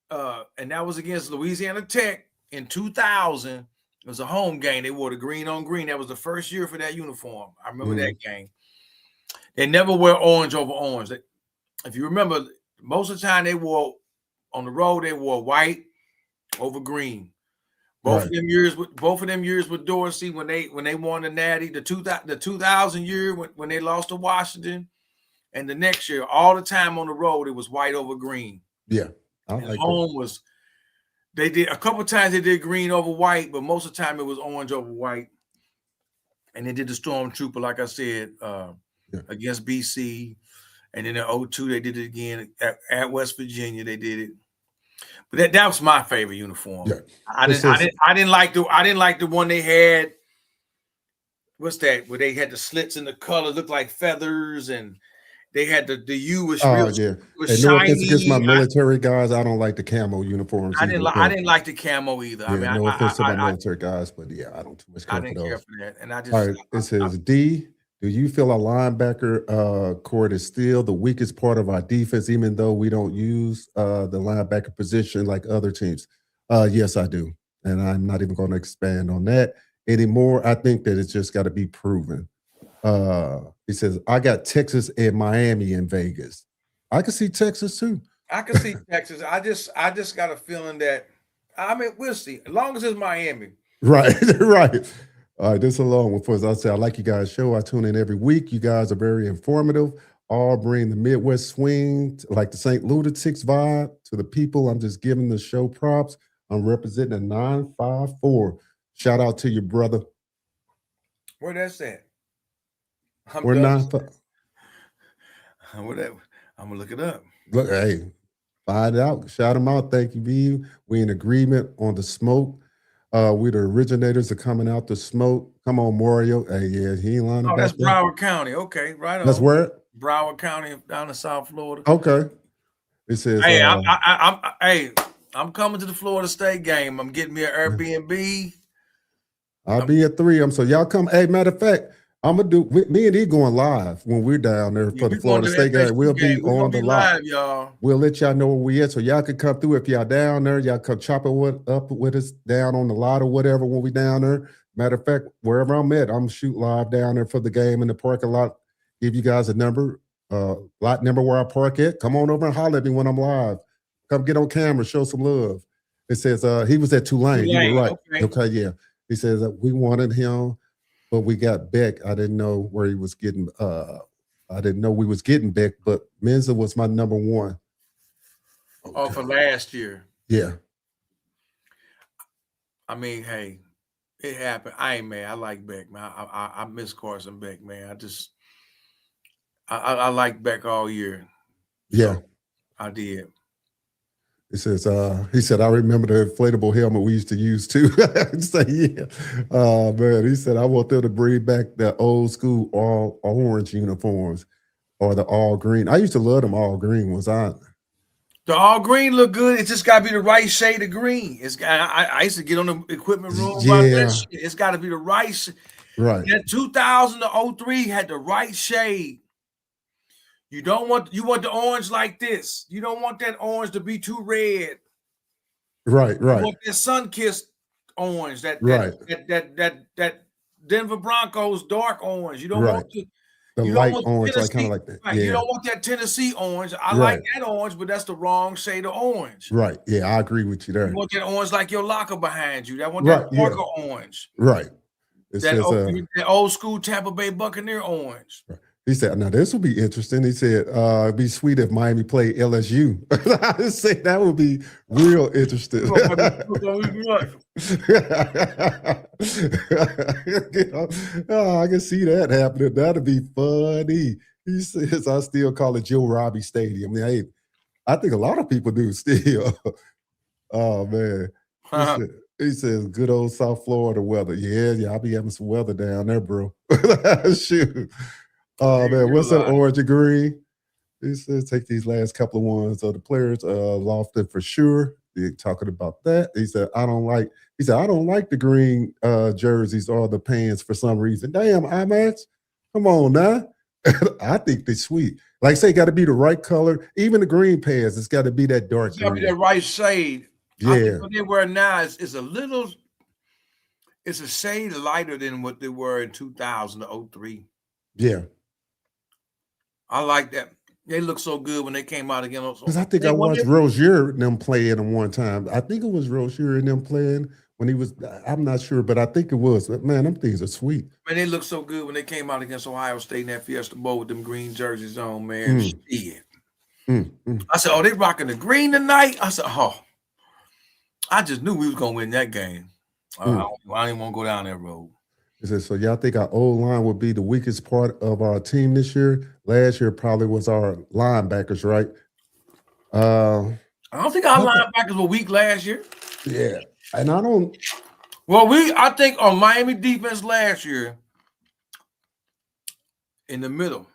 Speaker 3: and that was against Louisiana Tech in 2000. It was a home game. They wore the green on green. That was the first year for that uniform. I remember that game. They never wear orange over orange. If you remember, most of the time they wore on the road, they wore white over green. Both of them years with Dorsey when they won the Natty, the 2000 year when they lost to Washington, and the next year, all the time on the road, it was white over green.
Speaker 2: Yeah, I like
Speaker 3: home was. They did a couple of times they did green over white, but most of the time it was orange over white. And they did the Stormtrooper, like I said, against BC. And then in 02, they did it again at West Virginia. They did it. But that was my favorite uniform.
Speaker 2: Yeah.
Speaker 3: I didn't like the one they had. What's that? Where they had the slits in the color, looked like feathers, and they had the U was real.
Speaker 2: Yeah.
Speaker 3: Was
Speaker 2: and
Speaker 3: shiny.
Speaker 2: No offense against my military guys, I don't like the camo uniforms.
Speaker 3: I didn't like the camo either.
Speaker 2: Yeah, no offense to my military guys, but yeah, I don't too much care for those.
Speaker 3: Care for that. And I just
Speaker 2: all right. It says D. Do you feel a linebacker court is still the weakest part of our defense, even though we don't use the linebacker position like other teams? Yes, I do. And I'm not even going to expand on that anymore. I think that it's just got to be proven. He says, I got Texas and Miami in Vegas. I can see Texas too.
Speaker 3: I can see Texas. I just got a feeling that, I mean, we'll see. As long as it's Miami.
Speaker 2: Right, right. All right, this is a long one for us. I say I like you guys' show. I tune in every week. You guys are very informative. All bring the Midwest swing, like the St. Lunatics vibe to the people. I'm just giving the show props. I'm representing a 954. Shout out to your brother.
Speaker 3: Where that's at?
Speaker 2: We're 954.
Speaker 3: I'm gonna look it up.
Speaker 2: Look, hey, find out. Shout them out. Thank you, B. We in agreement on the smoke. We the originators of coming out the smoke. Come on, Mario. Hey, yeah, he ain't lying about that.
Speaker 3: That's Broward County. Okay, right on.
Speaker 2: That's where?
Speaker 3: Broward County down in South Florida.
Speaker 2: Okay. It says,
Speaker 3: hey, I'm coming to the Florida State game. I'm getting me an Airbnb.
Speaker 2: I'll be at 3. So y'all come. Hey, matter of fact, I'm gonna do me and E going live when we're down there for the Florida State game. We'll be on the live,
Speaker 3: y'all.
Speaker 2: We'll let y'all know where we at, so y'all can come through. If y'all down there, y'all come chop it up with us down on the lot or whatever when we down there. Matter of fact, wherever I'm at, I'm shoot live down there for the game in the parking lot. Give you guys a number, lot number where I park at. Come on over and holler at me when I'm live. Come get on camera, show some love. It says he was at Tulane. You were right. Okay, yeah. He says that we wanted him. But we got Beck. I didn't know where he was getting. I didn't know we was getting Beck, but Menza was my number 1.
Speaker 3: Okay. Oh, for last year.
Speaker 2: Yeah.
Speaker 3: I mean, hey, it happened. I ain't mad. I like Beck, man. I miss Carson Beck, man. I like Beck all year.
Speaker 2: Yeah.
Speaker 3: So I did.
Speaker 2: It says, he said, I remember the inflatable helmet we used to use too. Say, yeah. Man, he said, I want them to bring back the old school all orange uniforms or the all green. I used to love them all green ones. The
Speaker 3: all green look good. It's just got to be the right shade of green. I used to get on the equipment room about that shit. It's got to be the right.
Speaker 2: Right.
Speaker 3: That 2000 to 03 had the right shade. You want the orange like this. You don't want that orange to be too red.
Speaker 2: Right.
Speaker 3: You want that sun-kissed orange, that Denver Broncos dark orange. You don't want
Speaker 2: the light orange, like kind of like that.
Speaker 3: Right.
Speaker 2: Yeah.
Speaker 3: You don't want that Tennessee orange. I like that orange, but that's the wrong shade of orange.
Speaker 2: Right. Yeah, I agree with you there.
Speaker 3: You want that orange like your locker behind you. That want that darker orange.
Speaker 2: Right.
Speaker 3: That old school Tampa Bay Buccaneer orange.
Speaker 2: Right. He said, now this will be interesting. He said, it'd be sweet if Miami played LSU. I said that would be real interesting. I can see that happening. That'd be funny. He says, I still call it Joe Robbie Stadium. I think a lot of people do still. Oh, man. He says, good old South Florida weather. Yeah, I'll be having some weather down there, bro. Shoot. Oh, man, what's up, orange and green? He says, take these last couple of ones of the players. Lofton for sure. They're talking about that. He said, I don't like the green jerseys or the pants for some reason. Damn, IMAX. Come on now. I think they're sweet. Like I say, got to be the right color. Even the green pants, it's got to be that dark green. It's got to be
Speaker 3: that right shade.
Speaker 2: Yeah.
Speaker 3: I think what they wear now is it's a shade lighter than what they were in 2003.
Speaker 2: Yeah.
Speaker 3: I like that. They look so good when they came out again.
Speaker 2: Because I think I watched Rozier and them playing them one time. I think it was Rozier and them playing when he was, I'm not sure, but I think it was. Man, them things are sweet.
Speaker 3: Man, they look so good when they came out against Ohio State in that Fiesta Bowl with them green jerseys on, man. Shit. I said, oh, they rocking the green tonight? I said, oh. I just knew we was going to win that game. I didn't want to go down that road.
Speaker 2: He said, so y'all think our O-line would be the weakest part of our team this year? Last year probably was our linebackers, right?
Speaker 3: I don't think our linebackers were weak last year.
Speaker 2: Yeah. And I don't.
Speaker 3: Well, I think on Miami defense last year, in the middle,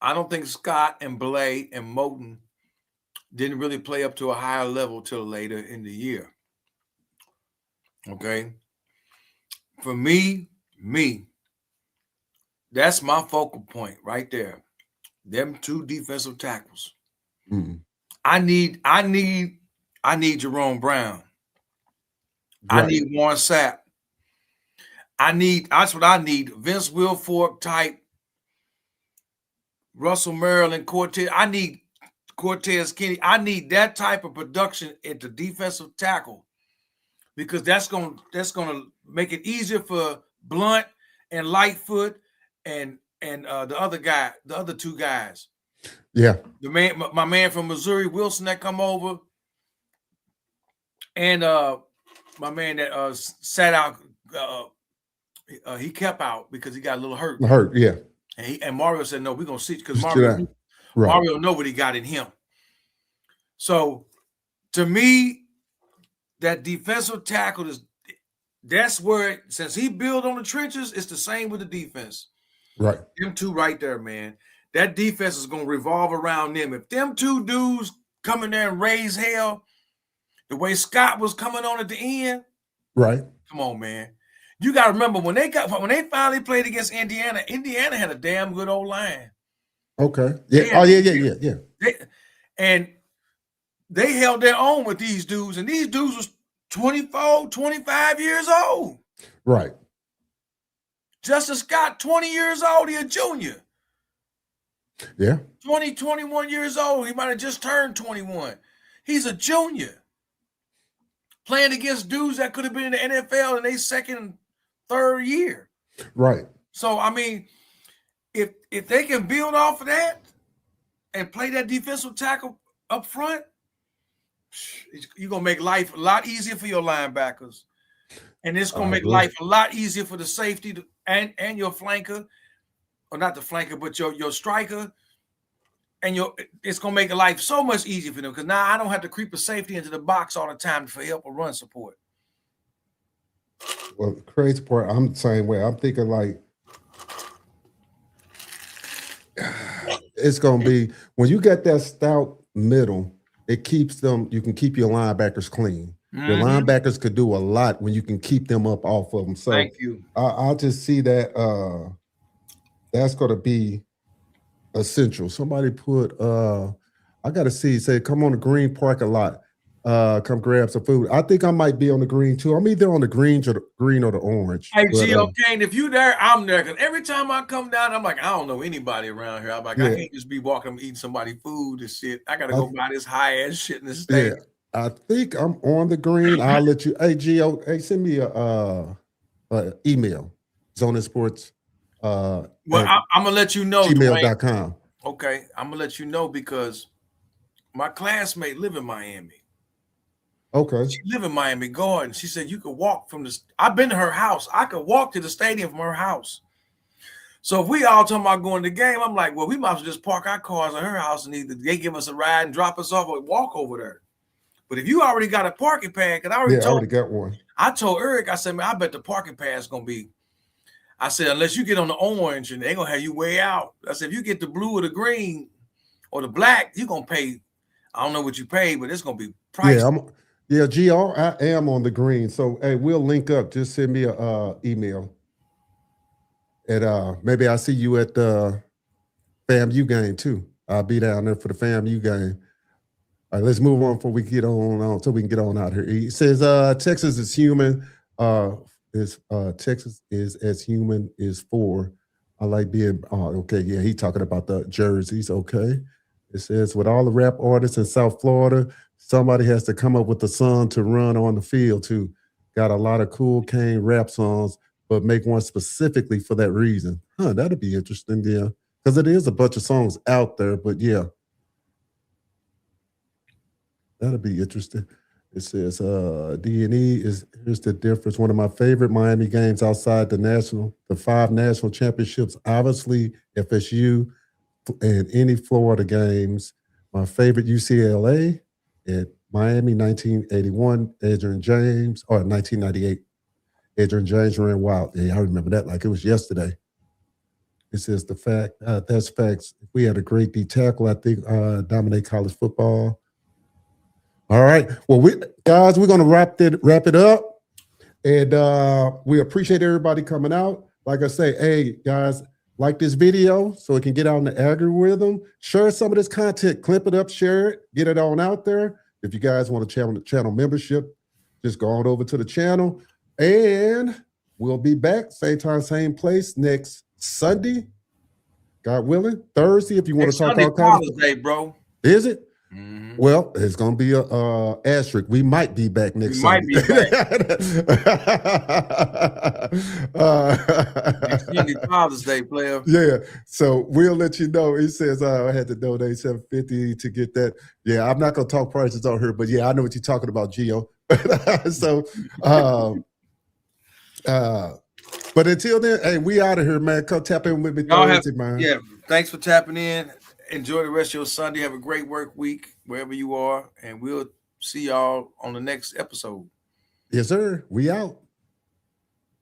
Speaker 3: I don't think Scott and Blay and Moten didn't really play up to a higher level till later in the year. Okay. For me, that's my focal point right there. Them two defensive tackles. I need Jerome Brown. Right. I need Warren Sapp. That's what I need. Vince Wilfork type, Russell Merrill, Cortez. I need Cortez Kenny. I need that type of production at the defensive tackle because that's gonna make it easier for Blunt and Lightfoot and the other two guys.
Speaker 2: Yeah.
Speaker 3: My man from Missouri, Wilson, that come over, and my man that sat out. He kept out because he got a little hurt.
Speaker 2: Yeah.
Speaker 3: And Mario said, "No, we're gonna see," because Mario know what he got in him. So, to me, that defensive tackle that's where, since he built on the trenches, it's the same with the defense.
Speaker 2: Right.
Speaker 3: Them two right there, man. That defense is going to revolve around them. If them two dudes come in there and raise hell, the way Scott was coming on at the end,
Speaker 2: right?
Speaker 3: Come on, man. You got to remember when they finally played against Indiana had a damn good old line.
Speaker 2: Okay. Yeah. Yeah.
Speaker 3: They held their own with these dudes, and these dudes was 24, 25 years old.
Speaker 2: Right.
Speaker 3: Justin Scott, 20 years old, he a junior.
Speaker 2: Yeah.
Speaker 3: 20, 21 years old. He might have just turned 21. He's a junior. Playing against dudes that could have been in the NFL in their second, third year.
Speaker 2: Right.
Speaker 3: So, I mean, if they can build off of that and play that defensive tackle up front, you're going to make life a lot easier for your linebackers. And it's going to make life a lot easier for the safety and your flanker, or not the flanker, but your striker. And it's going to make life so much easier for them because now I don't have to creep a safety into the box all the time for help or run support.
Speaker 2: Well, the crazy part, I'm the same way. I'm thinking like it's going to be when you get that stout middle, it keeps them. You can keep your linebackers clean. Your linebackers could do a lot when you can keep them up off of them. So
Speaker 3: thank you.
Speaker 2: I just see that that's going to be essential. Somebody put I gotta see, say come on the green parking lot. Come grab some food. I think I might be on the green too. I'm either on the green or the orange.
Speaker 3: Hey,
Speaker 2: But,
Speaker 3: Gio Kane, if you there, I'm there. Because every time I come down, I'm like, I don't know anybody around here. I'm like, I can't just be walking eating somebody's food and shit. I gotta go buy this high ass shit in the state.
Speaker 2: Yeah, I think I'm on the green. I'll let you. Hey, Gio, hey, send me a email. Zone Sports.
Speaker 3: Well, I'm gonna let you know.
Speaker 2: Gmail.com.
Speaker 3: Okay, I'm gonna let you know because my classmate live in Miami.
Speaker 2: Okay.
Speaker 3: She live in Miami Garden. She said you could walk from the. I've been to her house. I could walk to the stadium from her house. So if we all talking about going to the game, I'm like, well, we might as well just park our cars at her house and either they give us a ride and drop us off or walk over there. But if you already got a parking pad, because I already
Speaker 2: got one.
Speaker 3: I told Eric, I said, man, I bet the parking pad is gonna be. I said, unless you get on the orange and they're gonna have you way out. I said, if you get the blue or the green or the black, you're gonna pay. I don't know what you pay, but it's gonna be pricey.
Speaker 2: Yeah, Gio, I am on the green. So hey, we'll link up. Just send me a email. And maybe I'll see you at the FAMU game too. I'll be down there for the FAMU game. All right, let's move on before we get on so we can get on out here. He says Texas is human. Texas is as human as for. I like being okay. Yeah, he talking about the jerseys. Okay. It says with all the rap artists in South Florida, somebody has to come up with a song to run on the field too. Got a lot of cool Kane rap songs, but make one specifically for that reason. That'd be interesting, yeah. Because it is a bunch of songs out there, but yeah. That'd be interesting. It says D&E here's the difference. One of my favorite Miami games outside the 5 national championships, obviously FSU and any Florida games. My favorite UCLA at Miami 1981, Adrian James, or 1998. Adrian James ran wild. Yeah, I remember that like it was yesterday. It says that's facts. We had a great D tackle, I think, dominate college football. All right. Well, we're going to wrap it up. And we appreciate everybody coming out. Like I say, hey, guys, like this video so it can get out in the algorithm. Share some of this content. Clip it up, share it, get it on out there. If you guys want a channel membership, just go on over to the channel. And we'll be back, same time, same place, next Sunday. God willing. Thursday, if you want to talk about
Speaker 3: Father's Day, bro.
Speaker 2: Is it? Mm-hmm. Well, it's gonna be a asterisk. We might be back next Sunday.
Speaker 3: Might be back. Next Sunday, Father's Day, player.
Speaker 2: Yeah, so we'll let you know. He says I had to donate $750 to get that. Yeah, I'm not gonna talk prices on here, but yeah, I know what you're talking about, Gio. So, but until then, hey, we out of here, man. Come tap in with me Thursday, man.
Speaker 3: Yeah, thanks for tapping in. Enjoy the rest of your Sunday. Have a great work week wherever you are, and we'll see y'all on the next episode.
Speaker 2: Yes, sir. We out.